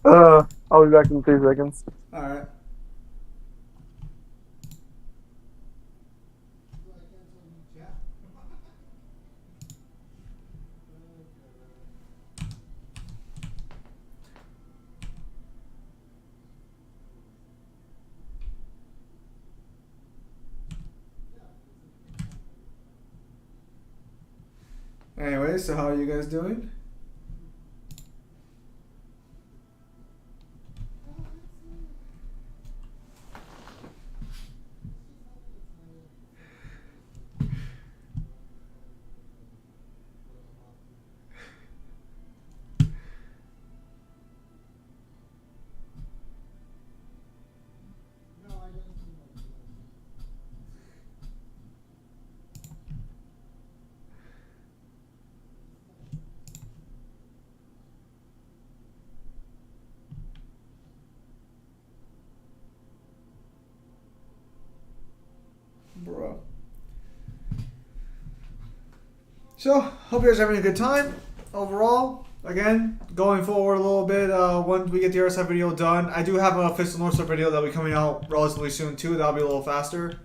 I'll be back in 2 seconds. Alright. Anyway, so how are you guys doing? Bro. So, hope you guys are having a good time overall. Again, going forward a little bit, once we get the RSI video done, I do have a Fist of North Star video that'll be coming out relatively soon too. That'll be a little faster.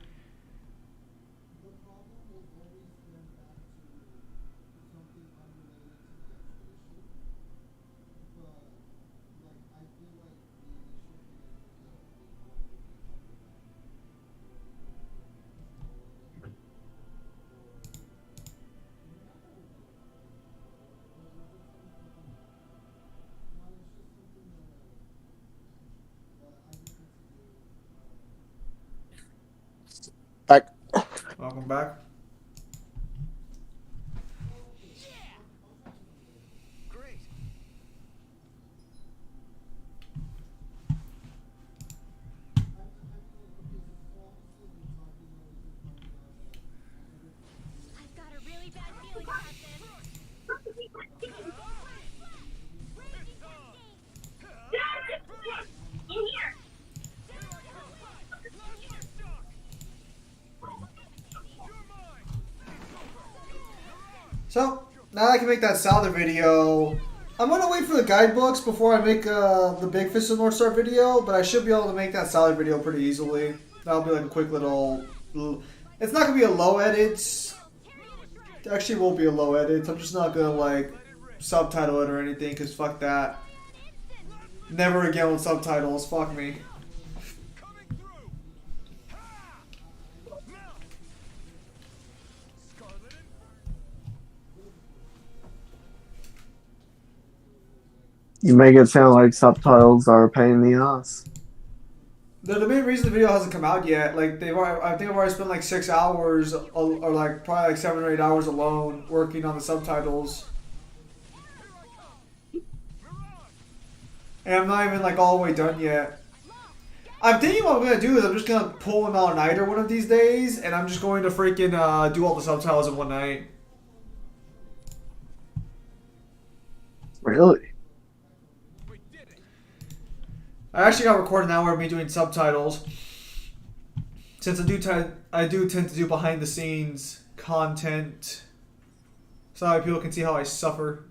Back. Welcome back. Great. I've got a really bad feeling about this. In here. So, now that I can make that Salad video, I'm going to wait for the guidebooks before I make the big Fist of North Star video, but I should be able to make that Salad video pretty easily. That'll be like a quick little... It's not going to be a low edit. It actually won't be a low edit. I'm just not going to like subtitle it or anything, because fuck that. Never again with subtitles. Fuck me. You make it sound like subtitles are a pain in the ass. The main reason the video hasn't come out yet, like I think I've already spent like 6 hours, or like probably like 7 or 8 hours alone working on the subtitles, and I'm not even like all the way done yet. I'm thinking what I'm gonna do is I'm just gonna pull an all-nighter one of these days, and I'm just going to freaking do all the subtitles in one night. Really? I actually got recorded an hour of me doing subtitles, since I do tend to do behind the scenes content, so that people can see how I suffer.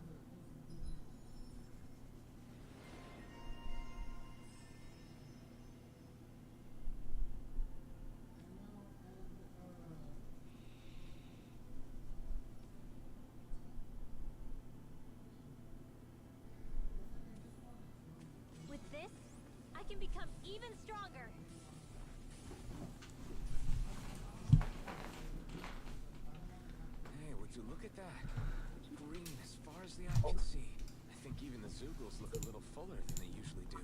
can become even stronger. Hey, would you look at that? Green as far as the eye can see. I think even the Zoogles look a little fuller than they usually do.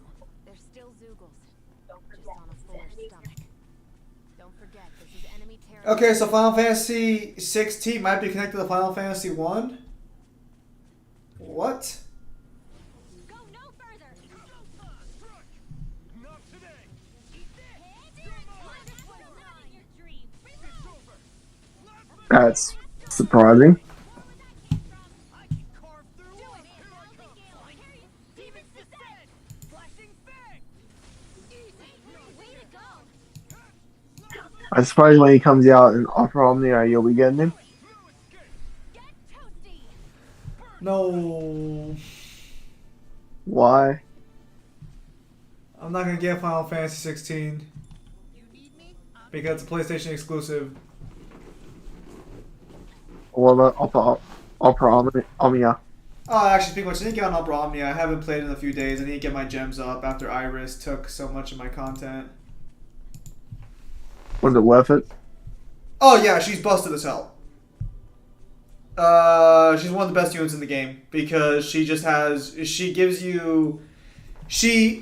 They're still Zoogles, just on a fuller stomach. Don't forget, this is enemy territory. Okay, so Final Fantasy 16 might be connected to Final Fantasy 1? What? Go no further. Not today! That's surprising. I can carve through one! Here I come! Demon's Descent! Flashing Fang! Way to go! I suppose when he comes out in Opera Omnia, you'll be getting him. Get toasty! No. Why? I'm not gonna get Final Fantasy 16. Because it's a PlayStation exclusive. What about Opera Omnia? Oh, actually, speaking of which, I didn't get on Opera Omnia. I haven't played in a few days. I need to get my gems up after Iris took so much of my content. Was it worth it? Oh yeah, she's busted as hell. She's one of the best units in the game because she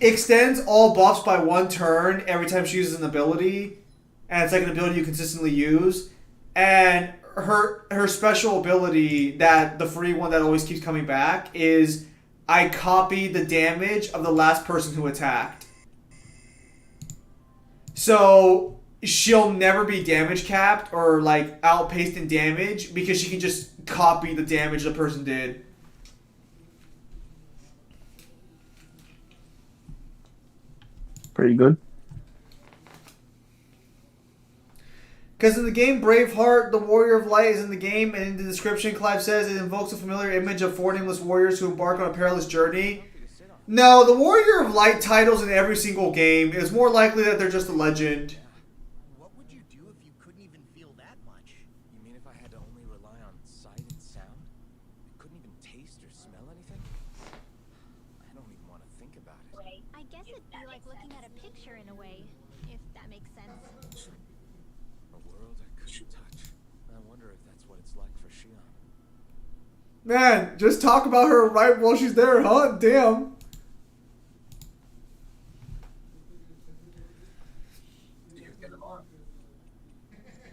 extends all buffs by one turn every time she uses an ability, and it's like an ability you consistently use. And her special ability, that the free one that always keeps coming back, is I copy the damage of the last person who attacked. So she'll never be damage capped or like outpaced in damage because she can just copy the damage the person did. Pretty good. Because in the game Braveheart, the Warrior of Light is in the game, and in the description, Clive says it invokes a familiar image of four nameless warriors who embark on a perilous journey. No, the Warrior of Light titles in every single game is more likely that they're just a legend. What would you do if you couldn't even feel that much? You mean if I had to only rely on sight and sound? I couldn't even taste or smell anything? I don't even want to think about it. I guess it'd be like looking at a picture in a way, if that makes sense. A world I couldn't touch. I wonder if that's what it's like for Shion. Man, just talk about her right while she's there, huh? Damn.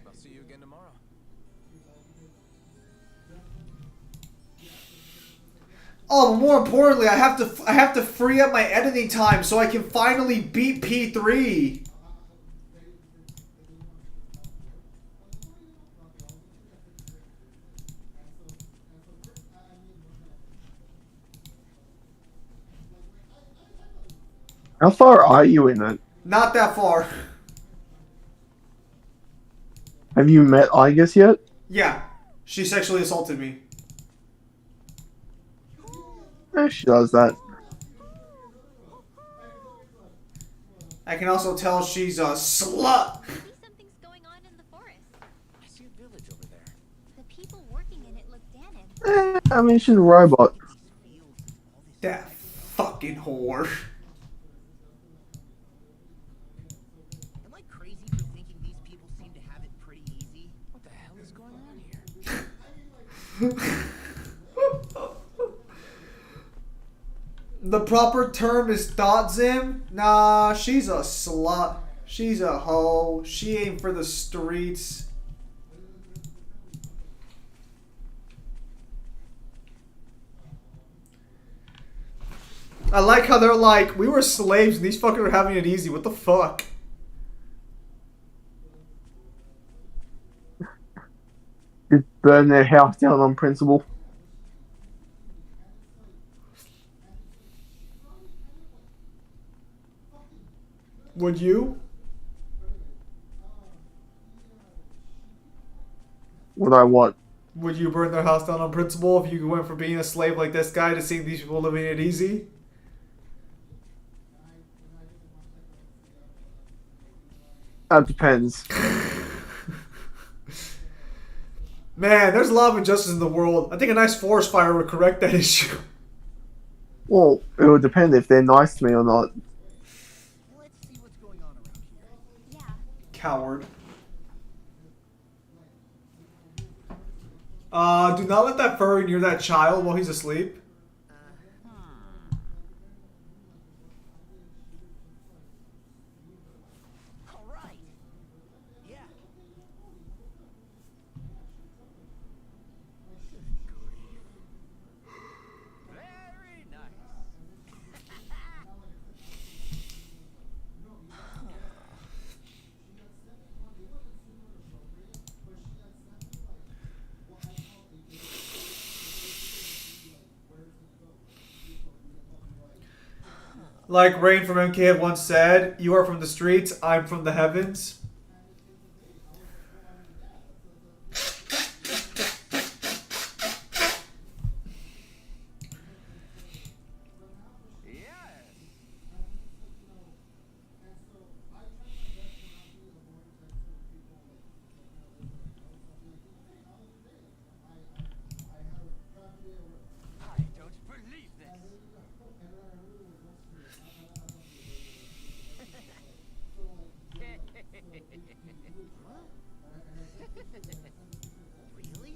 I'll see you again tomorrow. Oh, but more importantly, I have to free up my editing time so I can finally beat P3. How far are you in it? Not that far. Have you met Igus yet? Yeah, she sexually assaulted me. She does that. I can also tell she's a slut. Maybe something's going on in the forest. I see a village over there. The people working in it look Danon. I mean, she's a robot. That fucking whore. Am I crazy for thinking these people seem to have it pretty easy? What the hell is going on here? The proper term is Thotzim. Nah, she's a slut. She's a hoe. She ain't for the streets. I like how they're like, we were slaves and these fuckers are having it easy. What the fuck? Just burn their house down on principle. Would you? Would I what? Would you burn their house down on principle if you went from being a slave like this guy to seeing these people living it easy? That depends. Man, there's a lot of injustice in the world. I think a nice forest fire would correct that issue. Well, it would depend if they're nice to me or not. Coward. Do not let that furry near that child while he's asleep. All right. Yeah. Very nice. Like Rain from MKF once said, "You are from the streets, I'm from the heavens." I don't believe this. Really?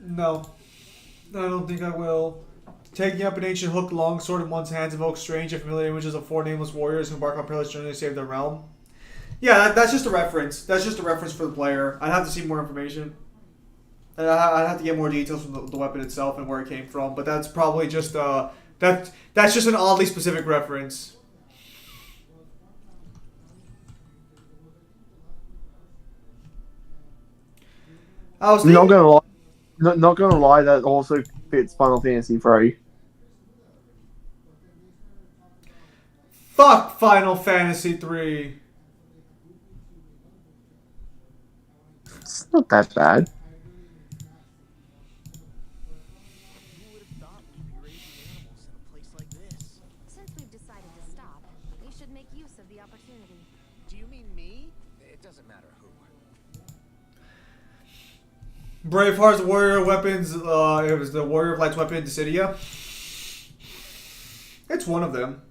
No. I don't think I will. Taking up an ancient hooked longsword in one's hands evokes strange and familiar images of four nameless warriors who embark on perilous journey to save their realm. Yeah, that's just a reference. That's just a reference for the player. I'd have to see more information. And I'd have to get more details from the weapon itself and where it came from. But that's probably just that's just an oddly specific reference. I was thinking, Not gonna lie, that also fits Final Fantasy 3. fuck Final Fantasy 3. It's not that bad. Who would have thought we'd be raising animals in a place like this? Since we've decided to stop, we should make use of the opportunity. Do you mean me? It doesn't matter who. Braveheart's warrior weapons, it was the Warrior of Light's weapon, Dissidia. It's one of them.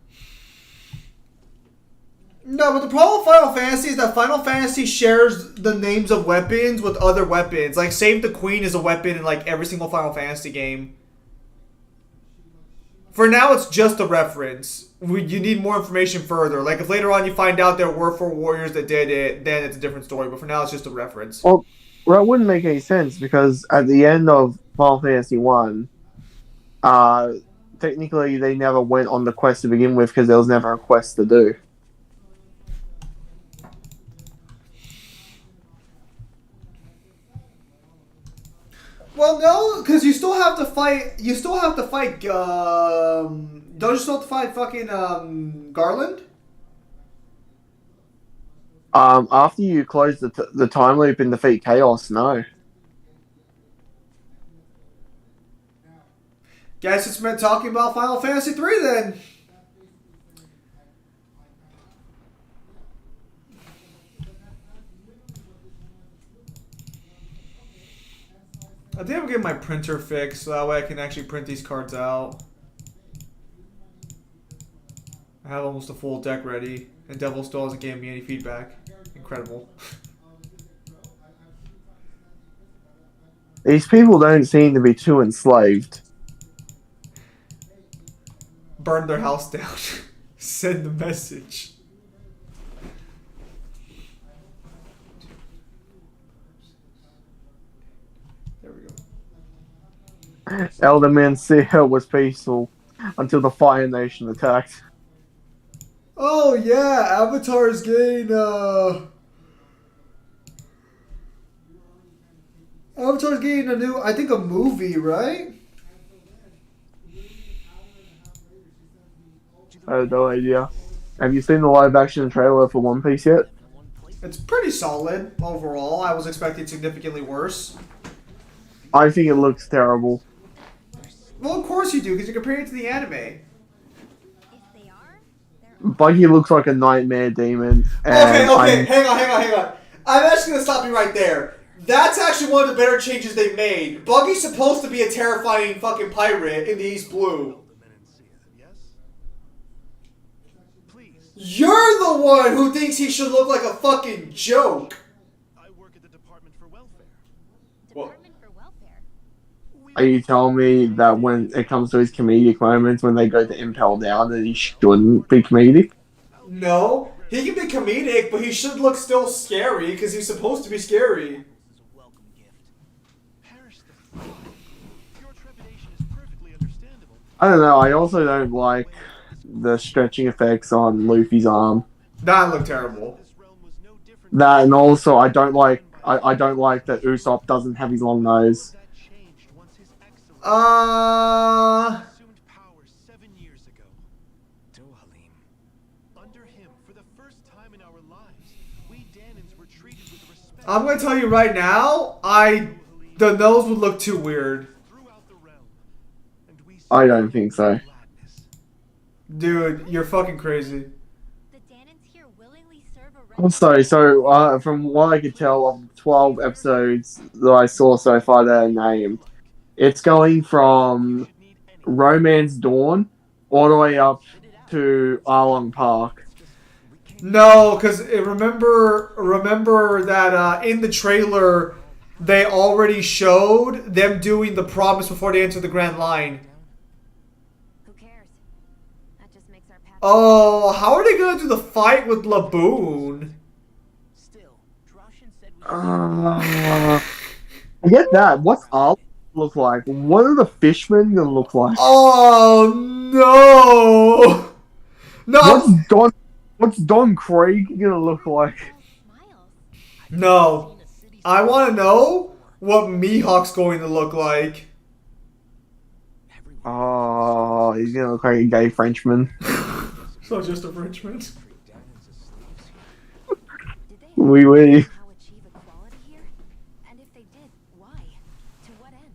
No, but the problem with Final Fantasy is that Final Fantasy shares the names of weapons with other weapons. Like, Save the Queen is a weapon in, like, every single Final Fantasy game. For now, it's just a reference. You need more information further. Like, if later on you find out there were 4 warriors that did it, then it's a different story. But for now, it's just a reference. Well, that wouldn't make any sense because at the end of Final Fantasy 1, technically they never went on the quest to begin with because there was never a quest to do. Well, no, because you still have to fight. You still have to fight. Don't you still have to fight fucking Garland? After you close the time loop and defeat Chaos, no. Guess it's meant talking about Final Fantasy 3 then. I think I'm getting my printer fixed so that way I can actually print these cards out. I have almost a full deck ready, and Devil still hasn't given me any feedback. Incredible. These people don't seem to be too enslaved. Burn their house down. Send the message. There we go. Elder Mancia was peaceful until the Fire Nation attacked. Oh yeah, Avatar's getting Avatar's getting a new, I think, a movie, right? I have no idea. Have you seen the live action trailer for One Piece yet? It's pretty solid overall. I was expecting significantly worse. I think it looks terrible. Well, of course you do, because you're comparing it to the anime. Buggy looks like a nightmare demon. And Okay, hang on. I'm actually going to stop you right there. That's actually one of the better changes they've made. Buggy's supposed to be a terrifying fucking pirate in the East Blue. You're the one who thinks he should look like a fucking joke. I work at the Department for Welfare. Department for Welfare. Are you telling me that when it comes to his comedic moments, when they go to Impel Down, that he shouldn't be comedic? No, he can be comedic, but he should look still scary because he's supposed to be scary. This is a welcome gift. Perish the thought. Your trepidation is perfectly understandable. I don't know. I also don't like the stretching effects on Luffy's arm. That looked terrible. This realm was no different. That, and also I don't like that Usopp doesn't have his long nose. That changed once his excellence assumed power 7 years ago. Dohalim. Under him, for the first time in our lives, we Danans were treated with respect. I'm gonna tell you right now, the nose would look too weird. Throughout the realm. And we I don't think so. gladness. Dude, you're fucking crazy. The Danans here willingly serve a I'm sorry. So, from what I could tell of 12 episodes that I saw so far that are named, it's going from Romance Dawn all the way up to Arlong Park. No, because remember that in the trailer, they already showed them doing the promise before they enter the Grand Line. Who cares? That just makes our path. Oh, how are they gonna do the fight with Laboon? Still, Droshin said we I get that. What's Arlong look like? What are the fishmen gonna look like? Oh no! No, What's Don Krieg gonna look like? smiles. no. I want to know what Mihawk's going to look like. Oh, he's gonna look like a gay Frenchman. So just a Frenchman. Did they Oui, oui. somehow achieve equality here? And if they did, why? To what end?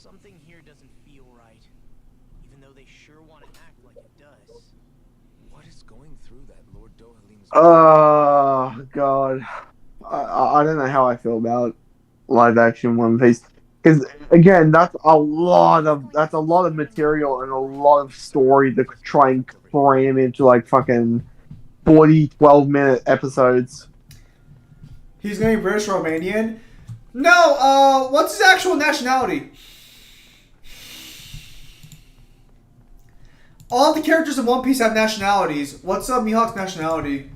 something here doesn't feel right. Even though they sure want to act like it does. What is going through that Lord Dohalim's Oh God, I don't know how I feel about live action One Piece because again, that's a lot of material and a lot of story to try and cram into like fucking 12-minute episodes. He's gonna be British Romanian? No, what's his actual nationality? All the characters in One Piece have nationalities. What's Mihawk's nationality?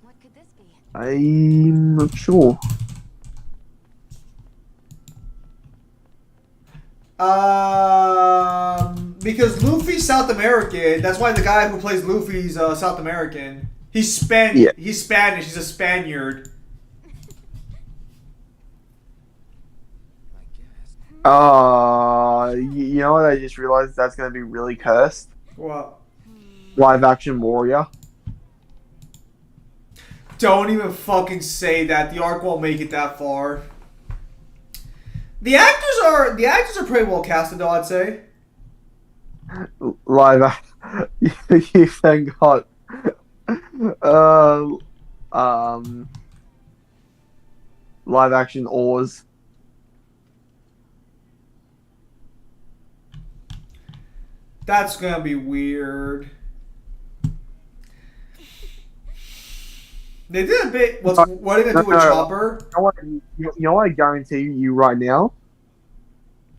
What could this be? I'm not sure. Because Luffy's South American. That's why the guy who plays Luffy's South American. He's Yeah. He's Spanish. He's a Spaniard. I guess. You know what? I just realized that's gonna be really cursed. What? Live action Warrior. Don't even fucking say that. The arc won't make it that far. The actors are pretty well casted though, I'd say. You thank God. Live action Oars. That's gonna be weird. They did a bit. What are they gonna do with Chopper? You know what I guarantee you right now?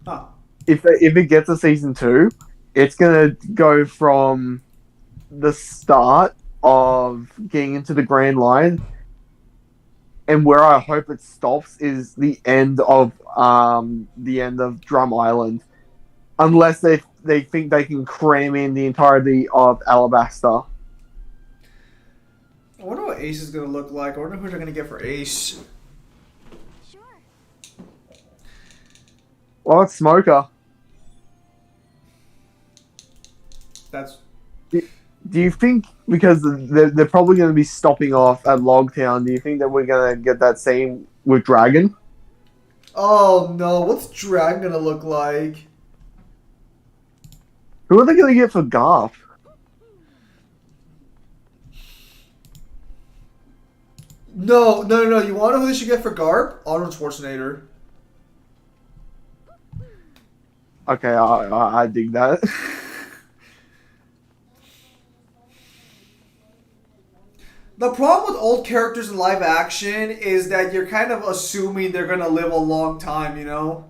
Huh. If it gets a season 2, it's gonna go from the start of getting into the Grand Line, and where I hope it stops is the end of Drum Island, unless they think they can cram in the entirety of Alabasta. I wonder what Ace is gonna look like. I wonder who they're gonna get for Ace. Sure. Well, it's Smoker. That's Do you think, because they're probably going to be stopping off at Logtown, do you think that we're going to get that scene with Dragon? oh no, what's Dragon gonna look like? Who are they going to get for Garp? No. You wanna know who they should get for Garp? Arnold Schwarzenegger. Okay, I dig that. The problem with old characters in live action is that you're kind of assuming they're gonna live a long time, you know?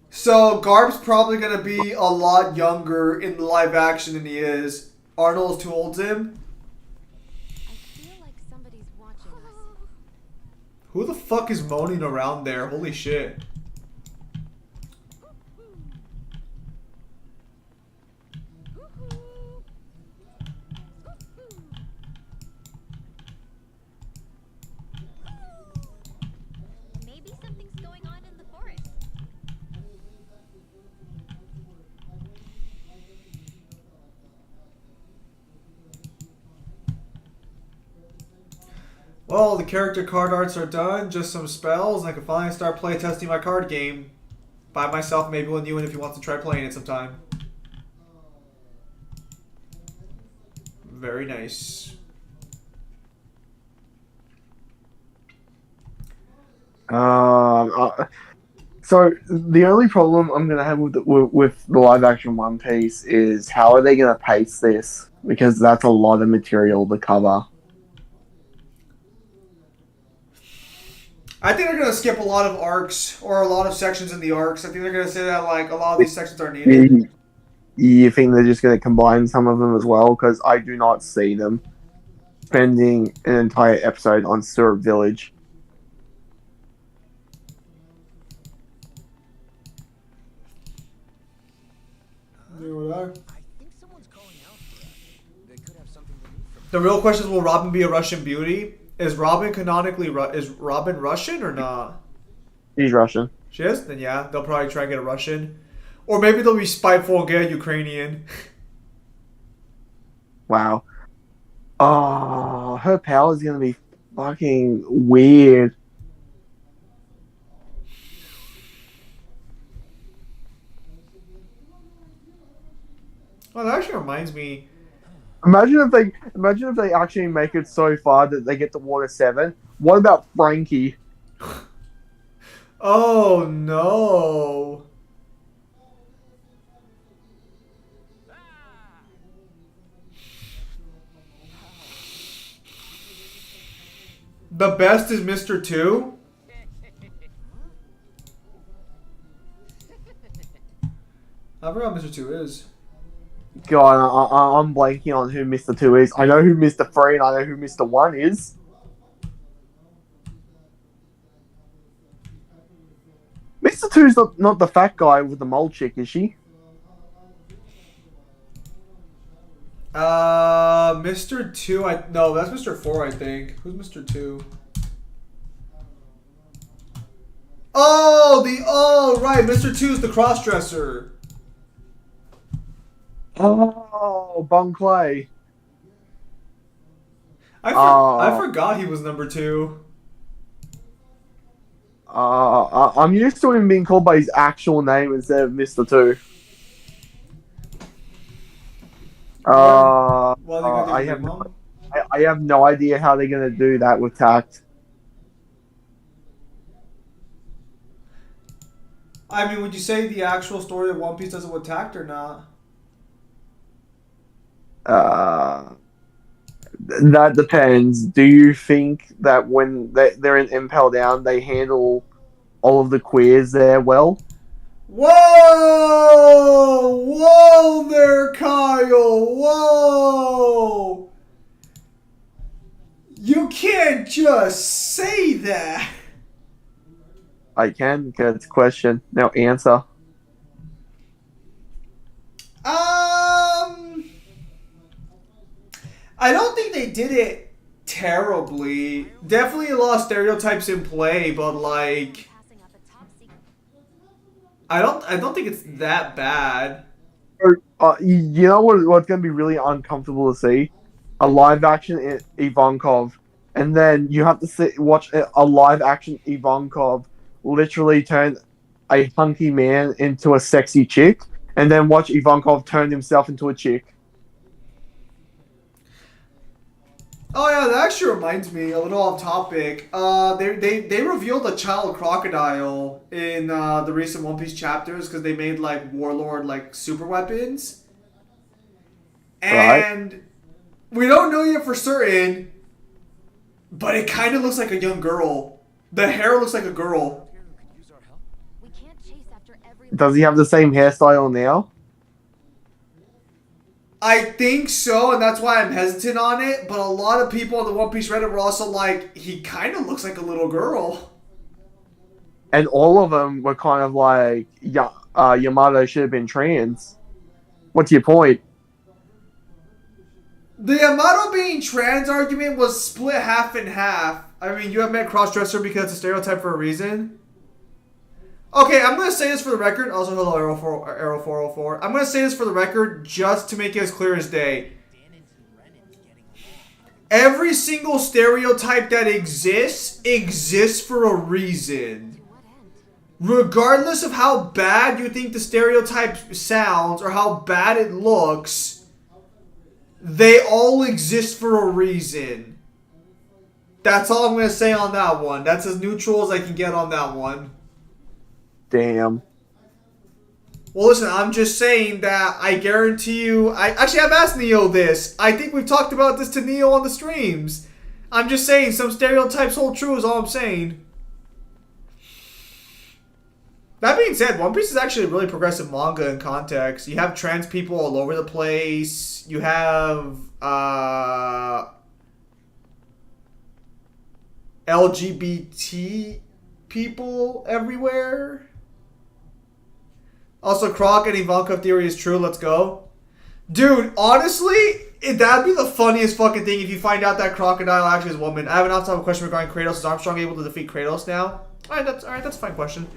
So Garb's probably gonna be a lot younger in live action than he is. Arnold's too old to him. I feel like somebody's watching us. Who the fuck is moaning around there? Holy shit. Maybe something's going on in the forest. Well, the character card arts are done. Just some spells, and I can finally start playtesting my card game. By myself, maybe with you, and if you want to try playing it sometime. Very nice. So the only problem I'm gonna have with the live action One Piece is how are they gonna pace this? Because that's a lot of material to cover. I think they're gonna skip a lot of arcs or a lot of sections in the arcs. I think they're gonna say that like a lot of these sections are needed. You think they're just gonna combine some of them as well? Because I do not see them spending an entire episode on Syrup Village. I think someone's calling out for us. They could have something to need from The real question is, will Robin be a Russian beauty? Is Robin canonically is Robin Russian or not? She's Russian. She is? Then yeah, they'll probably try and get a Russian. Or maybe they'll be spiteful and get a Ukrainian. Wow. Oh, her power is gonna be fucking weird. Oh, that actually reminds me. Imagine if they actually make it so far that they get to Water 7. What about Frankie? Oh no. The best is Mr. 2? I forgot what Mr. 2 is. God, I'm blanking on who Mr. 2 is. I know who Mr. 3 and I know who Mr. 1 is. Mr. 2's not the fat guy with the mole chick, is she? Mr. 2, no, that's Mr. 4, I think. Who's Mr. 2? Oh, right, Mr. 2 is the crossdresser. Oh, Bon Clay. I forgot he was number 2. I'm used to him being called by his actual name instead of Mr. 2. I have no idea how they're gonna do that with tact. I mean, would you say the actual story of One Piece does it with tact or not? That depends. Do you think that when they're in Impel Down, they handle all of the queers there well? Whoa! Whoa there, Kyle! Whoa! You can't just say that! I can, because it's a question. Now answer. I don't think they did it terribly. Definitely a lot of stereotypes in play, but like I don't think it's that bad. You know what's gonna be really uncomfortable to see? A live action Ivankov, and then you have to watch a live action Ivankov literally turn a hunky man into a sexy chick, and then watch Ivankov turn himself into a chick. Oh yeah, that actually reminds me, a little off topic. They revealed a child crocodile in the recent One Piece chapters because they made like Warlord like super weapons, and We don't know yet for certain, but it kind of looks like a young girl. The hair looks like a girl. We can't chase after every Does he have the same hairstyle now? I think so, and that's why I'm hesitant on it. But a lot of people on the One Piece Reddit were also like, he kind of looks like a little girl. And all of them were kind of like, Yamato should have been trans. What's your point? The Yamato being trans argument was split half and half. I mean, you have met crossdresser because it's a stereotype for a reason. Okay, I'm going to say this for the record. Also, hello, Arrow 404. I'm going to say this for the record just to make it as clear as day. Every single stereotype that exists for a reason. Regardless of how bad you think the stereotype sounds or how bad it looks, they all exist for a reason. That's all I'm going to say on that one. That's as neutral as I can get on that one. Damn. Well, listen, I'm just saying that I guarantee you... I've asked Neo this. I think we've talked about this to Neo on the streams. I'm just saying some stereotypes hold true is all I'm saying. That being said, One Piece is actually a really progressive manga in context. You have trans people all over the place. You have LGBT people everywhere. Also, Croc and Ivanka theory is true. Let's go. Dude, honestly, that'd be the funniest fucking thing if you find out that Crocodile actually is a woman. I have an outside question regarding Kratos. Is Armstrong able to defeat Kratos now? Alright, that's a fine question.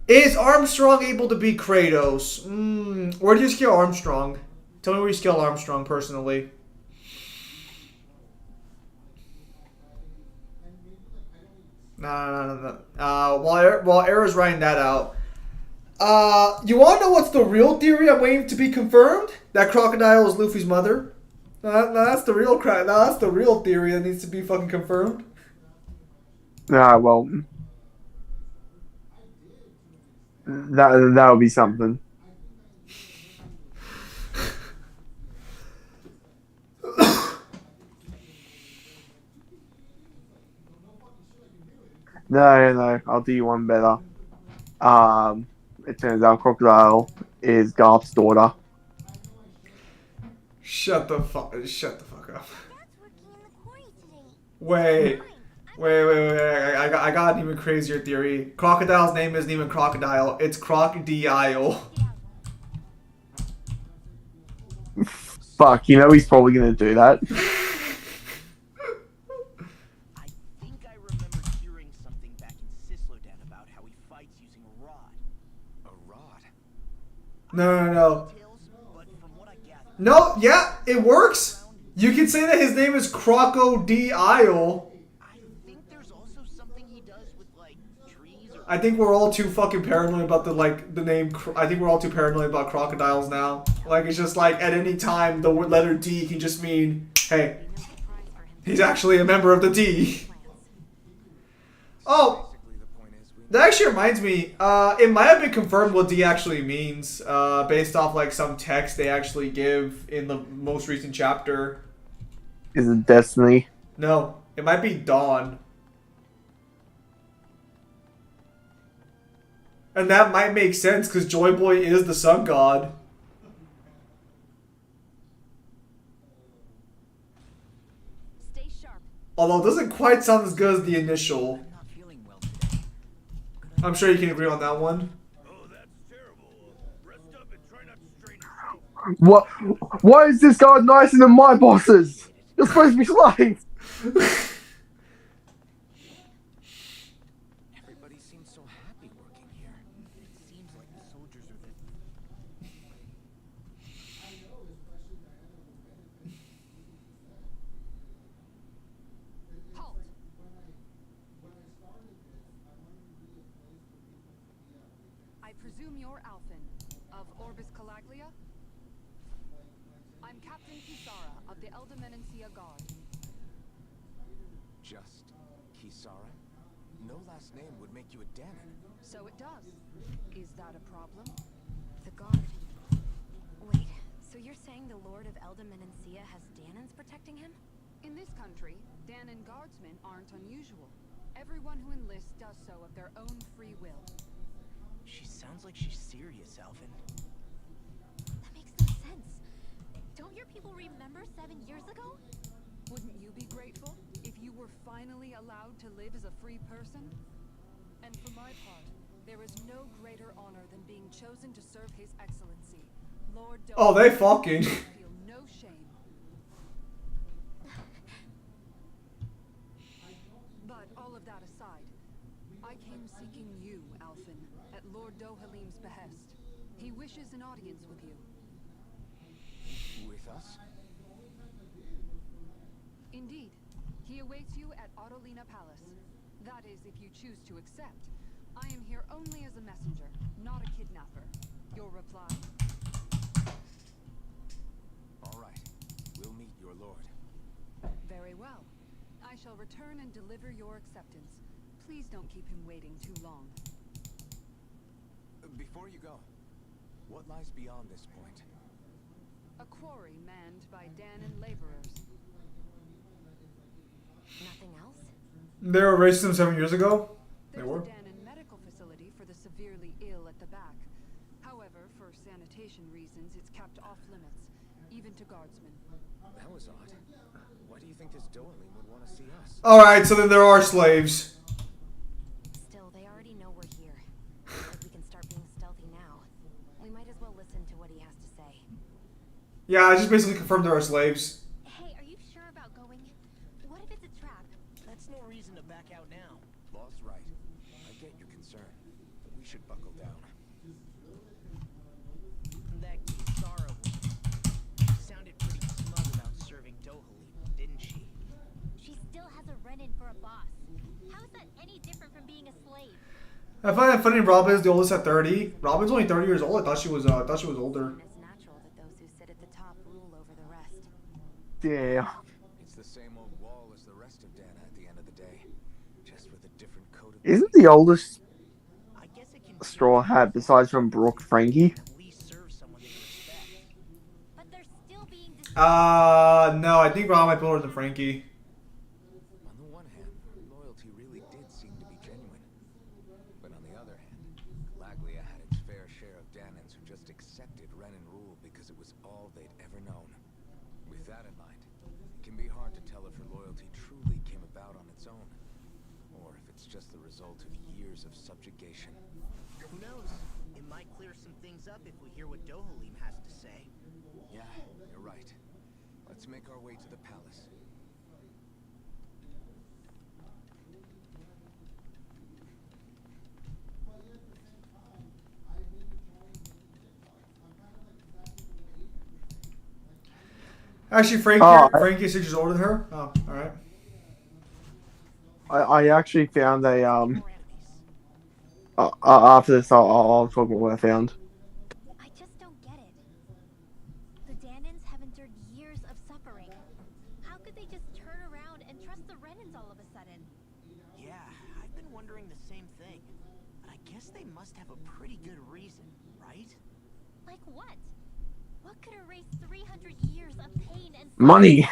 Is Armstrong able to beat Kratos? Where do you scale Armstrong? Tell me where you scale Armstrong personally. No. While Arrow's writing that out. You want to know what's the real theory I'm waiting to be confirmed? That Crocodile is Luffy's mother? No, that's the real that's the real theory that needs to be fucking confirmed. Well... That would be something. No, I'll do you one better. It turns out Crocodile is Garth's daughter. Shut the fuck up. Wait. I got an even crazier theory. Crocodile's name isn't even Crocodile. It's Crocodile. Fuck, you know he's probably gonna do that. I think I remember hearing something back in Sislodan about how he fights using a rod. A rod? No. No, yeah, it works. You can say that his name is Crocodile. I think we're all too fucking paranoid about the name. I think we're all too paranoid about crocodiles now. Like, it's just like at any time the letter D can just mean, hey, he's actually a member of the D. Oh, that actually reminds me. It might have been confirmed what D actually means, based off like some text they actually give in the most recent chapter. Is it Destiny? No, it might be Dawn. And that might make sense because Joy Boy is the sun god. Stay sharp. Although it doesn't quite sound as good as the initial. I'm sure you can agree on that one. What? Why is this guy nicer than my bosses? You're supposed to be slaves. Everybody seems so happy working here. It seems like the soldiers are the... Halt. I presume you're Alphen of Orbis Calaglia? I'm Captain Kisara of the Eldomenencia Guard. Just Kisara? No last name would make you a Danon. So it does. Is that a problem? The guard. Wait, So you're saying the Lord of Elda Menancia has Danans protecting him? In this country, Danon guardsmen aren't unusual. Everyone who enlists does so of their own free will. She sounds like she's serious, Alvin. That makes no sense. Don't your people remember 7 years ago? Wouldn't you be grateful if you were finally allowed to live as a free person? And for my part, there is no greater honor than being chosen to serve His Excellency, Lord Doe. Oh, they fucking. Feel no shame. But all of that aside, I came seeking you, Alphen, at Lord Dohalim's behest. He wishes an audience with you. With us? Indeed. He awaits you at Autolina Palace. That is, if you choose to accept. I am here only as a messenger, not a kidnapper. Your reply? All right. We'll meet your lord. Very well. I shall return and deliver your acceptance. Please don't keep him waiting too long. Before you go, what lies beyond this point? A quarry manned by Danon laborers. Nothing else? They were racism 7 years ago? They There's were? a Danon medical facility for the severely ill at the back. However, for sanitation reasons, it's kept off limits, even to guardsmen. That was odd. Why do you think this Dohalim would want to see us? Alright, so then there are slaves. Still, they already know we're here. If we can start being stealthy now, we might as well listen to what he has to say. Yeah, I just basically confirmed there are slaves. Hey, are you sure about going? What if it's a trap? That's no reason to back out now. Law's right. I get your concern, but we should buckle down. That Kisara sounded pretty smug about serving Dohalim, didn't she? She still has a run-in for a boss. How is that any different from being a slave? I find it funny Robin's the oldest at 30. Robin's only 30 years old. I thought she was older. And it's natural that those who sit at the top rule over the rest. Yeah. It's the same old wall as the rest of Dana at the end of the day, just with a different coat of Isn't the oldest I guess it can Straw Hat, besides from Brooke, Frankie? at least serve someone they respect. But they're still being No, I think Robin might be older than Frankie. On the one hand, loyalty really did seem to be genuine. But on the other hand, Laglia had its fair share of Danans who just accepted Renin rule because it was all they'd ever known. With that in mind, it can be hard to tell if her loyalty truly came about on its own, or if it's just the result of years of subjugation. Who knows? It might clear some things up if we hear what Dohalim has to say. Yeah, you're right. Let's make our way to the palace. Actually, Frankie is 6 years older than her. Oh, alright. I actually found a after this I'll talk about what I found. I just don't get it. The Danans have endured years of suffering. How could they just turn around and trust the Renans all of a sudden? Yeah, I've been wondering the same thing. But I guess they must have a pretty good reason, right? Like what? What could erase 300 years of pain and Money.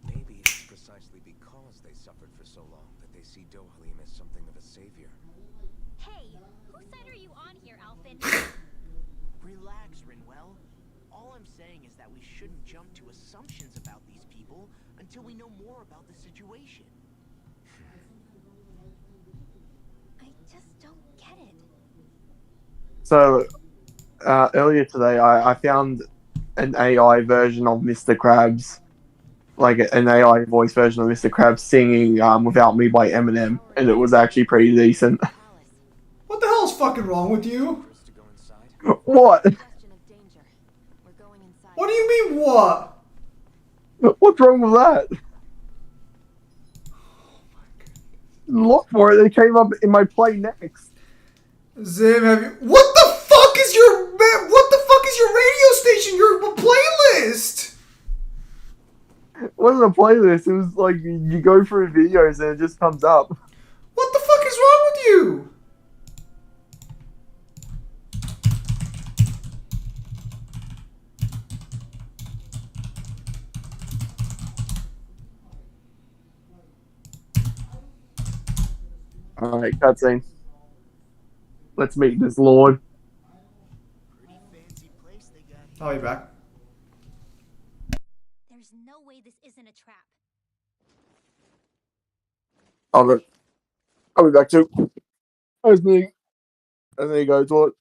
Maybe it's precisely because they suffered for so long that they see Dohalim as something of a savior. Hey, whose side are you on here, Alphen? Relax, Rinwell. All I'm saying is that we shouldn't jump to assumptions about these people until we know more about the situation. I just don't get it. So earlier today I found an AI version of Mr. Krabs, like an AI voice version of Mr. Krabs singing Without Me by Eminem, and it was actually pretty decent. What the hell is fucking wrong with you? What? Question of danger. We're going inside. What do you mean, what? What's wrong with that? Look for it, it came up in my play next. Zim, have you... What the fuck is your... What the fuck is your radio station? Your playlist? It wasn't a playlist, it was like you go through videos and it just comes up. What the fuck is wrong with you? Alright, cutscene. Let's meet this lord. Pretty fancy place they got here. I'll be back. There's no way this isn't a trap. I'll be back too. There's me. And there you go, Lord.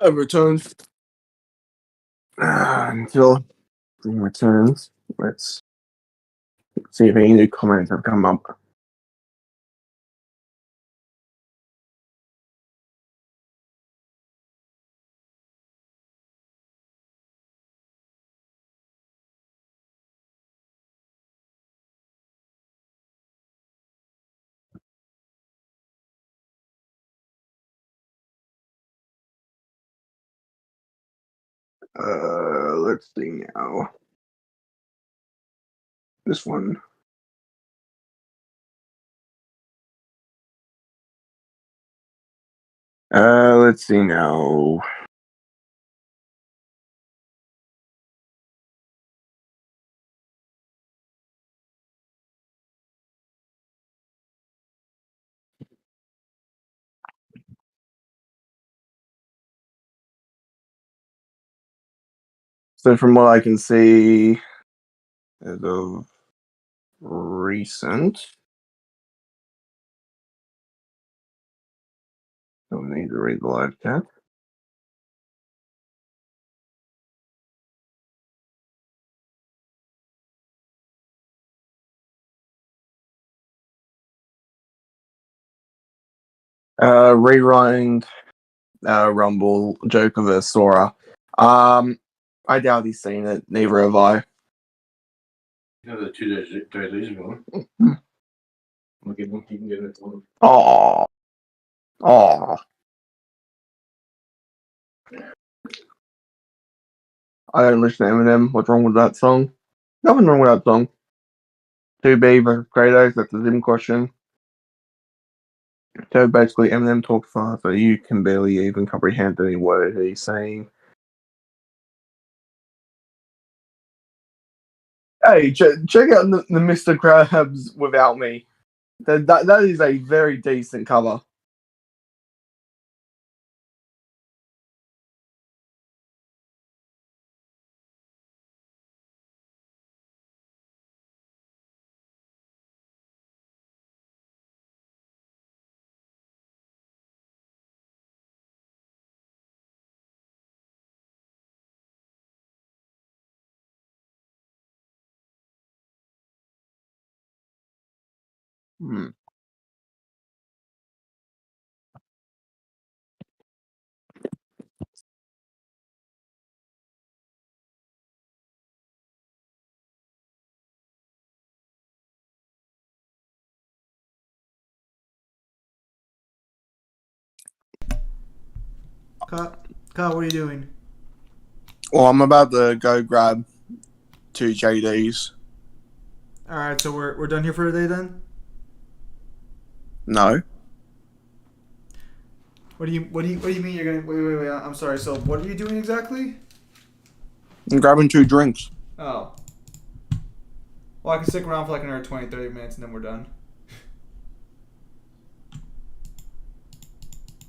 I've returned. Until he returns, let's see if any new comments have come up. Let's see now. This one. Let's see now. So from what I can see, as of recent, don't need to read the live chat. Rewriting Rumble Joker vs Sora. I doubt he's seen it. Neither have I. You know the 2 days ago. Look at him, he can get it. Aww. Aww. I don't listen to Eminem. What's wrong with that song? Nothing wrong with that song. 2B versus Kratos, that's a sim question. So basically, Eminem talks fast, so you can barely even comprehend any word he's saying. Hey, check out the Mr. Krabs Without Me. That is a very decent cover. Kyle, what are you doing? Well, I'm about to go grab 2 JDs. All right, so we're done here for today then. No. What do you mean you're gonna wait? I'm sorry. So what are you doing exactly? I'm grabbing 2 drinks. Oh. Well, I can stick around for like another 20, 30 minutes and then we're done.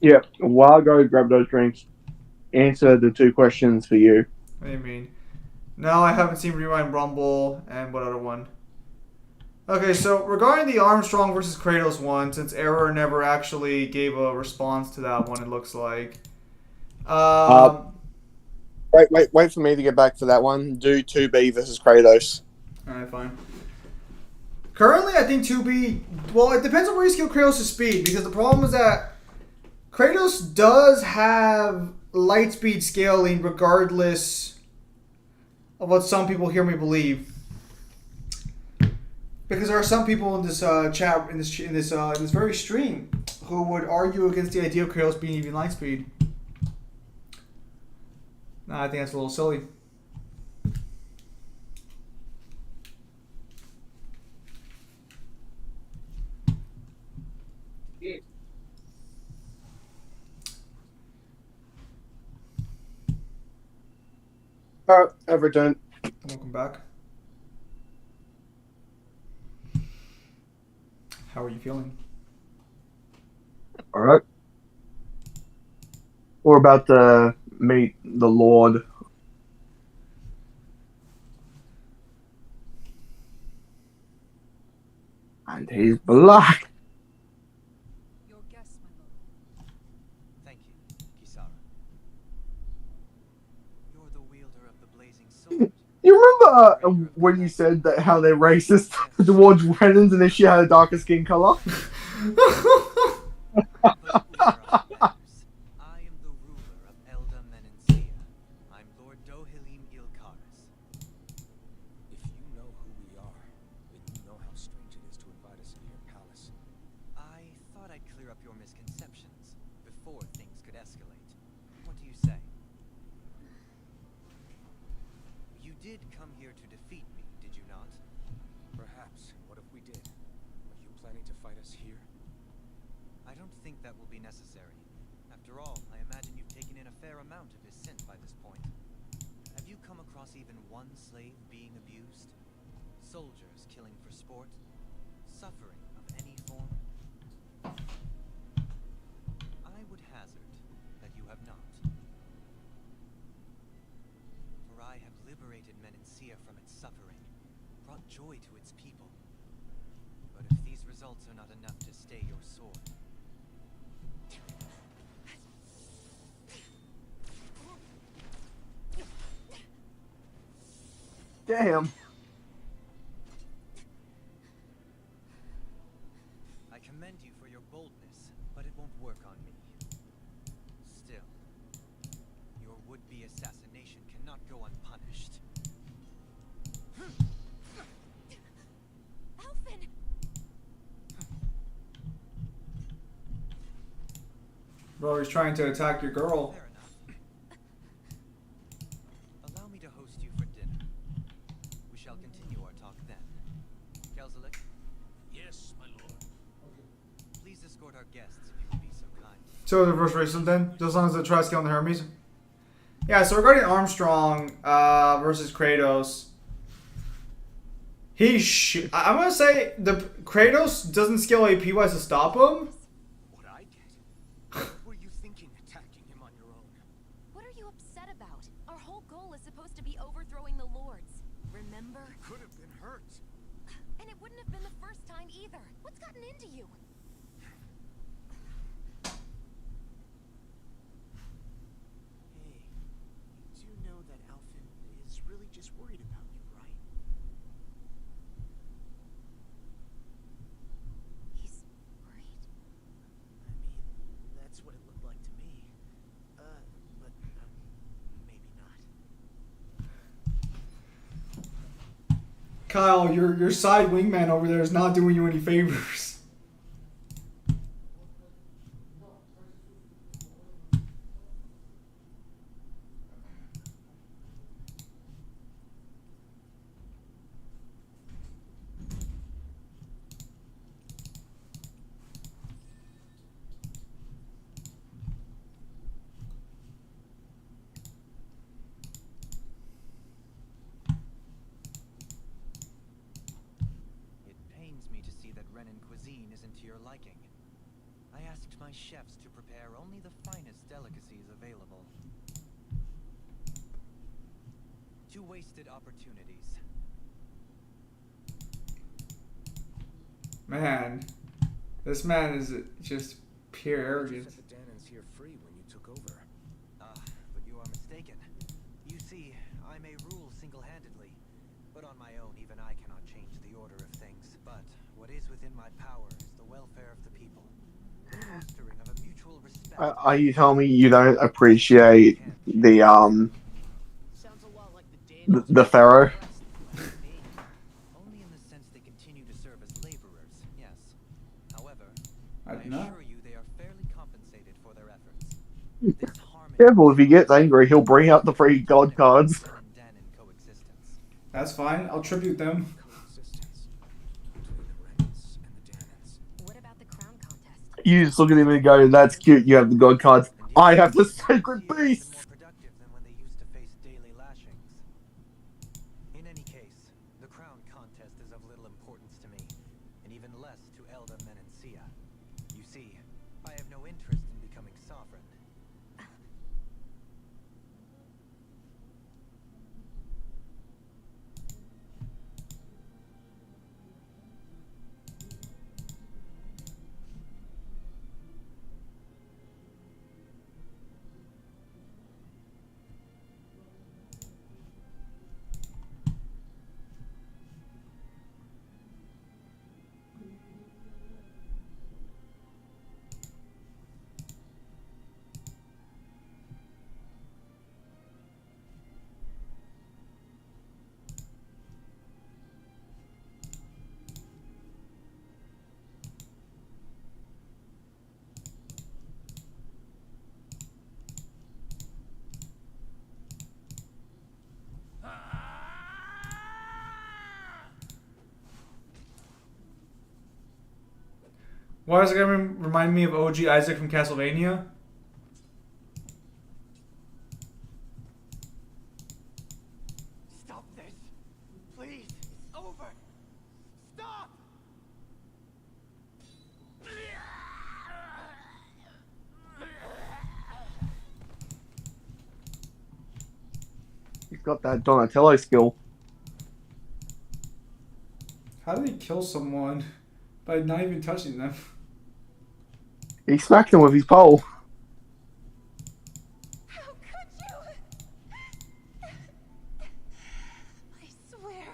Yeah, while I go grab those drinks, answer the 2 questions for you. What do you mean? No, I haven't seen Rewind Rumble and what other one? Okay, so regarding the Armstrong versus Kratos one, since Error never actually gave a response to that one, it looks like. Wait for me to get back for that one. Do 2B versus Kratos. Alright, fine. Currently, I think 2B... Well, it depends on where you scale Kratos' speed, because the problem is that Kratos does have light speed scaling regardless of what some people hear me believe. Because there are some people in this chat, in this very stream, who would argue against the idea of Kratos being even light speed. Nah, I think that's a little silly. Alright, I've returned. Welcome back. How are you feeling? Alright. We're about to meet the Lord. And he's black. Your guest, my lord. Thank you, Kisara. You're the wielder of the blazing sword. You remember when you said that how they're racist towards Renans and if she had a darker skin color? I am the ruler of Elda Menancia. I'm Lord Dohalim Ilkaris. If you know who we are, then you know how strange it is to invite us into your palace. I thought I'd clear up your misconceptions before things could escalate. What do you say? You did come here to defeat me, did you not? Perhaps. What if we did? Are you planning to fight us here? I don't think that will be necessary. After all, I imagine you've taken in a fair amount of his scent by this point. Have you come across even one slave being abused? Soldiers killing for sport? Suffering of any form? I would hazard that you have not. For I have liberated Menancia from its suffering, brought joy to its people. But if these results are not enough to stay your sword, Damn. I commend you for your boldness, but it won't work on me. Still, your would-be assassination cannot go unpunished. Alphen! Bro, he's trying to attack your girl. Fair enough. Allow me to host you for dinner. We shall continue our talk then. Kelzelik, Yes, my lord. please escort our guests if you would be so kind. So the reverse racism then, just as long as the Triskill and the Hermes. Yeah, so regarding Armstrong versus Kratos, I'm gonna say the Kratos doesn't scale AP wise to stop him. What I did? What were you thinking attacking him on your own? What are you upset about? Our whole goal is supposed to be overthrowing the Lords. Remember? Could have been hurt. And it wouldn't have been the first time either. What's gotten into you? Hey, you do know that Alphen is really just worried about you, right? He's worried. I mean, that's what it looked like to me. But maybe not. Kyle, your side wingman over there is not doing you any favors. liking. I asked my chefs to prepare only the finest delicacies available. 2 wasted opportunities. Man, this man is just pure arrogance. Set the Danans here free when you took over. But you are mistaken. You see, I may rule single-handedly, but on my own, even I cannot change the order of things. But what is within my power is the welfare of the people, the fostering of a mutual respect. Are you telling me you don't appreciate the Pharaoh? Only in the sense they continue to serve as laborers, yes. However, I I do not. assure you they are fairly compensated for their efforts. This harmony Careful, if he gets angry, he'll bring out the free god cards. and Danon coexistence. That's fine. I'll tribute them. Coexistence between the Renans and the Danans. What about the crown contest? You just look at him and go, "That's cute. You have the god cards. I have the sacred More beast." productive than when they used to face daily lashings. In any case, the crown contest is of little importance to me, and even less to Elda Menencia. You see, I have no interest in becoming sovereign. Why is it gonna remind me of OG Isaac from Castlevania? Stop this! Please! It's over! Stop! He's got that Donatello skill. How did he kill someone by not even touching them? He smacked him with his pole. How could you? I swear.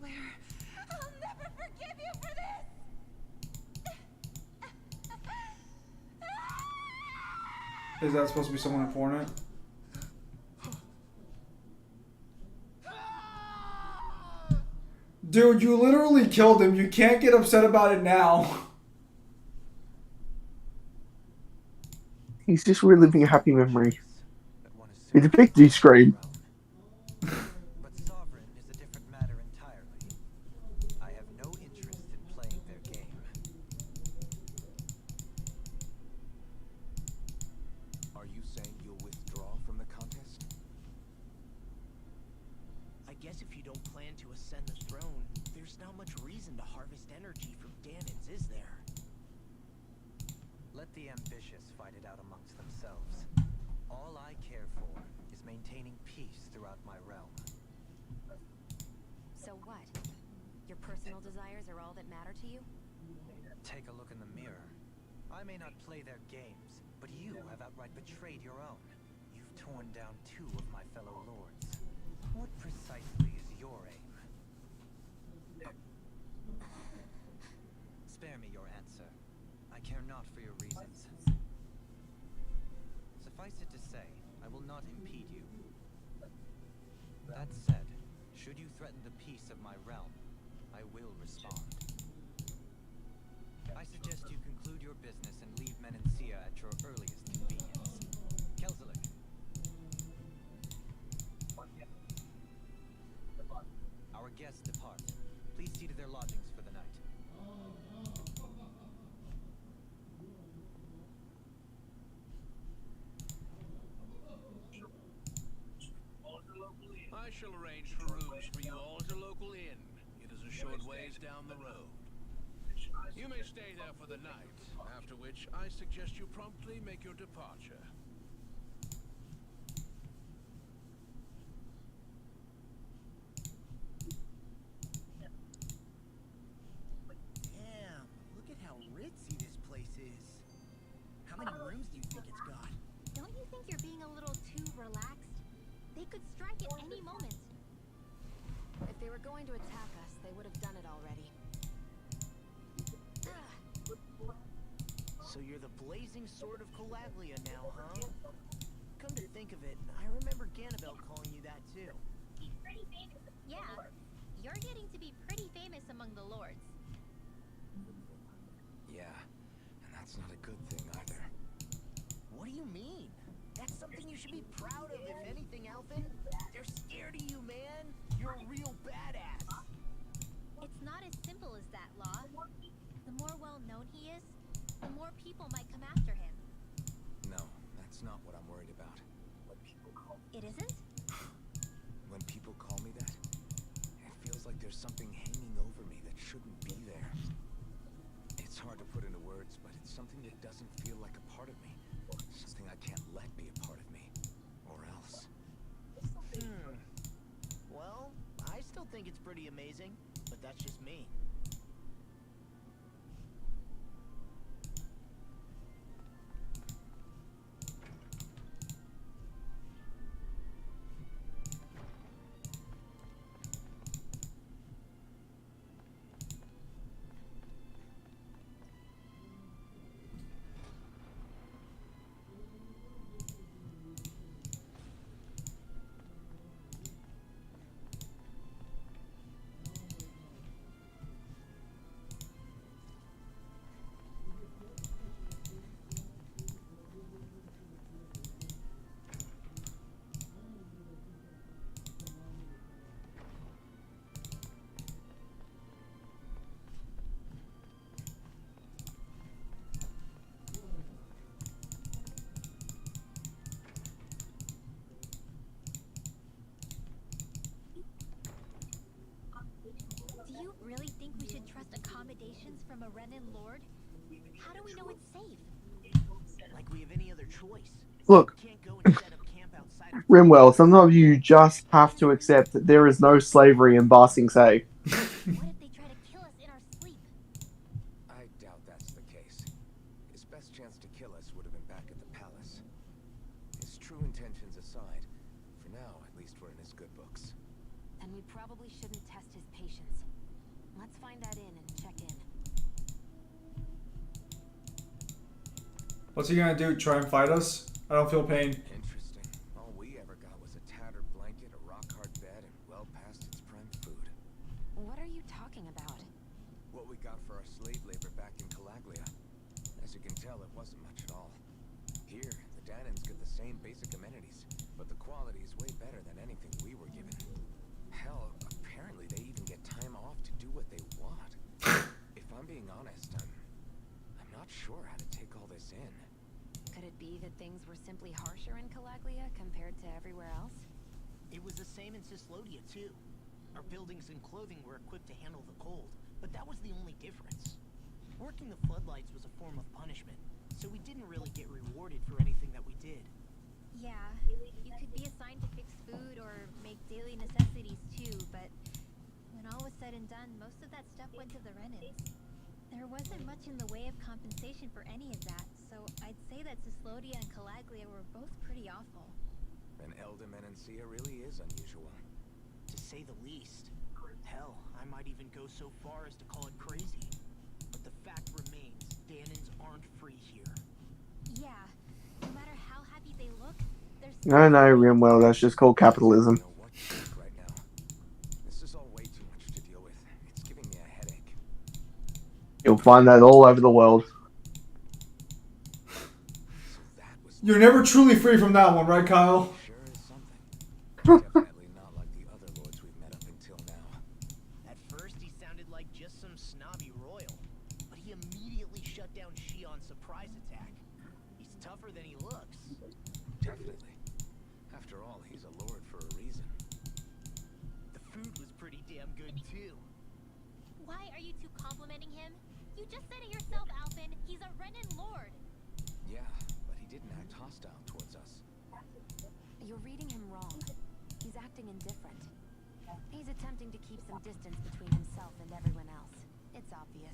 I'll never forgive you for this! Is that supposed to be someone important? Dude, you literally killed him. You can't get upset about it now. He's just reliving a happy memory. It's a big dude scream. But sovereign is a different matter entirely. I have no interest in playing their game. Are you saying you'll withdraw from the contest? I guess if you don't plan to ascend the throne, there's not much reason to harvest energy from Danans, is there? Let the ambitious fight it out amongst themselves. All I care for is maintaining peace throughout my realm. So what? Your personal desires are all that matter to you? Take a look in the mirror. I may not play their games, but you have outright betrayed your own. You've torn down 2 of my fellow lords. What precisely is your aim? Spare me your answer. I care not for your reasons. Suffice it to say, I will not impede you. That said, should you threaten the peace of my realm, I will respond. I suggest you conclude your business and leave Menencia at your earliest convenience. Kelzelik. Our guests depart. Please see to their lodgings for the night. I shall arrange for rooms for you all at a local inn. It is a short ways down the road. You may stay there for the night, after which I suggest you promptly make your departure. Damn, look at how ritzy this place is. How many rooms do you think it's got? Don't you think you're being a little too relaxed? They could strike at any moment. If they were going to attack us, they would have done it already. So you're the blazing sword of Calaglia now, huh? Come to think of it, I remember Ganabel calling you that too. Yeah, you're getting to be pretty famous among the lords. Yeah, and that's not a good thing either. What do you mean? That's something you should be proud of, if anything, Alphen. They're scared of you, man. You're a real badass. It's not as simple as that, Law. The more well-known he is, the more people might come after him. No, that's not what I'm worried about. It isn't? When people call me that, it feels like there's something hanging over me that shouldn't be there. It's hard to put into words, but it's something that doesn't feel like a part of me. Something I can't let be a part of me. Or else. Well, I still think it's pretty amazing, but that's just me. Do you really think we should trust accommodations from a Renan lord? How do we know it's safe? Like we have any other choice. Look, We can't go and set up camp outside of Rimwell, sometimes you just have to accept that there is no slavery in Ba Sing Se. What if they try to kill us in our sleep? I doubt that's the case. His best chance to kill us would have been back at the palace. His true intentions aside, for now, at least we're in his good books. And we probably shouldn't test his patience. Let's find that in and check in. What's he gonna do? Try and fight us? I don't feel pain. Interesting. All we ever got was a tattered blanket, a rock-hard bed, and well past its prime food. What are you talking about? What we got for our slave labor back in Calaglia. As you can tell, it wasn't much at all. Here, the Danans get the same basic amenities, but the quality is way better than anything we were given. Hell, apparently they even get time off to do what they want. If I'm being honest, I'm not sure how to take all this in. Could it be that things were simply harsher in Calaglia compared to everywhere else? It was the same in Cislodia too. Our buildings and clothing were equipped to handle the cold, but that was the only difference. Working the floodlights was a form of punishment, so we didn't really get rewarded for anything that we did. Yeah, you could be assigned to fix food or make daily necessities too, but when all was said and done, most of that stuff went to the Renans. There wasn't much in the way of compensation for any of that, so I'd say that Cislodia and Calaglia were both pretty awful. And Elda Menancia really is unusual. To say the least. Hell, I might even go so far as to call it crazy. But the fact remains, Danans aren't free here. Yeah, no matter how happy they look, there's No, Rimwell, that's just called capitalism. I don't know what to think right now. This is all way too much to deal with. It's giving me a headache. You'll find that all over the world. So that was You're never truly free from that one, right, Kyle? sure is something. Definitely not like the other lords we've met up until now. At first, he sounded like just some snobby royal, but he immediately shut down Shion's surprise attack. He's tougher than he looks. Definitely. After all, he's a lord for a reason. The food was pretty damn good too. Why are you two complimenting him? You You just said it yourself, Alphen. He's a Renan Lord. Yeah, but he didn't act hostile towards us. You're reading him wrong. He's acting indifferent. He's attempting to keep some distance between himself and everyone else. It's obvious.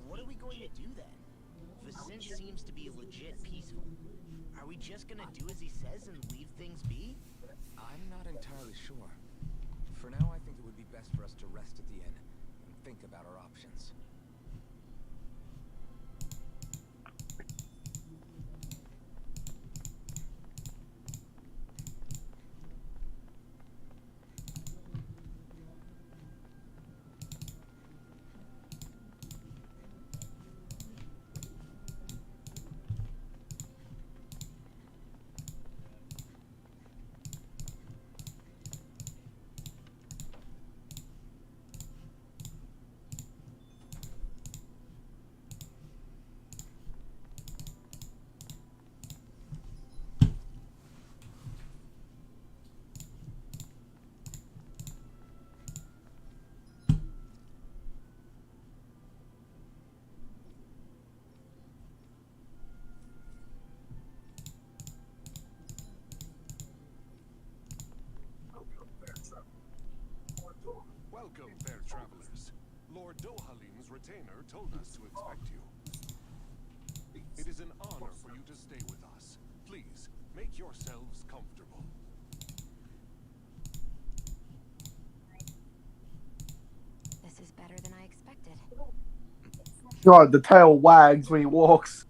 What are we going to do then? Vicent seems to be legit peaceful. Are we just gonna do as he says and leave things be? I'm not entirely sure. For now, I think it would be best for us to rest at the inn and think about our options. Welcome, fair travelers. Lord Dohalim's retainer told us to expect you. It is an honor for you to stay with us. Please, make yourselves comfortable. This is better than I expected. God, the tail wags when he walks.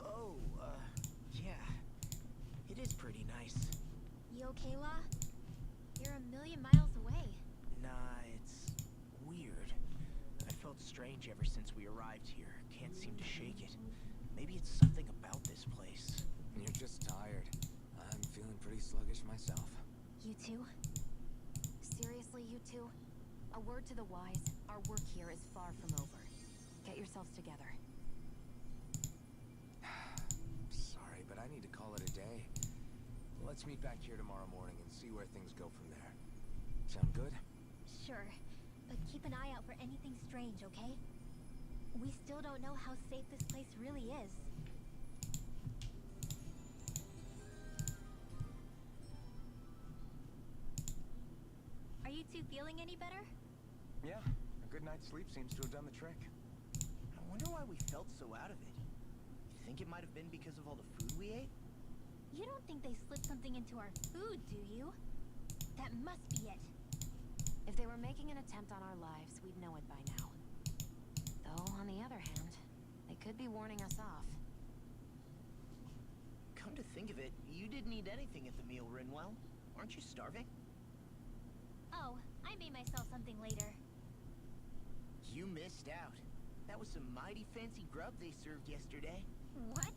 Oh, yeah. It is pretty nice. You okay, La? You're a million miles away. Nah, it's weird. I felt strange ever since we arrived here. Can't seem to shake it. Maybe it's something about this place. You're just tired. I'm feeling pretty sluggish myself. You too? Seriously, you two? A word to the wise, our work here is far from over. Get yourselves together. Sorry, but I need to call it a day. Let's meet back here tomorrow morning and see where things go from there. Sound good? Sure, but keep an eye out for anything strange, okay? We still don't know how safe this place really is. Are you two feeling any better? Yeah, a good night's sleep seems to have done the trick. I wonder why we felt so out of it. You think it might have been because of all the food we ate? You don't think they slipped something into our food, do you? That must be it. If they were making an attempt on our lives, we'd know it by now. Though, on the other hand, they could be warning us off. Come to think of it, you didn't eat anything at the meal, Rinwell. Aren't you starving? Oh, I made myself something later. You missed out. That was some mighty fancy grub they served yesterday. What?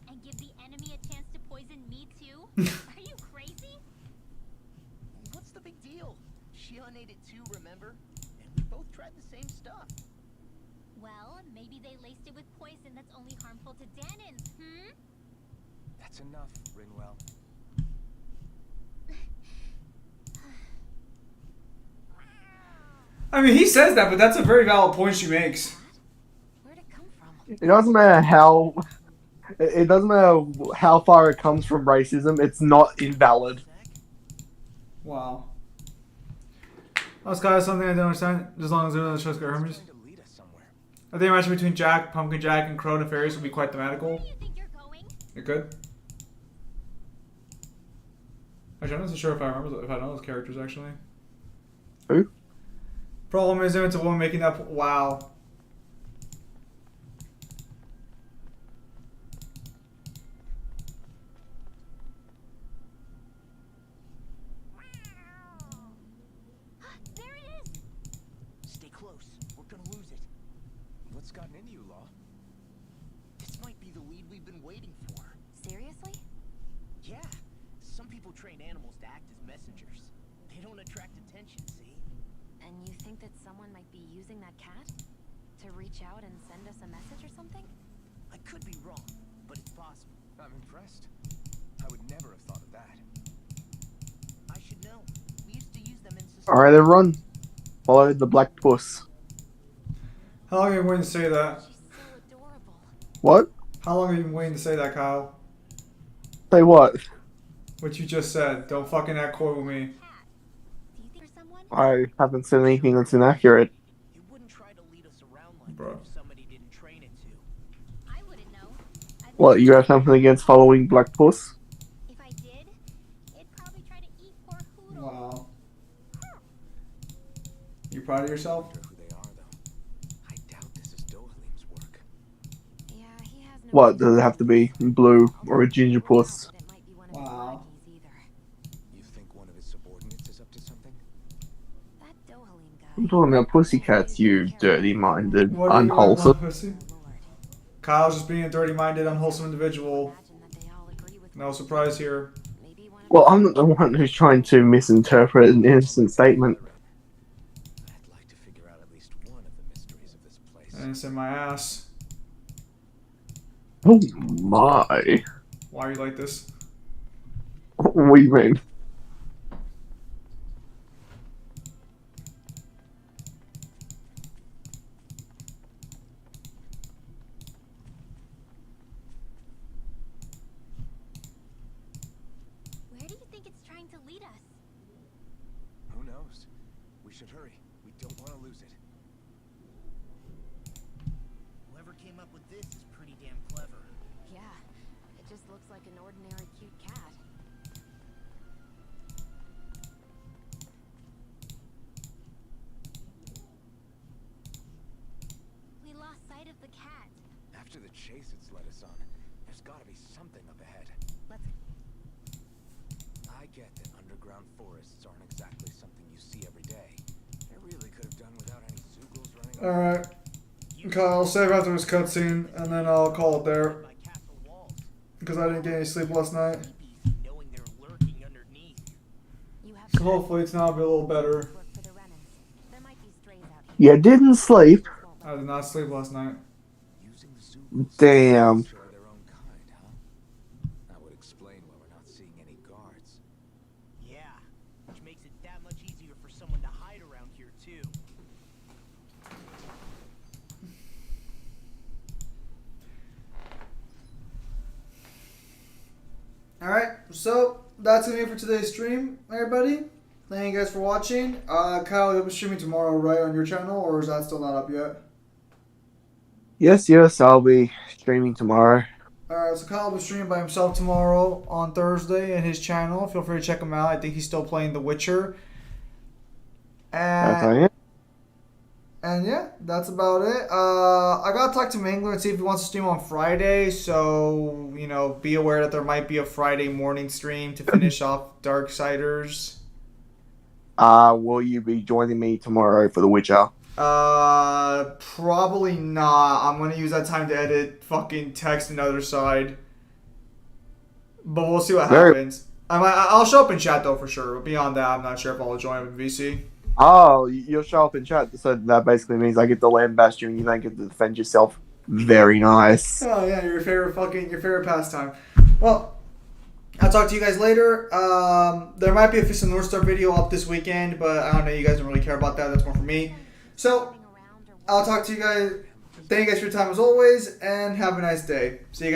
And give the enemy a chance to poison me too? Are you crazy? What's the big deal? Shion ate it too, remember? And we both tried the same stuff. Well, maybe they laced it with poison that's only harmful to Danins, hmm? That's enough, Rinwell. I mean, he says that, but that's a very valid point she makes. It doesn't matter how. It doesn't matter how far it comes from racism. It's not invalid. Wow. That's kind of something I don't understand. As long as there's no Hermes. I think a match between Jack, Pumpkin Jack, and Crow Nefarious would be quite thematical. It could. Actually, I'm not so sure if I remember if I know those characters actually. Who? Problem is, it's a woman making that. Wow. There it is! Stay close. We're gonna lose it. What's gotten into you, Law? This might be the lead we've been waiting for. Seriously? Yeah. Some people train animals to act as messengers. They don't attract attention, see? And you think that someone might be using that cat? To reach out and send us a message or something? I could be wrong, but it's possible. I'm impressed. I would never have thought of that. I should know. We used to use them in society. Alright, everyone. Follow the black puss. How long have you been waiting to say that? What? How long have you been waiting to say that, Kyle? Say what? What you just said. Don't fucking act coy with me. I haven't said anything that's inaccurate. Bro. What, you have something against following black puss? Wow. You proud of yourself? What, does it have to be blue or a ginger puss? Wow. I'm talking about pussycats, you dirty-minded, What are you doing, unwholesome. pussy? Kyle's just being a dirty-minded, unwholesome individual. No surprise here. Well, I'm not the one who's trying to misinterpret an innocent statement. And it's in my ass. Oh my. Why are you like this? What do you mean? Where do you think it's trying to lead us? Who knows? We should hurry. We don't want to lose it. Whoever came up with this is pretty damn clever. Yeah, it just looks like an ordinary cute cat. We lost sight of the cat. After the chase it's led us on, there's gotta be something up ahead. Let's... I get that underground forests aren't exactly something you see every day. They really could have done without any Zoogles running. Alright. Kyle, save after this cutscene, and then I'll call it there. Because I didn't get any sleep last night. Hopefully it's now a little better. You didn't sleep? I did not sleep last night. Damn. That would explain why we're not seeing any guards. Yeah, which makes it that much easier for someone to hide around here too. Alright, so that's gonna be it for today's stream, everybody. Thank you guys for watching. Kyle, you'll be streaming tomorrow, right, on your channel, or is that still not up yet? Yes, I'll be streaming tomorrow. Alright, so Kyle will be streaming by himself tomorrow on Thursday in his channel. Feel free to check him out. I think he's still playing The Witcher. And yeah, that's about it. I gotta talk to Mangler and see if he wants to stream on Friday. So, you know, be aware that there might be a Friday morning stream to finish off Darksiders. Will you be joining me tomorrow for The Witcher? Probably not. I'm gonna use that time to edit fucking text and other side. But we'll see what happens. I'll show up in chat though for sure. But beyond that, I'm not sure if I'll join up in VC. Oh, you'll show up in chat, so that basically means I get to lambaste you and you don't get to defend yourself. Very nice. Oh yeah, your favorite pastime. Well, I'll talk to you guys later. There might be a Fist of North Star video up this weekend, but I don't know, you guys don't really care about that. That's more for me. So, I'll talk to you guys. Thank you guys for your time as always, and have a nice day. See you guys.